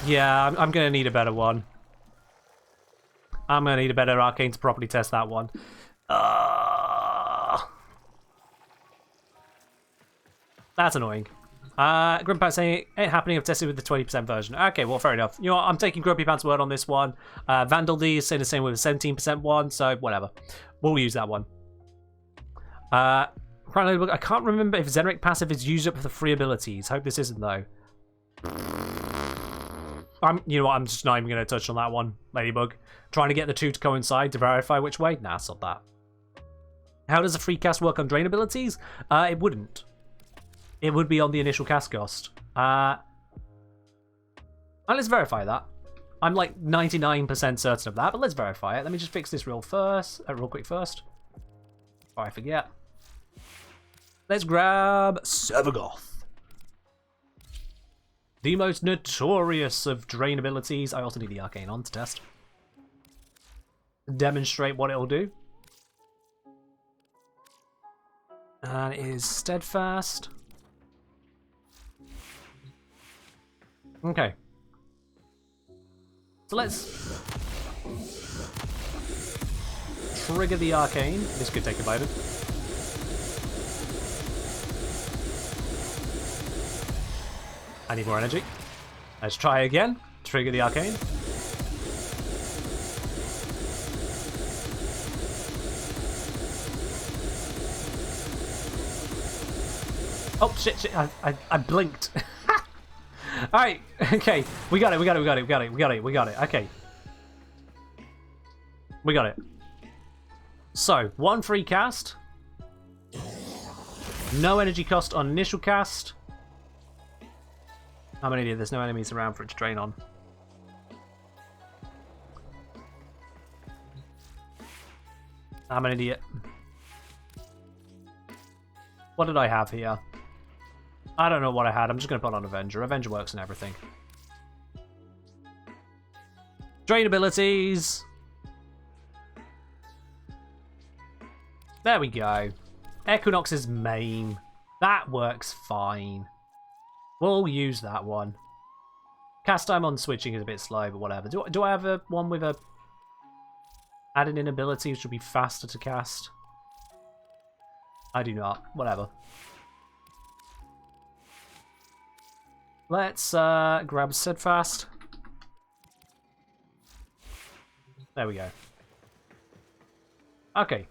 Yeah, I'm going to need a better one. I'm going to need a better arcane to properly test that one. That's annoying. Grumpy Pants saying, ain't happening, I've tested with the 20% version. Okay, well, fair enough. You know what, I'm taking Grumpy Pants' word on this one. Vandal D is saying the same with a 17% one, so whatever. We'll use that one. I can't remember if Zenric passive is used up for the free abilities. Hope this isn't, though. You know what, I'm just not even going to touch on that one, Ladybug. Trying to get the two to coincide to verify which way? Nah, stop that. How does a free cast work on drain abilities? It wouldn't. It would be on the initial cast cost. Let's verify that. I'm like 99% certain of that, but let's verify it. Let me just fix this real quick first. Before I forget. Let's grab Servagoth. The most notorious of drain abilities. I also need the arcane on to test. Demonstrate what it'll do. And it is Steadfast. Okay. So let's trigger the arcane. This could take a moment. I need more energy. Let's try again. Trigger the arcane. Oh shit! I blinked. All right. Okay. We got it. Okay. We got it. So 1 free cast. No energy cost on initial cast. I'm an idiot, there's no enemies around for it to drain on. I'm an idiot. What did I have here? I don't know what I had, I'm just going to put on Avenger. Avenger works and everything. Drain abilities! There we go. Equinox's main. That works fine. We'll use that one. Cast time on switching is a bit slow, but whatever. Do I have one with a added in ability which will be faster to cast? I do not. Whatever. Let's grab Steadfast. There we go. Okay.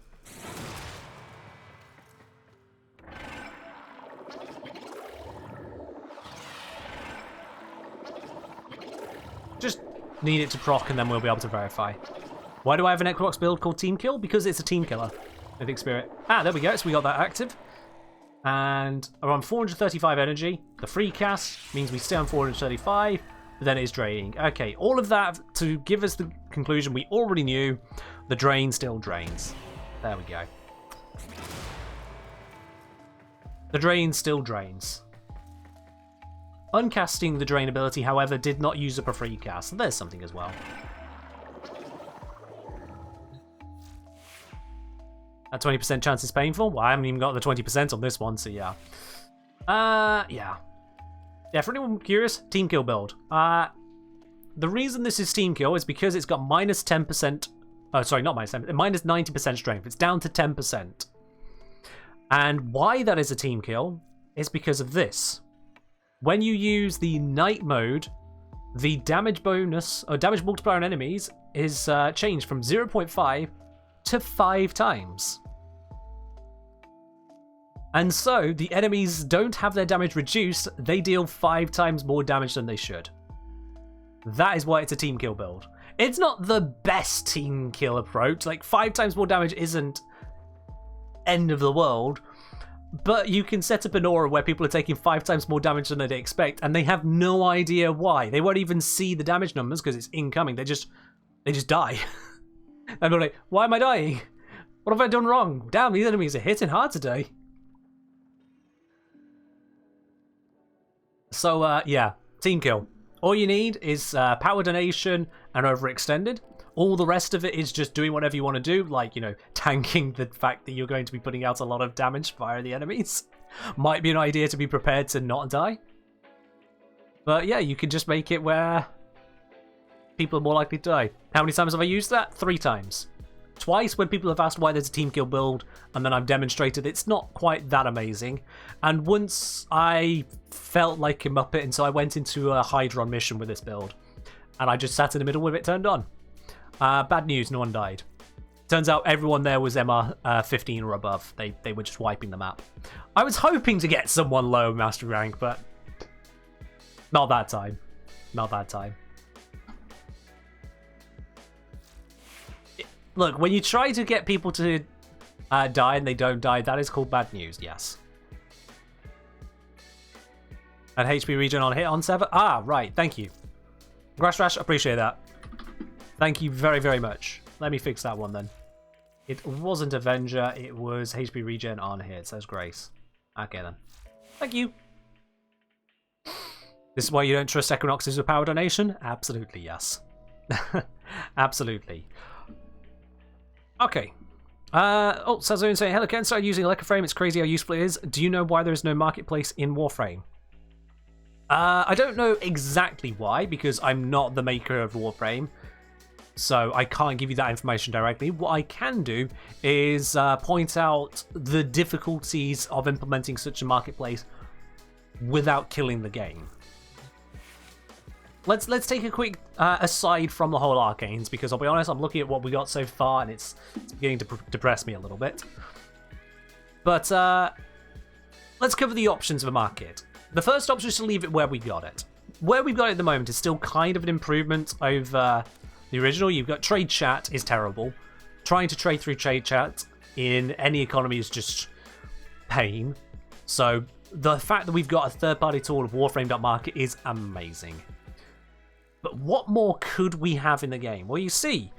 Just need it to proc and then we'll be able to verify. Why do I have an Equinox build called Team Kill? Because it's a team killer. I think Spirit. Ah, there we go. So we got that active. And around 435 energy. The free cast means we stay on 435, but then it's draining. Okay, all of that to give us the conclusion we already knew. The drain still drains. There we go. The drain still drains. Uncasting the drain ability, however, did not use up a free cast. So there's something as well. A 20% chance is painful. Well, I haven't even got the 20% on this one, so yeah. Yeah. Yeah, for anyone curious, team kill build. The reason this is team kill is because it's got minus 10%. Oh, sorry, not minus 10%. Minus 90% strength. It's down to 10%. And why that is a team kill is because of this. When you use the night mode, the damage bonus or damage multiplier on enemies is changed from 0.5 to 5 times. And so the enemies don't have their damage reduced, they deal 5 times more damage than they should. That is why it's a team kill build. It's not the best team kill approach, like 5 times more damage isn't end of the world, but you can set up an aura where people are taking 5 times more damage than they expect and they have no idea why. They won't even see the damage numbers because it's incoming, they just die. And they're like, why am I dying? What have I done wrong? Damn, these enemies are hitting hard today. So, yeah, team kill. All you need is power donation and overextended. All the rest of it is just doing whatever you want to do, like, you know, tanking the fact that you're going to be putting out a lot of damage via the enemies. Might be an idea to be prepared to not die. But yeah, you can just make it where people are more likely to die. How many times have I used that? 3 times. Twice when people have asked why there's a team kill build, and then I've demonstrated it's not quite that amazing. And once I felt like a muppet, and so I went into a Hydron mission with this build. And I just sat in the middle with it turned on. Bad news, no one died. Turns out everyone there was MR 15 or above. They were just wiping the map. I was hoping to get someone low mastery rank, but not that time. Not that time. Look, when you try to get people to die and they don't die, that is called bad news, yes. And HP regen on hit on 7? Ah, right, thank you. Grass Rash, appreciate that. Thank you very, very much. Let me fix that one then. It wasn't Avenger, it was HP regen on hit, says Grace. Okay then. Thank you. This is why you don't trust Equinoxes with power donation? Absolutely, yes. Absolutely. Okay. Oh, Sazone saying, hello Ken, started using Warframe, it's crazy how useful it is. Do you know why there is no marketplace in Warframe? I don't know exactly why, because I'm not the maker of Warframe, so I can't give you that information directly. What I can do is point out the difficulties of implementing such a marketplace without killing the game. Let's take a quick aside from the whole arcanes, because I'll be honest, I'm looking at what we got so far and it's beginning to depress me a little bit. But let's cover the options of a market. The first option is to leave it where we got it. Where we've got it at the moment is still kind of an improvement over the original. You've got trade chat is terrible. Trying to trade through trade chat in any economy is just pain. So the fact that we've got a third-party tool of Warframe.market is amazing. But what more could we have in the game? Well, you see,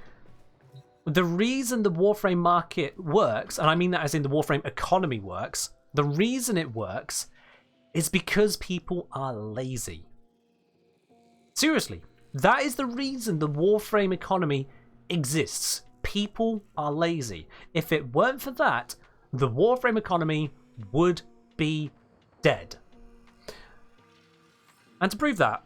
the reason the Warframe market works, and I mean that as in the Warframe economy works, the reason it works is because people are lazy. Seriously, that is the reason the Warframe economy exists. People are lazy. If it weren't for that, the Warframe economy would be dead. And to prove that,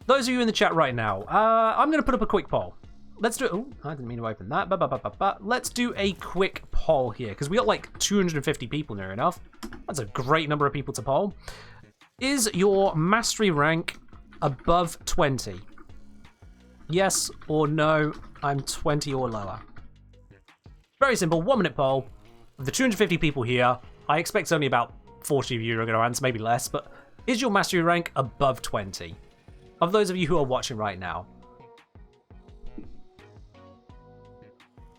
those of you in the chat right now, I'm going to put up a quick poll. Let's do it. Oh, I didn't mean to open that. Let's do a quick poll here, because we got like 250 people near enough. That's a great number of people to poll. Is your mastery rank above 20? Yes or no, I'm 20 or lower. Very simple, 1 minute poll. Of the 250 people here, I expect only about 40 of you are going to answer, maybe less, but is your mastery rank above 20? Of those of you who are watching right now.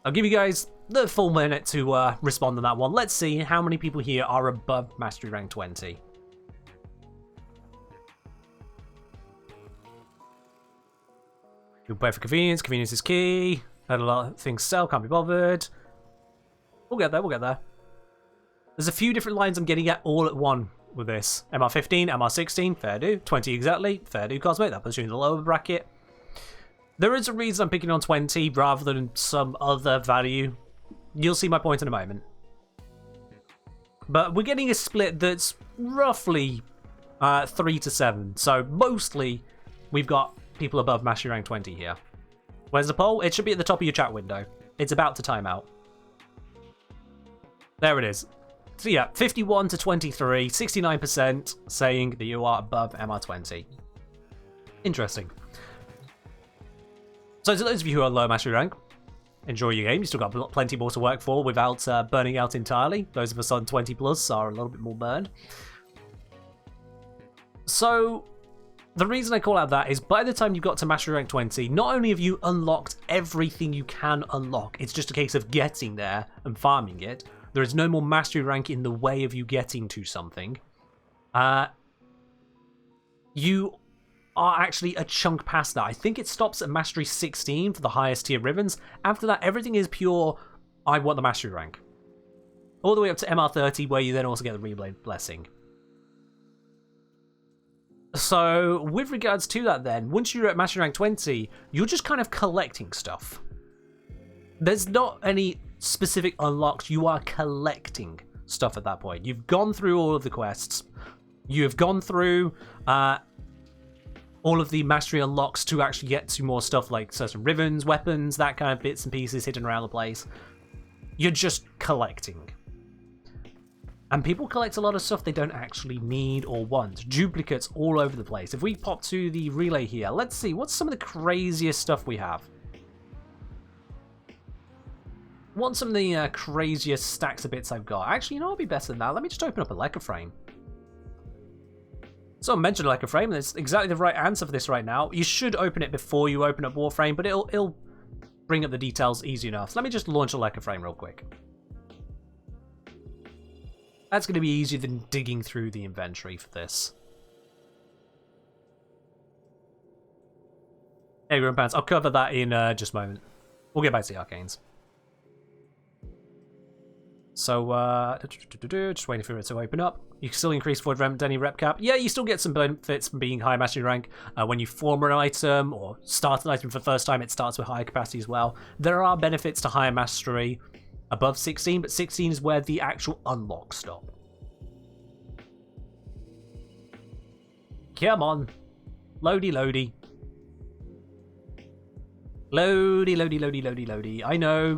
I'll give you guys the full minute to respond on that one. Let's see how many people here are above mastery rank 20. You'll pay for convenience. Convenience is key. Had a lot of things sell. Can't be bothered. We'll get there. We'll get there. There's a few different lines I'm getting at all at one with this. MR15, MR16, fair do. 20 exactly, fair do, Cosmic. That puts you in the lower bracket. There is a reason I'm picking on 20 rather than some other value. You'll see my point in a moment. But we're getting a split that's roughly 3 to 7. So mostly we've got people above mastery rank 20 here. Where's the poll? It should be at the top of your chat window. It's about to time out. There it is. So yeah, 51 to 23, 69% saying that you are above MR20. Interesting. So to those of you who are low mastery rank, enjoy your game. You still got plenty more to work for without burning out entirely. Those of us on 20 plus are a little bit more burned. So the reason I call out that is by the time you got to mastery rank 20, not only have you unlocked everything you can unlock, it's just a case of getting there and farming it. There is no more mastery rank in the way of you getting to something. You are actually a chunk past that. I think it stops at mastery 16 for the highest tier ribbons. After that, everything is pure, I want the mastery rank. All the way up to MR30, where you then also get the Reblade Blessing. So, with regards to that then, once you're at mastery rank 20, you're just kind of collecting stuff. There's not any specific unlocks, you are collecting stuff at that point. You've gone through all of the quests. You have gone through all of the mastery unlocks to actually get to more stuff like certain ribbons, weapons, that kind of bits and pieces hidden around the place. You're just collecting. And people collect a lot of stuff they don't actually need or want. Duplicates all over the place. If we pop to the relay here, let's see, what's some of the craziest stuff we have? What's some of the craziest stacks of bits I've got? Actually, you know what would be better than that? Let me just open up a Leica frame. Someone mentioned Leica frame, and it's exactly the right answer for this right now. You should open it before you open up Warframe, but it'll bring up the details easy enough. So let me just launch a Leica frame real quick. That's going to be easier than digging through the inventory for this. Hey, Grim Pants, I'll cover that in just a moment. We'll get back to the arcanes. So, just waiting for it to open up. You can still increase Void Remnant any rep cap. Yeah, you still get some benefits from being high mastery rank. When you form an item or start an item for the first time, it starts with higher capacity as well. There are benefits to higher mastery above 16, but 16 is where the actual unlocks stop. Come on. Loady, loady. Loady, loady, loady, loady, loady. I know,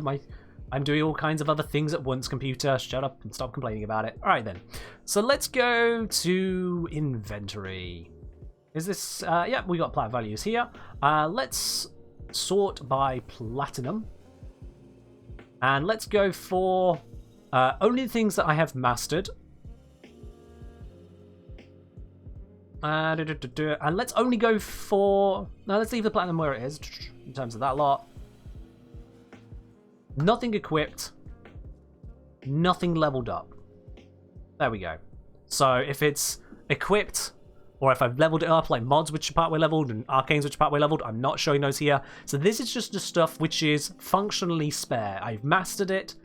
I'm doing all kinds of other things at once, computer. Shut up and stop complaining about it. Alright then. So let's go to inventory. Is this... yeah, we got plat values here. Let's sort by platinum. And let's go for only the things that I have mastered. And let's only go for... No, let's leave the platinum where it is in terms of that lot. Nothing equipped. Nothing leveled up. There we go. So if it's equipped, or if I've leveled it up, like mods which are partway leveled and arcanes which are partway leveled, I'm not showing those here. So this is just the stuff which is functionally spare. I've mastered it,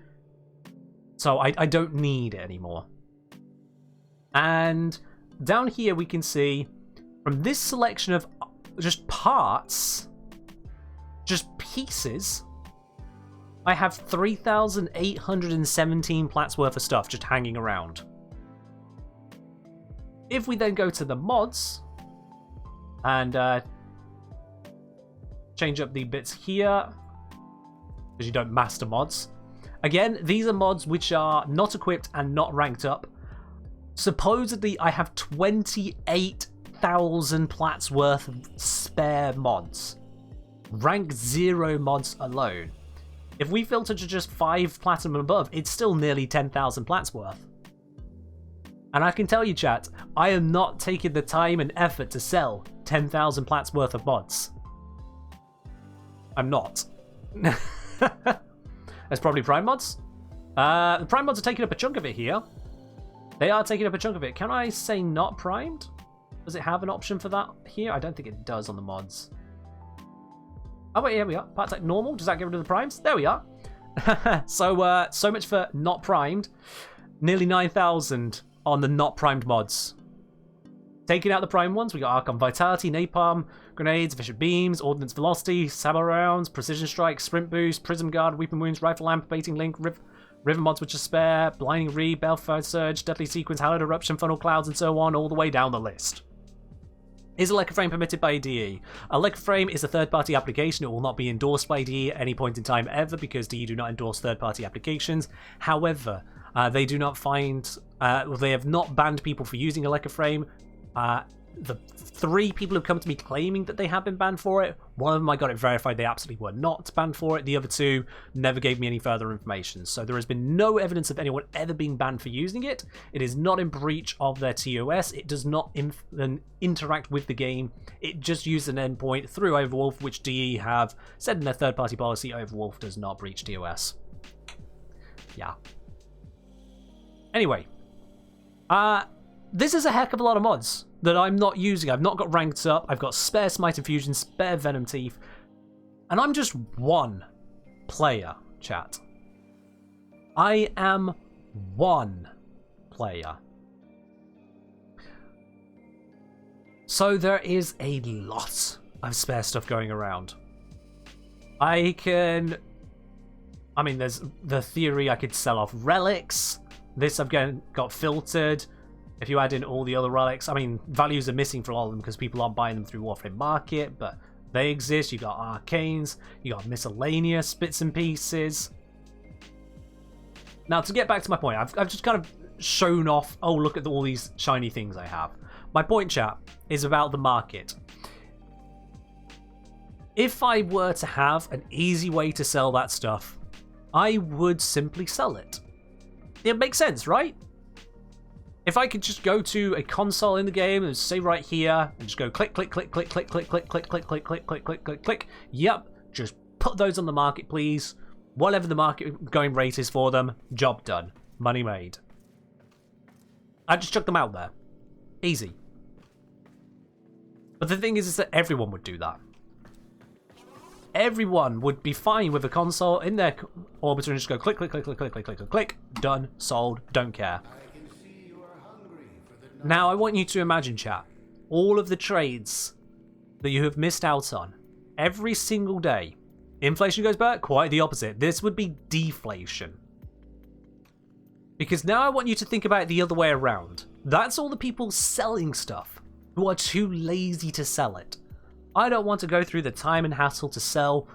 so I don't need it anymore. And down here we can see, from this selection of just parts, just pieces, I have 3,817 plats worth of stuff just hanging around. If we then go to the mods and change up the bits here, because you don't master mods. Again, these are mods which are not equipped and not ranked up. Supposedly, I have 28,000 plats worth of spare mods. Rank 0 mods alone. If we filter to just 5 platinum and above, it's still nearly 10,000 plats worth. And I can tell you, chat, I am not taking the time and effort to sell 10,000 plats worth of mods. I'm not. There's probably prime mods. The prime mods are taking up a chunk of it here. They are taking up a chunk of it. Can I say not primed? Does it have an option for that here? I don't think it does on the mods. Oh wait, here we are. Part type normal. Does that get rid of the primes? There we are. So much for not primed. Nearly 9,000 on the not primed mods. Taking out the prime ones, we got Archon Vitality, Napalm, Grenades, Efficient Beams, Ordnance Velocity, Sabot Rounds, Precision Strike, Sprint Boost, Prism Guard, Weeping Wounds, Rifle Lamp, Baiting Link, River mods which are spare, Blinding Reed, Balefire Surge, Deadly Sequence, Hallowed Eruption, Funnel Clouds, and so on, all the way down the list. Is Electroframe permitted by DE? Electroframe is a third-party application. It will not be endorsed by DE at any point in time ever because DE do not endorse third-party applications. However, they do not find... they have not banned people for using Electroframe. The 3 people who've come to me claiming that they have been banned for it, one of them I got it verified they absolutely were not banned for it. The other 2 never gave me any further information. So there has been no evidence of anyone ever being banned for using it. It is not in breach of their TOS. It does not interact with the game. It just uses an endpoint through Overwolf, which DE have said in their third-party policy Overwolf does not breach TOS. Yeah. Anyway. This is a heck of a lot of mods that I'm not using. I've not got ranked up. I've got spare Smite Infusion, spare Venom Teeth. And I'm just one player, chat. I am one player. So there is a lot of spare stuff going around. There's the theory I could sell off relics. This I've got filtered. If you add in all the other relics, values are missing for all of them because people aren't buying them through Warframe Market, but they exist. You got arcanes, you got miscellaneous bits and pieces. Now, to get back to my point, I've just kind of shown off, oh, look at all these shiny things I have. My point, chat, is about the market. If I were to have an easy way to sell that stuff, I would simply sell it. It makes sense, right? If I could just go to a console in the game and say right here and just go click, click, click, click, click, click, click, click, click, click, click, click, click, click, click. Yep, just put those on the market, please. Whatever the market going rate is for them, job done. Money made. I just chuck them out there. Easy. But the thing is that everyone would do that. Everyone would be fine with a console in their orbiter and just go click, click, click, click, click, click, click, click, click. Done, sold, don't care. Now, I want you to imagine, chat, all of the trades that you have missed out on every single day. Inflation goes back, quite the opposite. This would be deflation. Because now I want you to think about it the other way around. That's all the people selling stuff who are too lazy to sell it. I don't want to go through the time and hassle to sell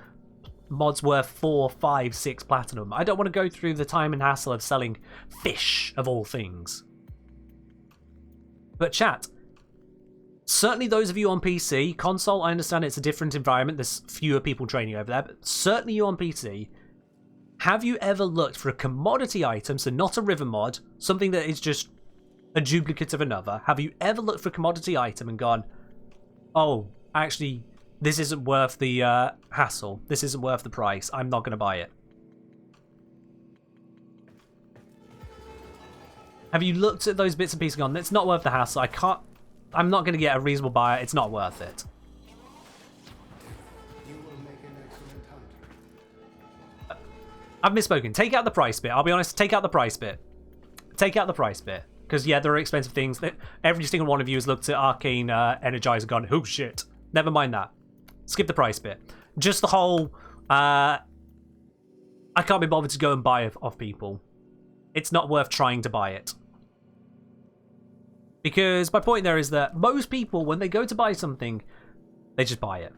mods worth 4, 5, 6 platinum. I don't want to go through the time and hassle of selling fish, of all things. But chat, certainly those of you on PC, console, I understand it's a different environment, there's fewer people training over there, but certainly you on PC, have you ever looked for a commodity item, so not a river mod, something that is just a duplicate of another, have you ever looked for a commodity item and gone, oh, actually, this isn't worth the hassle, this isn't worth the price, I'm not going to buy it? Have you looked at those bits and pieces and gone, it's not worth the hassle, I'm not going to get a reasonable buyer, it's not worth it. I've misspoken. Take out the price bit. I'll be honest, take out the price bit. Take out the price bit. Because, yeah, there are expensive things. Every single one of you has looked at Arcane Energizer and gone, oh shit. Never mind that. Skip the price bit. Just the whole... I I can't be bothered to go and buy it off people. It's not worth trying to buy it. Because my point there is that most people, when they go to buy something, they just buy it.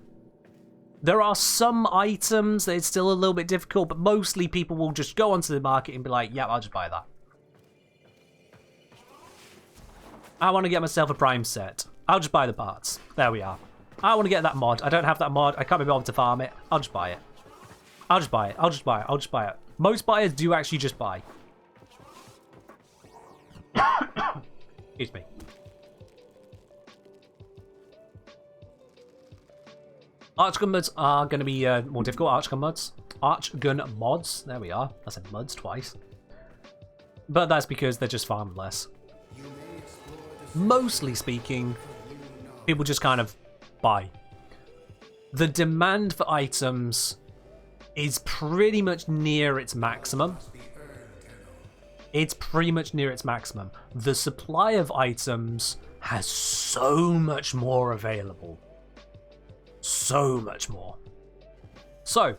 There are some items that it's still a little bit difficult, but mostly people will just go onto the market and be like, yeah, I'll just buy that. I want to get myself a Prime set. I'll just buy the parts. There we are. I want to get that mod. I don't have that mod. I can't be bothered to farm it. I'll just buy it. I'll just buy it. I'll just buy it. I'll just buy it. Most buyers do actually just buy. Excuse me. Archgun mods are going to be more difficult. Archgun mods. There we are. I said mods twice. But that's because they're just farmed less. Mostly speaking, people just kind of buy. The demand for items is pretty much near its maximum. It's pretty much near its maximum. The supply of items has so much more available. So much more. So,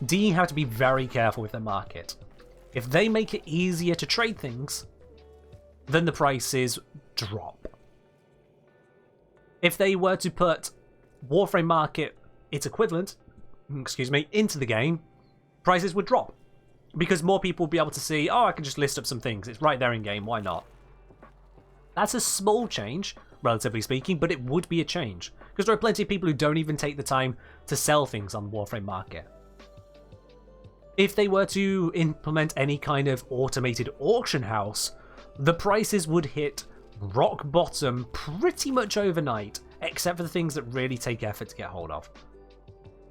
DE have to be very careful with their market. If they make it easier to trade things, then the prices drop. If they were to put Warframe market, its equivalent, into the game, prices would drop. Because more people would be able to see, oh, I can just list up some things. It's right there in game, why not? That's a small change, relatively speaking, but it would be a change. Because there are plenty of people who don't even take the time to sell things on the Warframe market. If they were to implement any kind of automated auction house, the prices would hit rock bottom pretty much overnight, except for the things that really take effort to get hold of.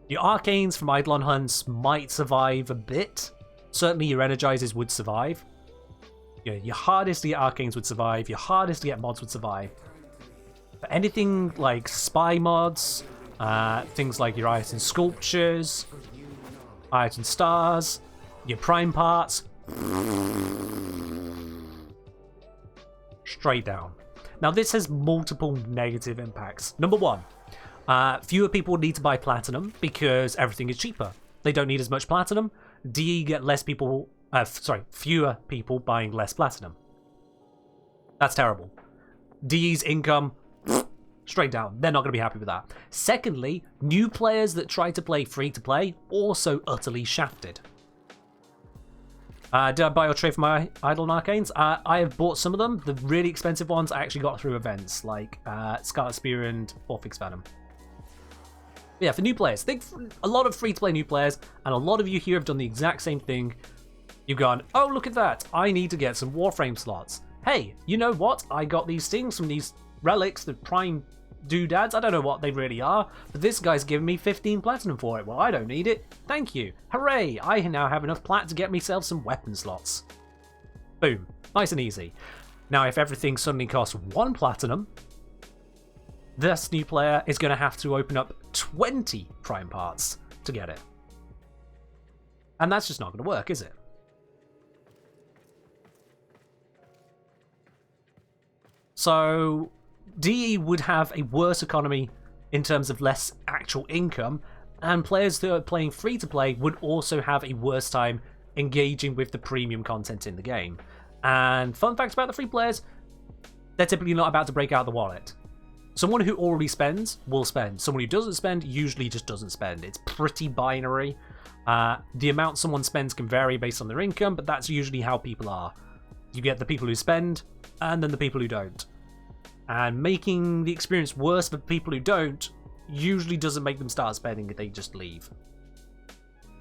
Your arcanes from Eidolon hunts might survive a bit. Certainly your energizers would survive. Your hardest to get arcanes would survive, your hardest to get mods would survive. But anything like spy mods, things like your iron sculptures, iron stars, your prime parts, straight down. Now this has multiple negative impacts. Number one, fewer people need to buy platinum because everything is cheaper. They don't need as much platinum. DE get less people, fewer people buying less platinum. That's terrible. DE's income, straight down. They're not going to be happy with that. Secondly, new players that try to play free-to-play also utterly shafted. Did I buy or trade for my Eidolon Arcanes? I have bought some of them. The really expensive ones I actually got through events, like Scarlet Spear and Orphix Venom. But yeah, for new players, think a lot of free-to-play new players, and a lot of you here have done the exact same thing. You've gone, oh, look at that. I need to get some Warframe slots. Hey, you know what? I got these things from these relics, the prime doodads. I don't know what they really are, but this guy's giving me 15 platinum for it. Well, I don't need it. Thank you. Hooray! I now have enough plat to get myself some weapon slots. Boom. Nice and easy. Now, if everything suddenly costs 1 platinum, this new player is going to have to open up 20 prime parts to get it. And that's just not going to work, is it? So DE would have a worse economy in terms of less actual income, and players that are playing free-to-play would also have a worse time engaging with the premium content in the game. And fun facts about the free players, they're typically not about to break out the wallet. Someone who already spends will spend. Someone who doesn't spend usually just doesn't spend. It's pretty binary. The amount someone spends can vary based on their income, but that's usually how people are. You get the people who spend, and then the people who don't. And making the experience worse for people who don't usually doesn't make them start spending, they just leave.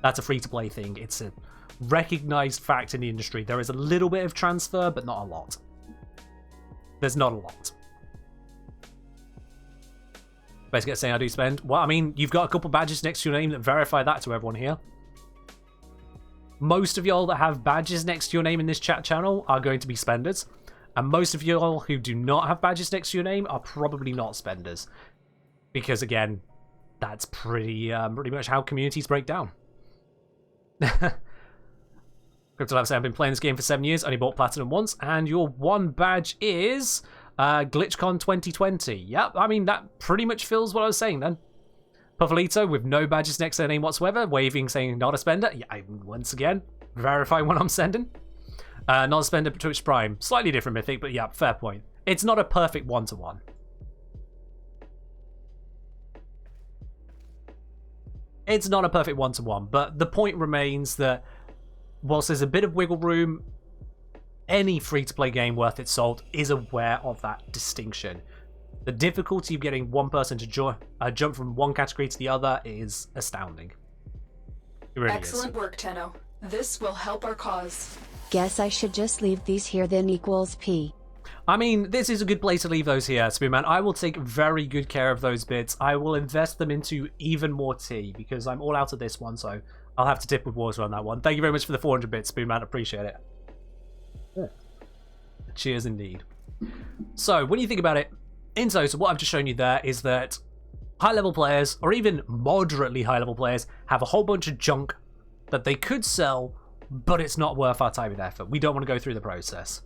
That's a free-to-play thing. It's a recognized fact in the industry. There is a little bit of transfer, but not a lot. There's not a lot. Basically saying I do spend. Well, I mean, you've got a couple badges next to your name that verify that to everyone here. Most of y'all that have badges next to your name in this chat channel are going to be spenders. And most of y'all who do not have badges next to your name are probably not spenders. Because, again, that's pretty much how communities break down. CryptoLab said, I've been playing this game for 7 years, only bought Platinum once, and your one badge is GlitchCon 2020. Yep, I mean, that pretty much fills what I was saying then. Puffalito with no badges next to their name whatsoever, waving, saying not a spender. Yeah, once again, verifying what I'm sending. Not spend it Twitch Prime. Slightly different mythic, but yeah, fair point. It's not a perfect one-to-one. It's not a perfect one-to-one, but the point remains that whilst there's a bit of wiggle room, any free-to-play game worth its salt is aware of that distinction. The difficulty of getting one person to jump from one category to the other is astounding. It really Excellent work, Tenno. This will help our cause. Guess I should just leave these here then equals P. I mean, this is a good place to leave those here, Spoonman. I will take very good care of those bits. I will invest them into even more tea, because I'm all out of this one, so I'll have to dip with water on that one. Thank you very much for the 400 bits, Spoonman. Appreciate it. Yeah. Cheers indeed. So, when you think about it, in total, what I've just shown you there is that high-level players, or even moderately high-level players, have a whole bunch of junk that they could sell, but it's not worth our time and effort. We don't want to go through the process.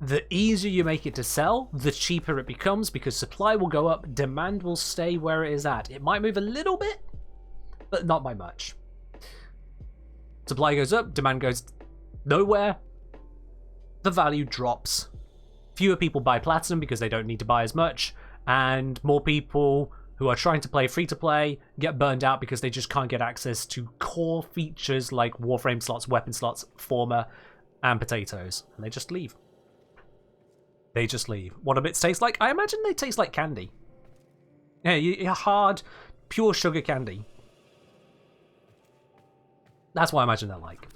The easier you make it to sell, the cheaper it becomes, because supply will go up, demand will stay where it is at. It might move a little bit, but not by much. Supply goes up, demand goes nowhere, the value drops. Fewer people buy Platinum because they don't need to buy as much, and more people who are trying to play free-to-play get burned out because they just can't get access to core features like Warframe slots, weapon slots, former, and potatoes. And they just leave. They just leave. What do bits taste like? I imagine they taste like candy. Yeah, hard, pure sugar candy. That's what I imagine they're like.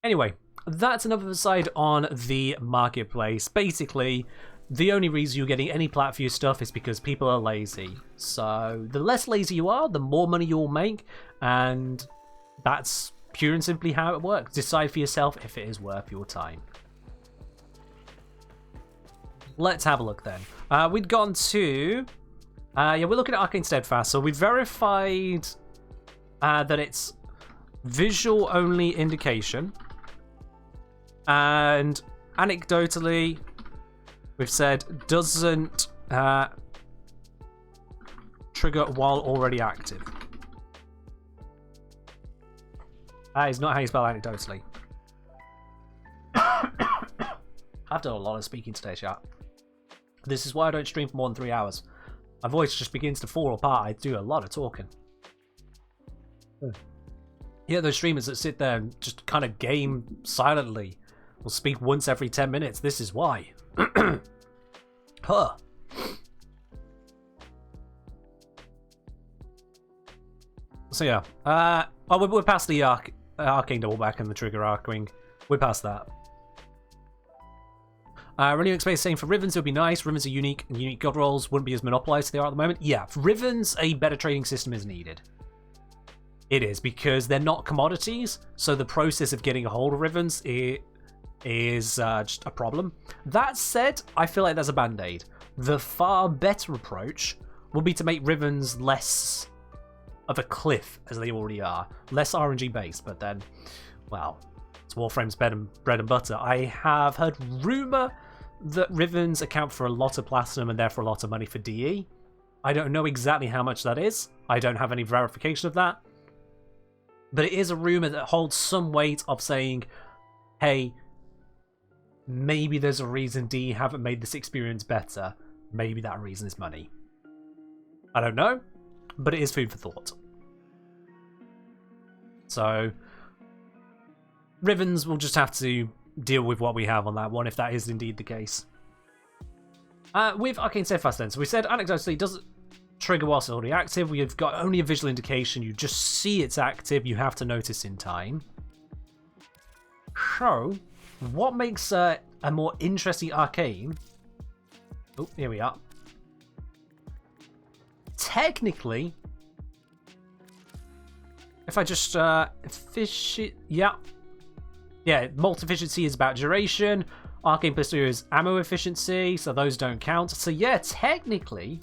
Anyway, that's another aside on the marketplace. Basically, the only reason you're getting any plat for your stuff is because people are lazy. So the less lazy you are, the more money you'll make, and that's pure and simply how it works. Decide for yourself if it is worth your time. Let's have a look then. We'd gone to... yeah, we're looking at Arcane Steadfast. So we verified that it's visual-only indication. And anecdotally, we've said doesn't trigger while already active. That is not how you spell anecdotally. I've done a lot of speaking today, chat. This is why I don't stream for more than 3 hours. My voice just begins to fall apart. I do a lot of talking. Yeah, those streamers that sit there and just kind of game silently will speak once every 10 minutes. This is why. Huh. So yeah. Oh, we're past the Arcane Doubleback and the Trigger Arcwing. We're past that. Renewing space saying for Rivens it would be nice. Rivens are unique, and unique god rolls wouldn't be as monopolized as they are at the moment. Yeah, for Rivens, a better trading system is needed. It is, because they're not commodities, so the process of getting a hold of Rivens is just a problem. That said, I feel like there's a band-aid. The far better approach would be to make Rivens less of a cliff, as they already are. Less RNG based, but then, well, it's Warframe's bread and butter. I have heard rumour that Rivens account for a lot of Platinum and therefore a lot of money for DE. I don't know exactly how much that is. I don't have any verification of that. But it is a rumour that holds some weight of saying, hey, maybe there's a reason DE haven't made this experience better. Maybe that reason is money. I don't know, but it is food for thought. So, Rivens will just have to deal with what we have on that one, if that is indeed the case. With Arcane Steadfast then, so we said anecdotally it doesn't trigger whilst it's already active. We've got only a visual indication. You just see it's active. You have to notice in time. So, what makes a more interesting Arcane... Oh, here we are. Technically, if I just yeah, multi-efficiency is about duration. Arcane Pistol is ammo efficiency, so those don't count. So yeah, technically,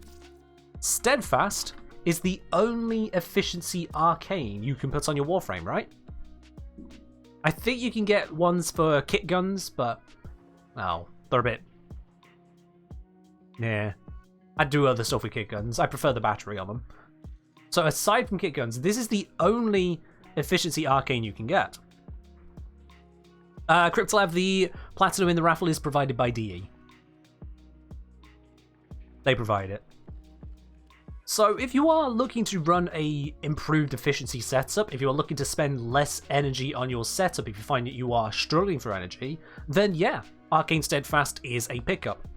Steadfast is the only efficiency Arcane you can put on your Warframe, right? I think you can get ones for kit guns, but well, they're a bit... yeah. I'd do other stuff with kit guns. I prefer the battery on them. So aside from kit guns, this is the only efficiency arcane you can get. Cryptolab, the platinum in the raffle is provided by DE. They provide it. So if you are looking to run a improved efficiency setup, if you are looking to spend less energy on your setup, if you find that you are struggling for energy, then yeah, Arcane Steadfast is a pickup.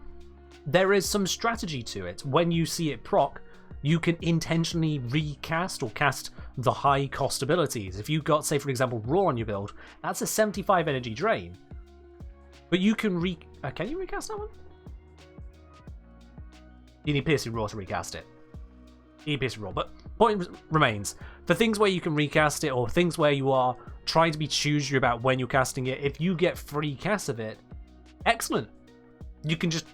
There is some strategy to it. When you see it proc, you can intentionally recast or cast the high cost abilities. If you've got, say for example, Raw on your build, that's a 75 energy drain. But you can can you recast that one? You need Piercing Raw to recast it. Piercing Raw, but point remains. For things where you can recast it, or things where you are trying to be choosy about when you're casting it, if you get free cast of it, excellent. You can just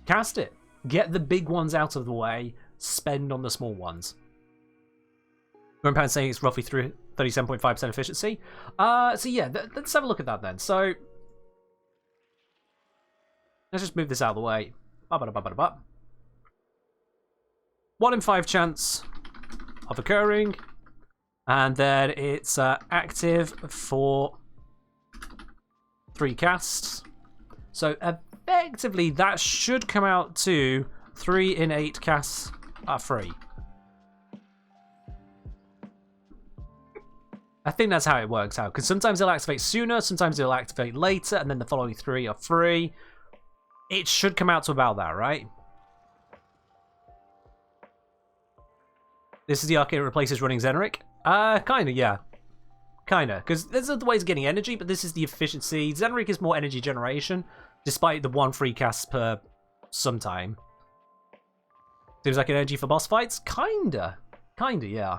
cast it. Get the big ones out of the way, spend on the small ones. Grandparents saying it's roughly 37.5% efficiency. So yeah, let's have a look at that then. So let's just move this out of the way. 1 in 5 chance of occurring, and then it's active for 3 casts. So effectively, that should come out to 3 in 8 casts are free. I think that's how it works out, because sometimes it'll activate sooner, sometimes it'll activate later, and then the following 3 are free. It should come out to about that, right? This is the arcane that replaces running Zenric? Kinda, yeah. Kinda, because there's other ways of getting energy, but this is the efficiency. Zenric is more energy generation, despite the 1 free cast per sometime. Seems like an energy for boss fights? Kinda, yeah.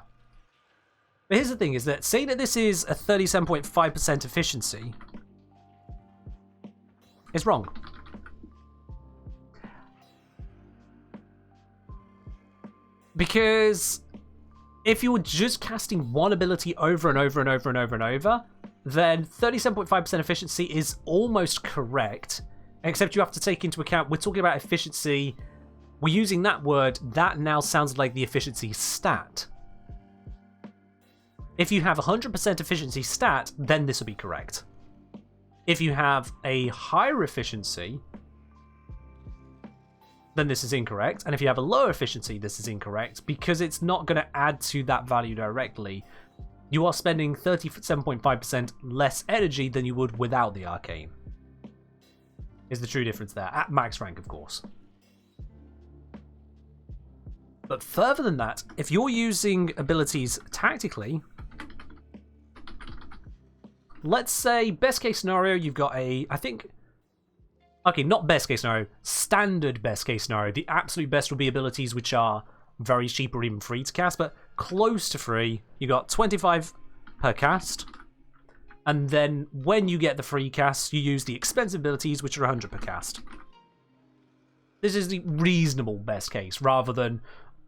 But here's the thing, is that, say that this is a 37.5% efficiency, it's wrong. Because if you were just casting one ability over and over and over and over and over, then 37.5% efficiency is almost correct, except you have to take into account, we're talking about efficiency, we're using that word, that now sounds like the efficiency stat. If you have 100% efficiency stat, then this will be correct. If you have a higher efficiency, then this is incorrect. And if you have a lower efficiency, this is incorrect, because it's not going to add to that value directly. You are spending 37.5% less energy than you would without the arcane. Is the true difference there, at max rank, of course. But further than that, if you're using abilities tactically, let's say best case scenario, you've got a, I think, okay, not best case scenario, standard best case scenario. The absolute best would be abilities which are very cheap or even free to cast, but close to free. You got 25 per cast, and then when you get the free cast, you use the expensive abilities which are 100 per cast. This is the reasonable best case, rather than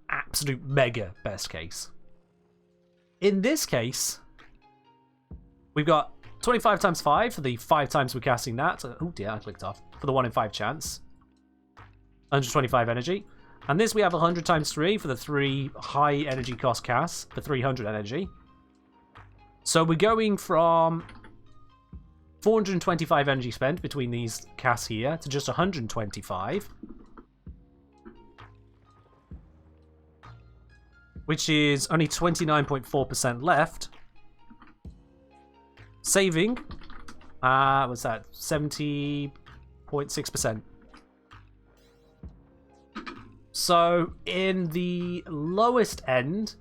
absolute mega best case. In this case, we've got 25 times 5 for the 5 times we're casting that. Oh dear, I clicked off. For the 1 in 5 chance. 125 energy. And this we have 100 times 3 for the 3 high energy cost casts for 300 energy. So we're going from 425 energy spent between these casts here to just 125. Which is only 29.4% left. Saving, what's that? 70.6%. So in the lowest end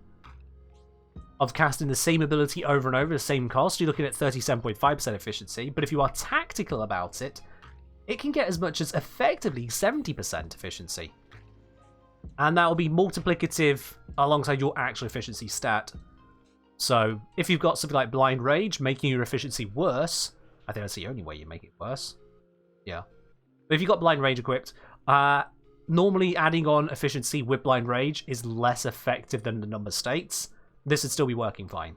of casting the same ability over and over, the same cost, you're looking at 37.5% efficiency. But if you are tactical about it, it can get as much as effectively 70% efficiency. And that will be multiplicative alongside your actual efficiency stat. So if you've got something like Blind Rage, making your efficiency worse, I think that's the only way you make it worse. Yeah. But if you've got Blind Rage equipped, normally adding on efficiency with Blind Rage is less effective than the number states. This would still be working fine.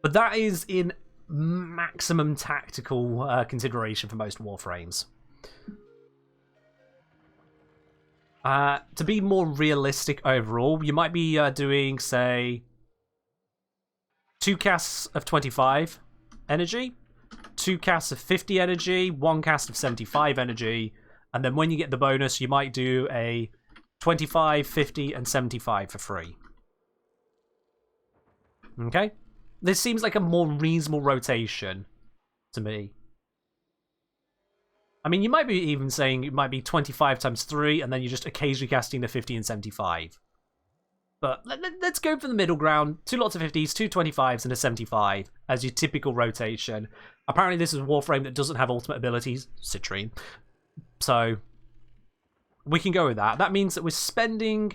But that is in maximum tactical consideration for most Warframes. To be more realistic overall, you might be doing, say, 2 casts of 25 energy, 2 casts of 50 energy, 1 cast of 75 energy, and then when you get the bonus, you might do a 25, 50, and 75 for free. Okay? This seems like a more reasonable rotation to me. I mean, you might be even saying it might be 25 times 3, and then you're just occasionally casting the 50 and 75. But let's go for the middle ground. 2 lots of 50s, 2 25s, and a 75 as your typical rotation. Apparently this is a Warframe that doesn't have ultimate abilities, Citrine. So, we can go with that. That means that we're spending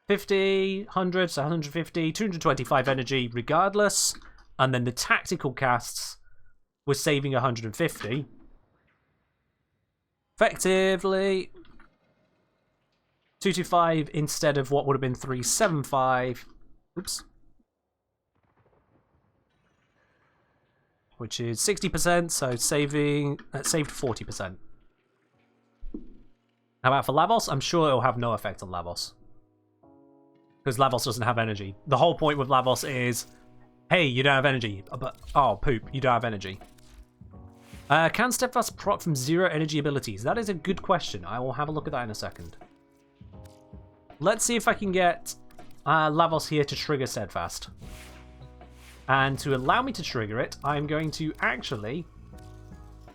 50, 100, so 150, 225 energy regardless. And then the tactical casts, we're saving 150. Effectively, 225 instead of what would have been 375. Oops. Which is 60%, so saved 40%. How about for Lavos? I'm sure it'll have no effect on Lavos. Because Lavos doesn't have energy. The whole point with Lavos is, hey, you don't have energy. But, oh, poop, you don't have energy. Can Steadfast proc from 0 energy abilities? That is a good question. I will have a look at that in a second. Let's see if I can get Lavos here to trigger Steadfast. And to allow me to trigger it, I'm going to actually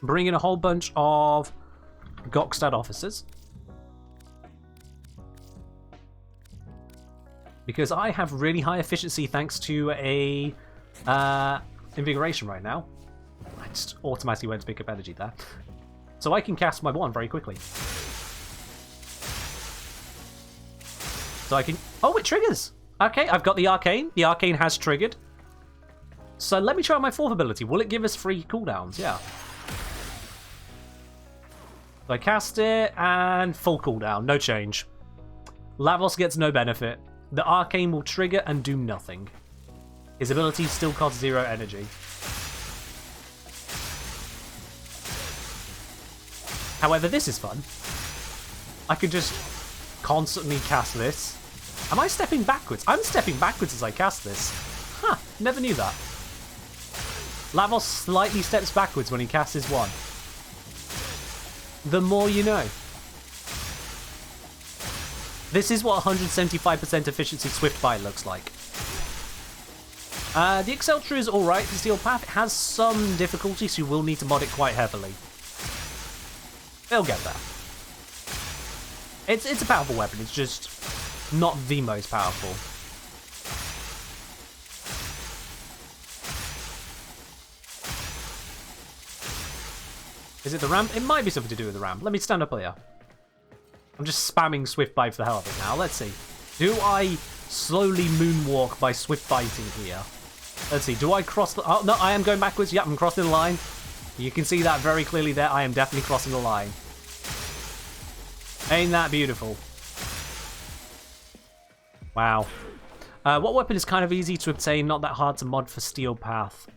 bring in a whole bunch of Gokstad officers. Because I have really high efficiency thanks to a invigoration right now. I just automatically went to pick up energy there. So I can cast my wand very quickly. So I can... Oh, it triggers! Okay, I've got the arcane. The arcane has triggered. So let me try my 4th ability. Will it give us free cooldowns? Yeah. So I cast it, and full cooldown. No change. Lavos gets no benefit. The arcane will trigger and do nothing. His abilities still cost 0 energy. However, this is fun. I can just constantly cast this. Am I stepping backwards? I'm stepping backwards as I cast this. Huh, never knew that. Lavos slightly steps backwards when he casts his wand. The more you know. This is what 175% efficiency Swift Bite looks like. The Exceltra is alright for Steel Path. It has some difficulty, so you will need to mod it quite heavily. They'll get there. It's a powerful weapon, it's just not the most powerful. Is it the ramp? It might be something to do with the ramp. Let me stand up here. I'm just spamming Swift Bite for the hell of it now. Let's see. Do I slowly moonwalk by Swift Biting here? Let's see. Do I cross the... Oh, no, I am going backwards. Yep, I'm crossing the line. You can see that very clearly there. I am definitely crossing the line. Ain't that beautiful? Wow. What weapon is kind of easy to obtain, not that hard to mod for Steel Path?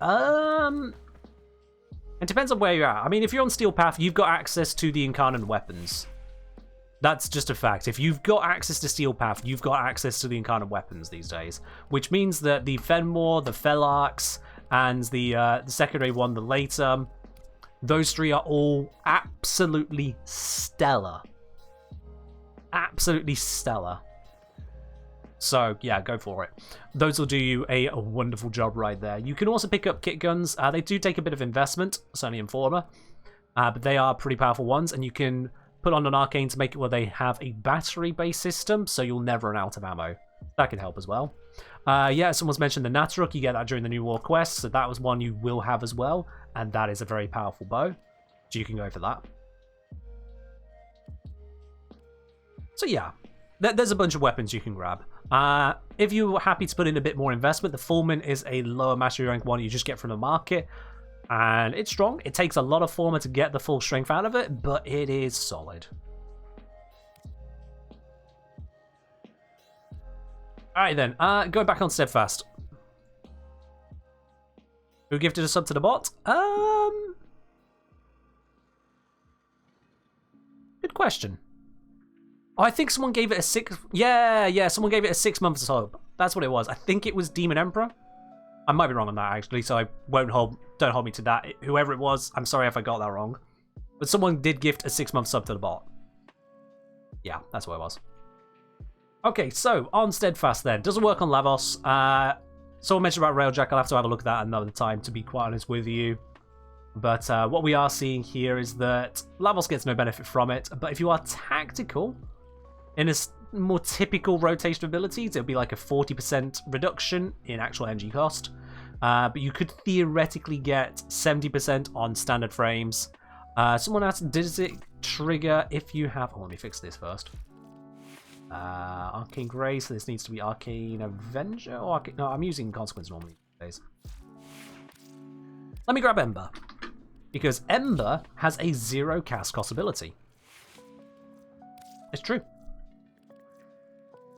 It depends on where you're at. I mean, if you're on Steel Path, you've got access to the Incarnate weapons. That's just a fact. If you've got access to Steel Path, you've got access to the Incarnate weapons these days. Which means that the Fenmore, the Felarx, and the secondary one, the Later, those 3 are all absolutely stellar. Absolutely stellar. So, yeah, go for it. Those will do you a wonderful job right there. You can also pick up kit guns. They do take a bit of investment, certainly in Former. But they are pretty powerful ones, and you can put on an arcane to make it where they have a battery-based system, so you'll never run out of ammo. That can help as well. Yeah, someone's mentioned the Nataruk. You get that during the New War quest, so that was one you will have as well, and that is a very powerful bow. So you can go for that. So yeah, there's a bunch of weapons you can grab. If you're happy to put in a bit more investment, the Fullman is a lower mastery rank one you just get from the market. And it's strong. It takes a lot of Former to get the full strength out of it, but it is solid. Alright then, going back on Steadfast. Who gifted a sub to the bot? Good question. Oh, I think someone gave it a 6... Yeah, someone gave it a 6-month sub. That's what it was. I think it was Demon Emperor. I might be wrong on that, actually, so don't hold me to that. Whoever it was, I'm sorry if I got that wrong. But someone did gift a 6-month sub to the bot. Yeah, that's what it was. Okay, so on Steadfast then. Doesn't work on Lavos. Someone mentioned about Railjack. I'll have to have a look at that another time, to be quite honest with you. But what we are seeing here is that Lavos gets no benefit from it. But if you are tactical, in a more typical rotation abilities, it'll be like a 40% reduction in actual energy cost. But you could theoretically get 70% on standard frames. Someone asked, does it trigger if you have... Oh, let me fix this first. Arcane Grace, so this needs to be Arcane Avenger, or Arcane... No, I'm using Consequence normally these days. Let me grab Ember, because Ember has a 0 cast cost ability. It's true.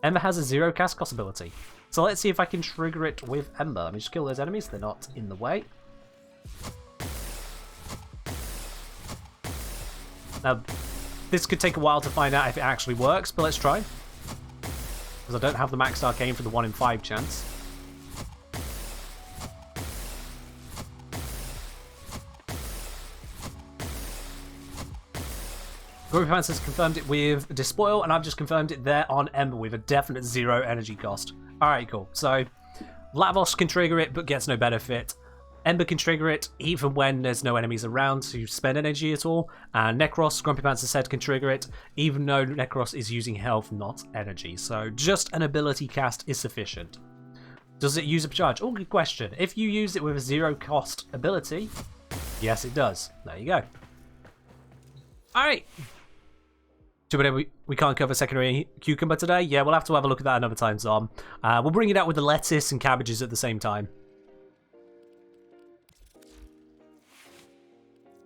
Ember has a 0 cast cost ability. So let's see if I can trigger it with Ember. Let me just kill those enemies, they're not in the way. Now, this could take a while to find out if it actually works, but let's try. Because I don't have the maxed arcane for the 1 in 5 chance. Grumpy Pants has confirmed it with Despoil, and I've just confirmed it there on Ember with a definite 0 energy cost. Alright, cool. So, Lavos can trigger it, but gets no benefit. Ember can trigger it even when there's no enemies around to spend energy at all. And Necros, Grumpy Pants has said, can trigger it even though Necros is using health, not energy. So just an ability cast is sufficient. Does it use a charge? Oh, good question. If you use it with a 0 cost ability, yes it does. There you go. Alright. Too bad we can't cover secondary cucumber today. Yeah, we'll have to have a look at that another time, Zom. We'll bring it out with the lettuce and cabbages at the same time.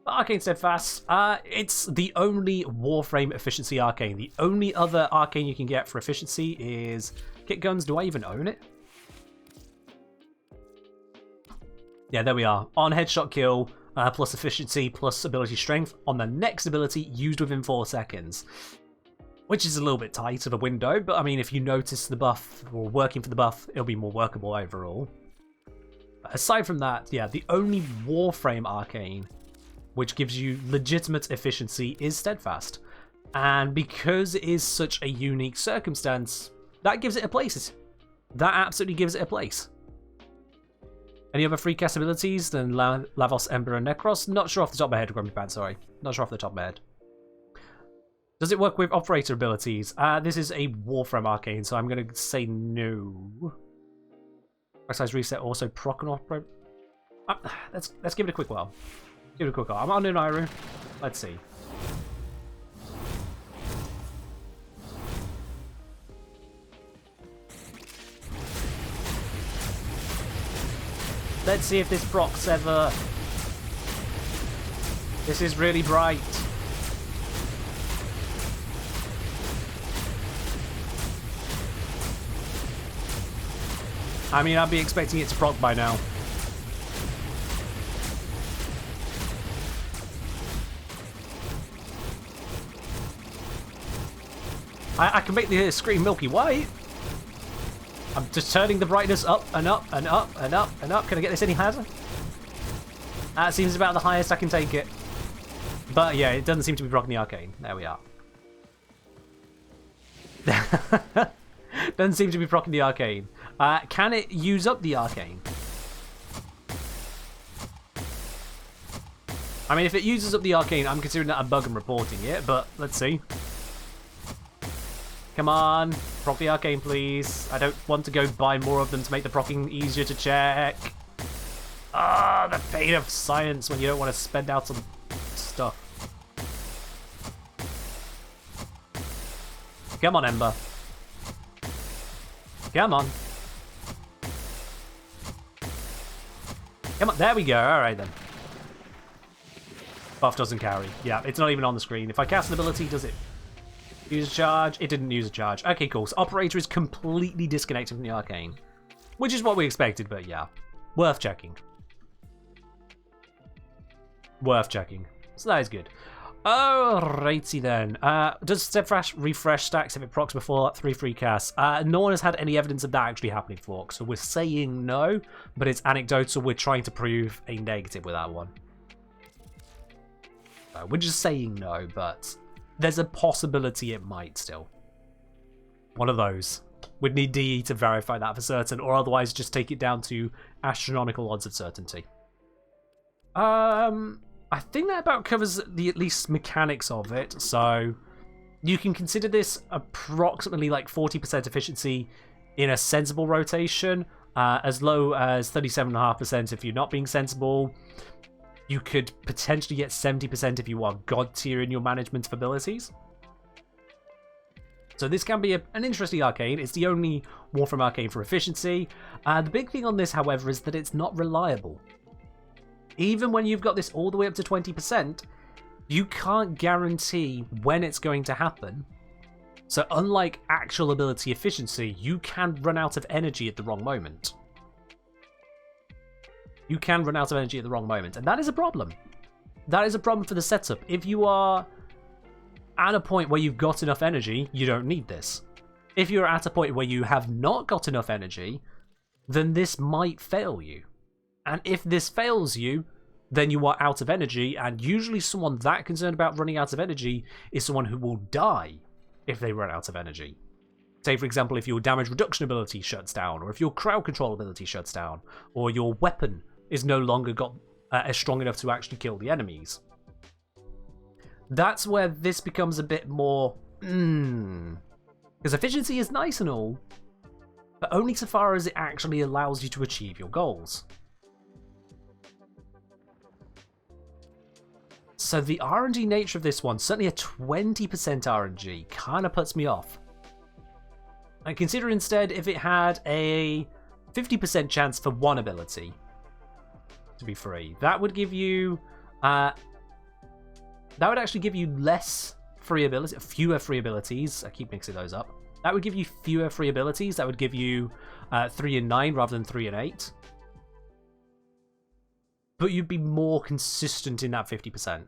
Arcane Steadfast, it's the only Warframe efficiency arcane. The only other arcane you can get for efficiency is Kit Guns. Do I even own it? Yeah, there we are. On headshot kill, plus efficiency, plus ability strength. On the next ability, used within 4 seconds. Which is a little bit tight of a window, but I mean, if you notice the buff, or working for the buff, it'll be more workable overall. But aside from that, yeah, the only Warframe arcane which gives you legitimate efficiency is Steadfast. And because it is such a unique circumstance, that gives it a place. That absolutely gives it a place. Any other free cast abilities than Lavos, Ember, and Necros? Not sure off the top of my head, Grumpy Pants, sorry. Not sure off the top of my head. Does it work with operator abilities? This is a Warframe arcane, so I'm going to say no. Size reset also proc and operator. Let's give it a quick while. Give it a quick while. I'm on an Iru. Let's see. Let's see if this procs ever. This is really bright. I mean, I'd be expecting it to proc by now. I can make the screen milky white. I'm just turning the brightness up and up and up and up and up. Can I get this any higher? That seems about the highest I can take it. But yeah, it doesn't seem to be blocking the arcane. There we are. Doesn't seem to be blocking the arcane. Can it use up the arcane? I mean, if it uses up the arcane, I'm considering that a bug and reporting it, but let's see. Come on, proc the arcane, please. I don't want to go buy more of them to make the procking easier to check. Ah, the pain of science when you don't want to spend out some stuff. Come on, Ember. Come on. Come on, there we go. All right, then. Buff doesn't carry. Yeah, it's not even on the screen. If I cast an ability, does it use a charge? It didn't use a charge. Okay, cool. So Operator is completely disconnected from the arcane. Which is what we expected, but yeah. Worth checking. Worth checking. So that is good. Alrighty then. Does Steadfast refresh stacks if it procs before 3 free casts? No one has had any evidence of that actually happening for, so we're saying no, but it's anecdotal. We're trying to prove a negative with that one. We're just saying no, but there's a possibility it might still. One of those. We'd need DE to verify that for certain, or otherwise just take it down to astronomical odds of certainty. I think that about covers the at least mechanics of it. So you can consider this approximately like 40% efficiency in a sensible rotation, as low as 37.5% if you're not being sensible. You could potentially get 70% if you are god tier in your management of abilities. So this can be an interesting arcane. It's the only Warframe arcane for efficiency. The big thing on this, however, is that it's not reliable. Even when you've got this all the way up to 20%, you can't guarantee when it's going to happen. So unlike actual ability efficiency, you can run out of energy at the wrong moment. You can run out of energy at the wrong moment, and that is a problem. That is a problem for the setup. If you are at a point where you've got enough energy, you don't need this. If you're at a point where you have not got enough energy, then this might fail you. And if this fails you, then you are out of energy, and usually someone that concerned about running out of energy is someone who will die if they run out of energy. Say, for example, if your damage reduction ability shuts down, or if your crowd control ability shuts down, or your weapon is no longer got strong enough to actually kill the enemies. That's where this becomes a bit more, because efficiency is nice and all, but only so far as it actually allows you to achieve your goals. So the RNG nature of this one, certainly a 20% RNG, kind of puts me off. And consider instead if it had a 50% chance for one ability to be free. That would give you, that would actually give you less free abilities, fewer free abilities. I keep mixing those up. That would give you fewer free abilities. That would give you 3 and 9 rather than 3 and 8. But you'd be more consistent in that 50%.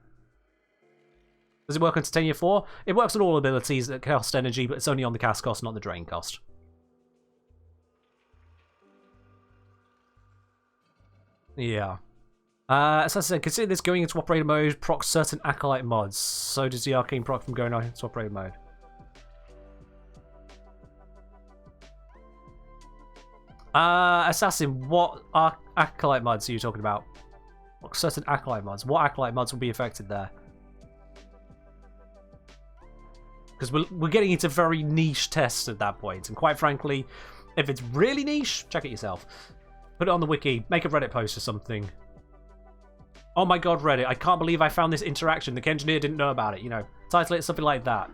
Does it work on Titania 4? It works on all abilities that cost energy, but it's only on the cast cost, not the drain cost. Yeah. As I said, consider this going into operator mode procs certain acolyte mods. So does the arcane proc from going into operator mode. Assassin, what acolyte mods are you talking about? Certain acolyte mods. What acolyte mods will be affected there? Because we're getting into very niche tests at that point, and quite frankly, if it's really niche, check it yourself. Put it on the wiki, make a Reddit post or something. Oh my god, Reddit, I can't believe I found this interaction. The engineer didn't know about it, you know. Title it something like that.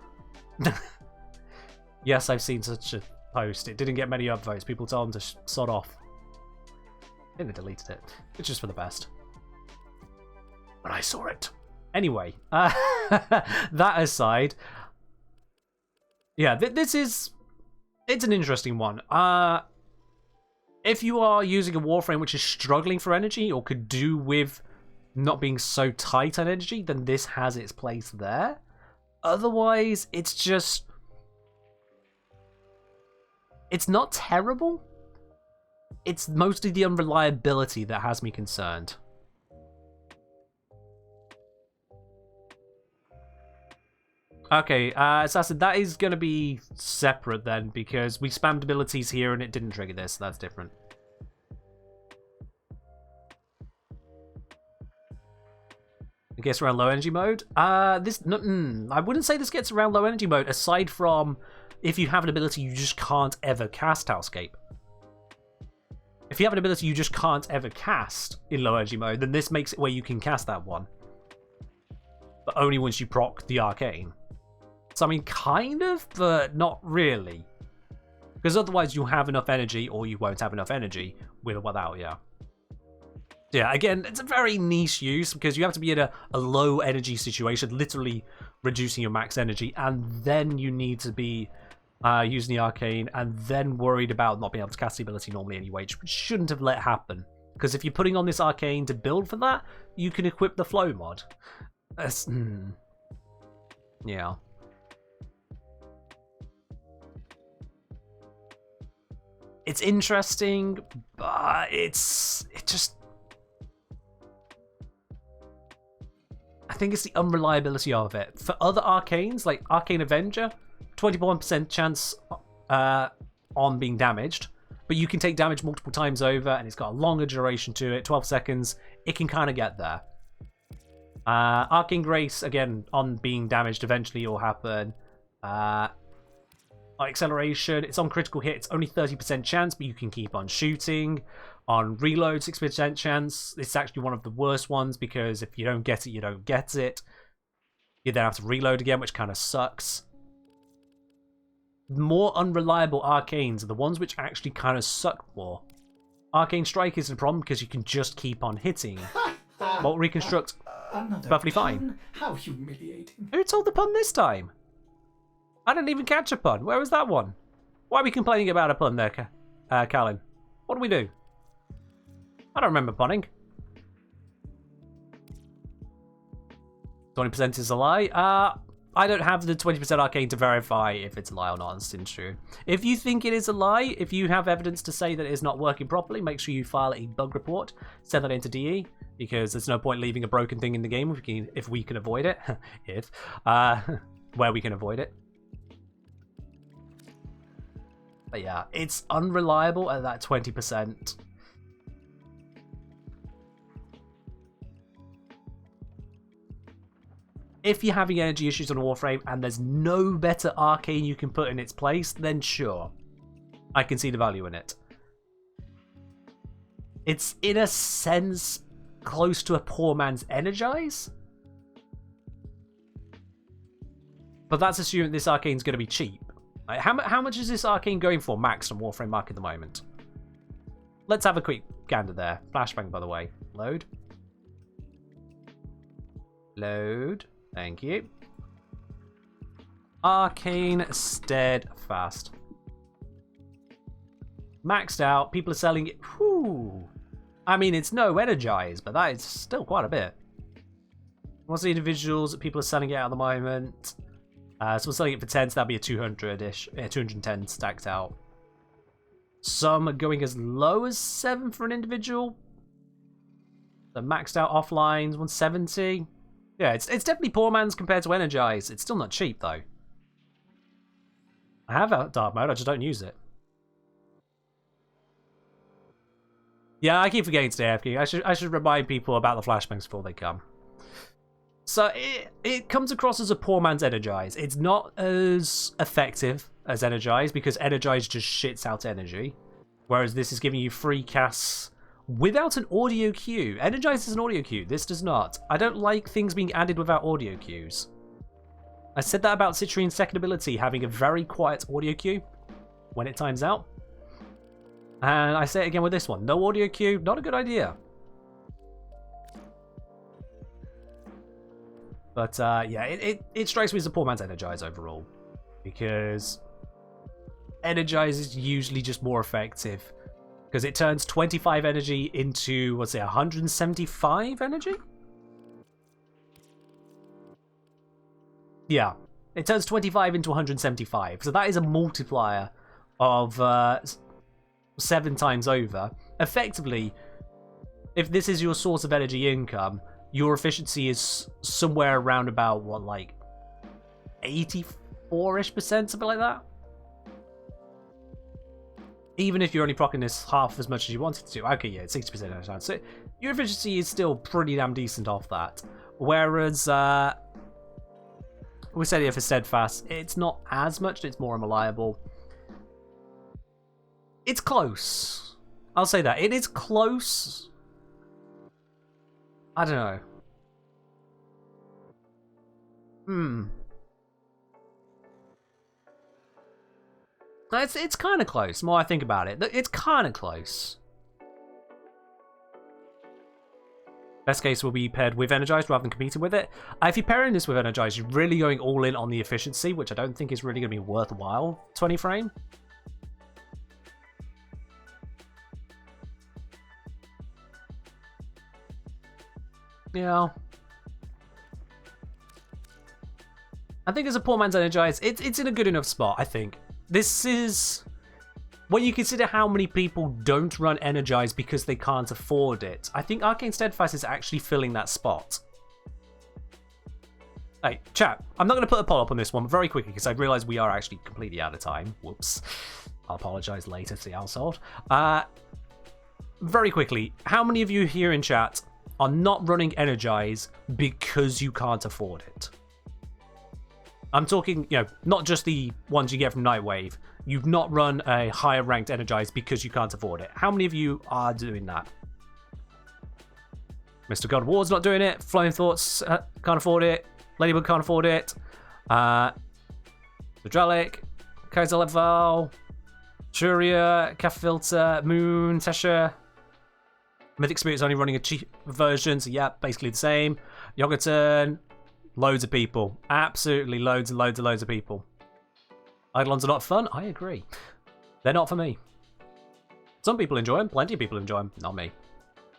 Yes, I've seen such a post. It didn't get many upvotes. People told him to sod off. I think they deleted it. It's just for the best. But I saw it. Anyway, that aside, yeah, it's an interesting one. If you are using a Warframe which is struggling for energy or could do with not being so tight on energy, then this has its place there. Otherwise, it's just... it's not terrible. It's mostly the unreliability that has me concerned. Okay, Assassin, that is going to be separate then, because we spammed abilities here and it didn't trigger this, so that's different. It gets around low energy mode? I wouldn't say this gets around low energy mode, aside from if you have an ability you just can't ever cast Hellscape. If you have an ability you just can't ever cast in low energy mode, then this makes it where you can cast that one. But only once you proc the arcane. So I mean, kind of, but not really. Because otherwise you'll have enough energy, or you won't have enough energy, with or without, yeah. Yeah, again, it's a very niche use, because you have to be in a low energy situation, literally reducing your max energy, and then you need to be using the arcane, and then worried about not being able to cast the ability normally anyway, which shouldn't have let happen. Because if you're putting on this arcane to build for that, you can equip the flow mod. Yeah. It's interesting, but it just... I think it's the unreliability of it. For other arcanes, like Arcane Avenger, 21% chance on being damaged, but you can take damage multiple times over, and it's got a longer duration to it, 12 seconds. It can kind of get there. Arcane Grace, again, on being damaged, eventually it will happen. Acceleration, it's on critical hit, it's only 30% chance, but you can keep on shooting. On reload, 6% chance. It's actually one of the worst ones, because if you don't get it, you don't get it. You then have to reload again, which kind of sucks. More unreliable arcanes are the ones which actually kind of suck more. Arcane Strike isn't a problem because you can just keep on hitting. Bolt Reconstruct, perfectly fine. How humiliating. Who told the pun this time? I didn't even catch a pun. Where was that one? Why are we complaining about a pun there, Callan? What do we do? I don't remember punning. 20% is a lie. I don't have the 20% arcane to verify if it's a lie or not. It's true. If you think it is a lie, if you have evidence to say that it is not working properly, make sure you file a bug report. Send that into DE, because there's no point leaving a broken thing in the game if we can avoid it. Where we can avoid it. But yeah, it's unreliable at that 20%. If you're having energy issues on Warframe and there's no better arcane you can put in its place, then sure, I can see the value in it. It's, in a sense, close to a poor man's Energize. But that's assuming this arcane's going to be cheap. Like, how much is this arcane going for max on Warframe Mark at the moment? Let's have a quick gander there. Flashbang, by the way. Load. Load. Thank you. Arcane Steadfast. Maxed out. People are selling it. Whew. I mean, it's no Energize, but that is still quite a bit. What's the individuals that people are selling it at the moment? So we're selling it for 10, so that'd be a 200-ish. 210 stacked out. Some are going as low as 7 for an individual. The maxed out offlines, 170. Yeah, it's definitely poor man's compared to Energize. It's still not cheap, though. I have a dark mode, I just don't use it. Yeah, I keep forgetting to stay AFK. I should remind people about the flashbangs before they come. So it comes across as a poor man's Energize. It's not as effective as Energize, because Energize just shits out energy. Whereas this is giving you free casts without an audio cue. Energize is an audio cue. This does not. I don't like things being added without audio cues. I said that about Citrine's second ability having a very quiet audio cue when it times out. And I say it again with this one. No audio cue, not a good idea. But yeah, it strikes me as a poor man's Energize overall. Because Energize is usually just more effective. Because it turns 25 energy into, what's it, 175 energy? Yeah. It turns 25 into 175. So that is a multiplier of 7 times over. Effectively, if this is your source of energy income, your efficiency is somewhere around about, what, like 84-ish%, something like that? Even if you're only proccing this half as much as you wanted to. Okay, yeah, 60% of the time. So your efficiency is still pretty damn decent off that. Whereas, we said here for Steadfast, it's not as much, it's more unreliable. It's close. I'll say that. It is close. I don't know. It's kind of close. The more I think about it, it's kind of close. Best case will be paired with Energized rather than competing with it. If you're pairing this with Energized, you're really going all in on the efficiency, which I don't think is really going to be worthwhile. 20 frame. Yeah. I think as a poor man's Energize, it's in a good enough spot, I think. This is... When you consider how many people don't run Energize because they can't afford it, I think Arcane Steadfast is actually filling that spot. Hey, chat, I'm not going to put a poll up on this one very quickly because I realise we are actually completely out of time. Whoops. I'll apologise later to the household. Very quickly, how many of you here in chat are not running Energize because you can't afford it? I'm talking, you know, not just the ones you get from Nightwave. You've not run a higher ranked Energize because you can't afford it. How many of you are doing that? Mr. God of War's not doing it. Flame Thoughts can't afford it. Ladybug can't afford it. Hydraulic, Kaiser Leval, Churia, Cafe Filter, Moon, Tesha. Mythic Spirit's only running a cheap version, so yeah, basically the same. Yogaturn, loads of people. Absolutely loads and loads and loads of people. Eidolons are not fun? I agree. They're not for me. Some people enjoy them. Plenty of people enjoy them. Not me.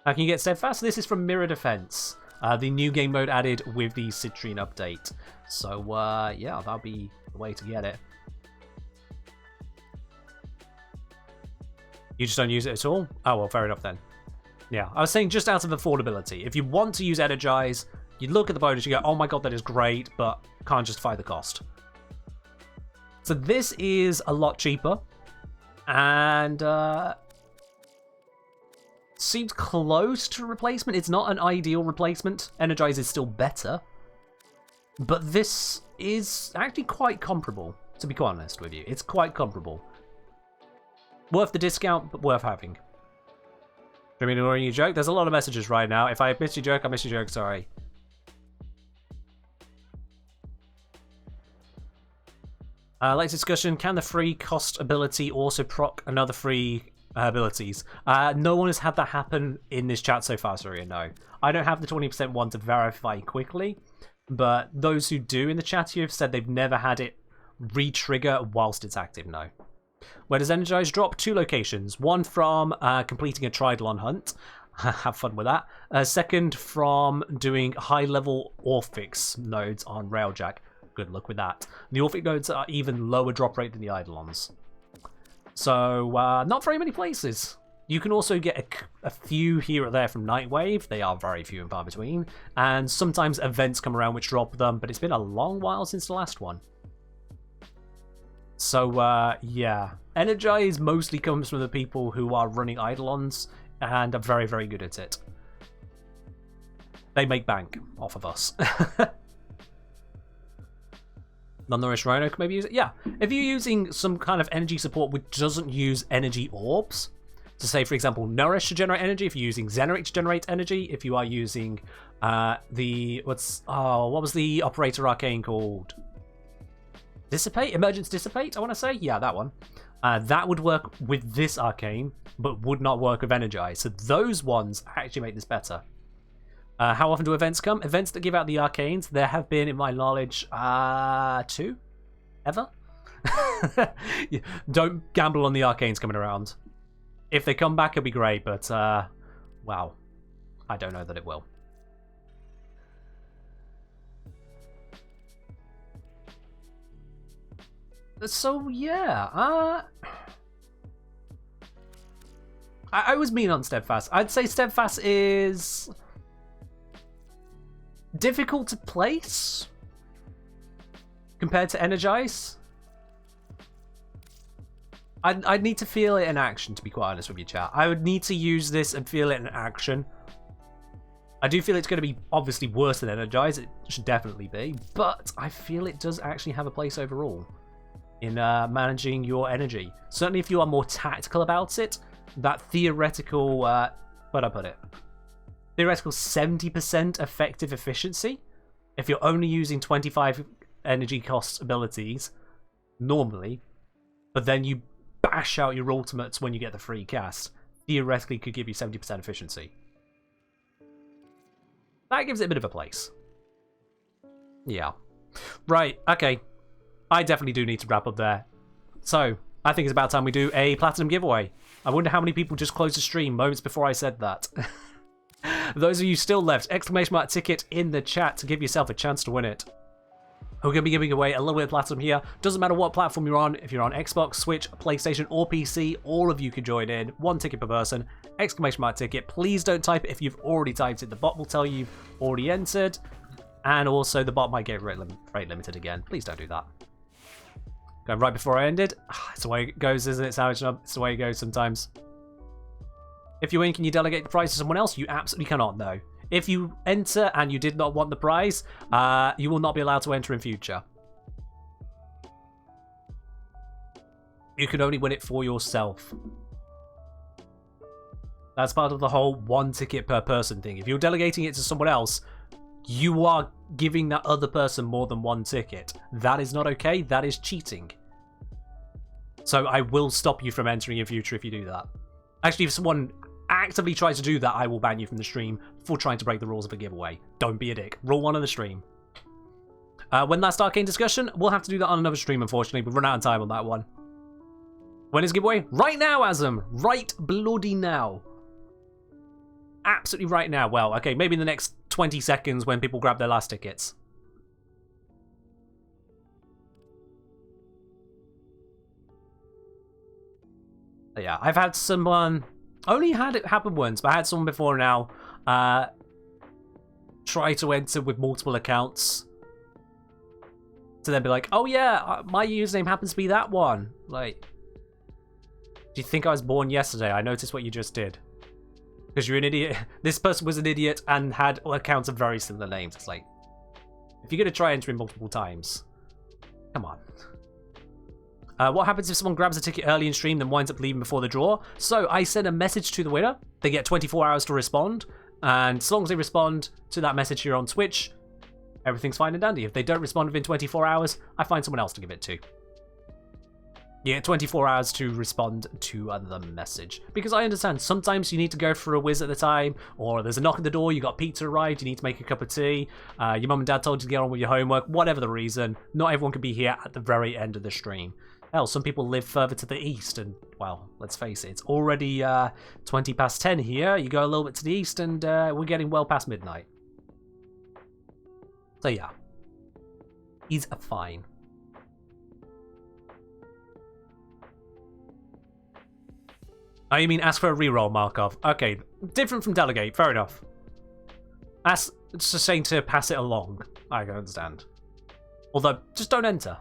How can you get Steadfast? This is from Mirror Defense. The new game mode added with the Citrine update. So, yeah, that'll be the way to get it. You just don't use it at all? Oh, well, fair enough then. Yeah, I was saying just out of affordability. If you want to use Energize, you look at the bonus, you go, oh my god, that is great, but can't justify the cost. So this is a lot cheaper, and seems close to replacement. It's not an ideal replacement. Energize is still better, but this is actually quite comparable, to be quite honest with you. It's quite comparable. Worth the discount, but worth having. Dreaming ignoring your joke? There's a lot of messages right now. If I missed your joke, I missed your joke, sorry. Late discussion, can the free cost ability also proc another free abilities? No one has had that happen in this chat so far, sorry, no. I don't have the 20% one to verify quickly, but those who do in the chat here have said they've never had it re-trigger whilst it's active, no. Where does Energize drop? 2 locations. One from completing a Tridlon hunt. Have fun with that. Second from doing high-level Orphix nodes on Railjack. Good luck with that. The Orphic nodes are even lower drop rate than the Eidolons. So, not very many places. You can also get a few here or there from Nightwave. They are very few and far between. And sometimes events come around which drop them, but it's been a long while since the last one. So, yeah. Energize mostly comes from the people who are running Eidolons and are very, very good at it. They make bank off of us. Non-nourished Rhino can maybe use it? Yeah. If you're using some kind of energy support which doesn't use energy orbs, so say, for example, Nourish to generate energy, if you're using Zenerate to generate energy, if you are using what was the operator arcane called? Dissipate? Emergence Dissipate, I want to say? Yeah, that one. That would work with this arcane, but would not work with Energize. So those ones actually make this better. How often do events come? Events that give out the arcanes, there have been, in my knowledge, 2? Ever? Don't gamble on the arcanes coming around. If they come back, it'll be great, but, wow. I don't know that it will. So, yeah, I was mean on Steadfast. I'd say Steadfast is difficult to place compared to Energize. I'd need to feel it in action, to be quite honest with you, chat. I would need to use this and feel it in action. I do feel it's going to be obviously worse than Energize. It should definitely be. But I feel it does actually have a place overall in managing your energy. Certainly if you are more tactical about it, that theoretical... where'd I put it? Theoretical 70% effective efficiency. If you're only using 25 energy cost abilities normally, but then you bash out your ultimates when you get the free cast, theoretically could give you 70% efficiency. That gives it a bit of a place. Yeah. Right, okay. I definitely do need to wrap up there. So, I think it's about time we do a platinum giveaway. I wonder how many people just closed the stream moments before I said that. Those of you still left, exclamation mark ticket in the chat to give yourself a chance to win it. We're going to be giving away a little bit of platinum here. Doesn't matter what platform you're on. If you're on Xbox, Switch, PlayStation, or PC, all of you can join in. 1 ticket per person. Exclamation mark ticket. Please don't type it if you've already typed it. The bot will tell you you've already entered. And also, the bot might get rate limited again. Please don't do that. Going right before I ended. It's the way it goes, isn't it, Savage Nub? It's the way it goes sometimes. If you win, can you delegate the prize to someone else? You absolutely cannot, no. If you enter and you did not want the prize, you will not be allowed to enter in future. You can only win it for yourself. That's part of the whole 1 ticket per person thing. If you're delegating it to someone else, you are giving that other person more than 1 ticket. That is not okay. That is cheating. So I will stop you from entering in future if you do that. Actually, if someone actively tries to do that, I will ban you from the stream for trying to break the rules of a giveaway. Don't be a dick. Rule 1 on the stream. When last arcane discussion, we'll have to do that on another stream, unfortunately. We've run out of time on that one. When is giveaway? Right now, Azam. Right bloody now. Absolutely right now. Well, okay, maybe in the next 20 seconds when people grab their last tickets. Yeah, I've had someone... Only had it happen once, but I had someone before now try to enter with multiple accounts. To then be like, oh yeah, my username happens to be that one. Like, do you think I was born yesterday? I noticed what you just did. Because you're an idiot. This person was an idiot and had accounts of very similar names. It's like, if you're going to try entering multiple times, come on. What happens if someone grabs a ticket early in stream then winds up leaving before the draw? So I send a message to the winner. They get 24 hours to respond. And as long as they respond to that message here on Twitch, everything's fine and dandy. If they don't respond within 24 hours, I find someone else to give it to. You get 24 hours to respond to the message. Because I understand, sometimes you need to go for a whiz at the time, or there's a knock at the door, you got pizza arrived, you need to make a cup of tea, your mum and dad told you to get on with your homework, whatever the reason, not everyone can be here at the very end of the stream. Hell, some people live further to the east, and, well, let's face it, it's already 20 past 10 here, you go a little bit to the east, and we're getting well past midnight. So yeah, he's fine. Oh, you mean ask for a reroll, Markov? Okay, different from delegate, fair enough. Ask, it's just saying to pass it along. I can understand. Although, just don't enter.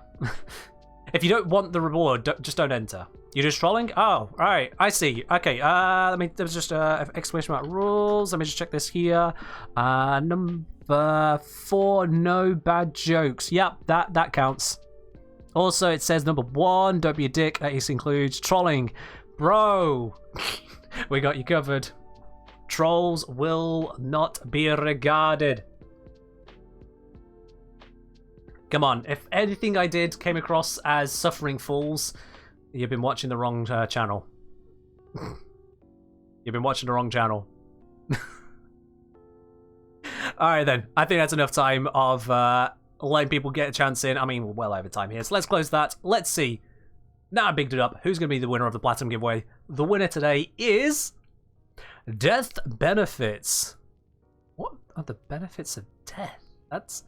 If you don't want the reward, just don't enter. You're just trolling? Oh, alright, I see. Okay, there was just exclamation mark rules. Let me just check this here. Number 4, no bad jokes. Yep, that counts. Also, it says number 1, don't be a dick. That includes trolling. Bro, we got you covered. Trolls will not be regarded. Come on, if anything I did came across as suffering fools, you've been watching the wrong channel. You've been watching the wrong channel. Alright then, I think that's enough time of letting people get a chance in. I mean, we're well over time here, so let's close that. Let's see. Now I bigged it up. Who's going to be the winner of the Platinum giveaway? The winner today is... Death Benefits. What are the benefits of death? That's...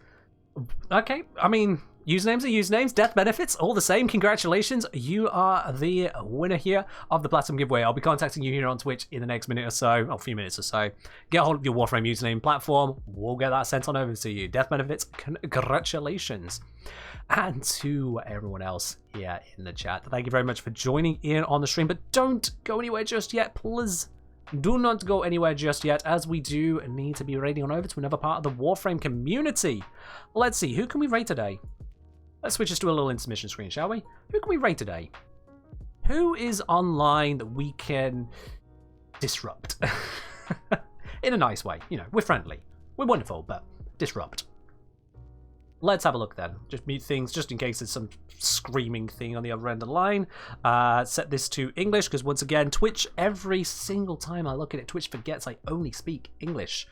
Okay, I mean, usernames are usernames. Death Benefits, all the same. Congratulations. You are the winner here of the Platinum giveaway. I'll be contacting you here on Twitch in the next minute or so, or a few minutes or so. Get a hold of your Warframe username platform. We'll get that sent on over to you. Death Benefits, congratulations. And to everyone else here in the chat, thank you very much for joining in on the stream. But don't go anywhere just yet, please. Do not go anywhere just yet, as we do need to be raiding on over to another part of the Warframe community. Let's see, who can we raid today? Let's switch us to a little intermission screen, shall we? Who can we raid today? Who is online that we can disrupt? In a nice way, you know, we're friendly. We're wonderful, but disrupt. Let's have a look then. Just mute things just in case there's some screaming thing on the other end of the line. Set this to English because once again, Twitch, every single time I look at it, Twitch forgets I only speak English.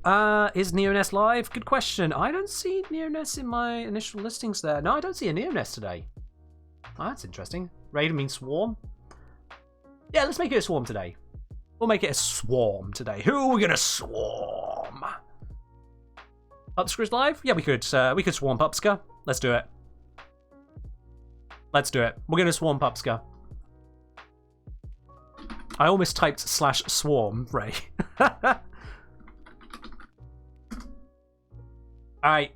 Is Neonest live? Good question. I don't see Neonest in my initial listings there. No, I don't see a Neonest today. Oh, that's interesting. Raid means swarm? Yeah, let's make it a swarm today. We'll make it a swarm today. Who are we gonna swarm? Pupska's live? Yeah, we could swarm Pupska. Let's do it. Let's do it. We're going to swarm Pupska. I almost typed /swarm, Ray. Alright.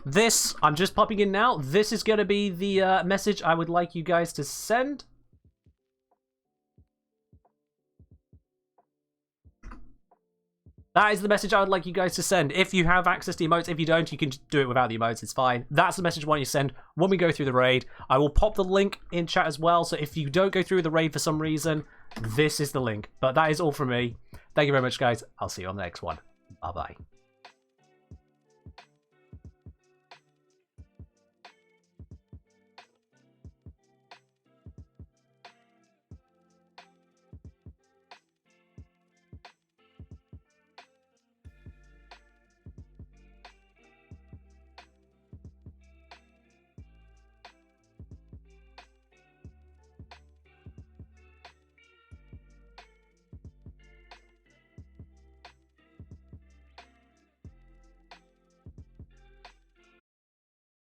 This, I'm just popping in now. This is going to be the message I would like you guys to send. That is the message I would like you guys to send. If you have access to emotes, if you don't, you can do it without the emotes. It's fine. That's the message I want you to send when we go through the raid. I will pop the link in chat as well. So if you don't go through the raid for some reason, this is the link. But that is all from me. Thank you very much, guys. I'll see you on the next one. Bye-bye.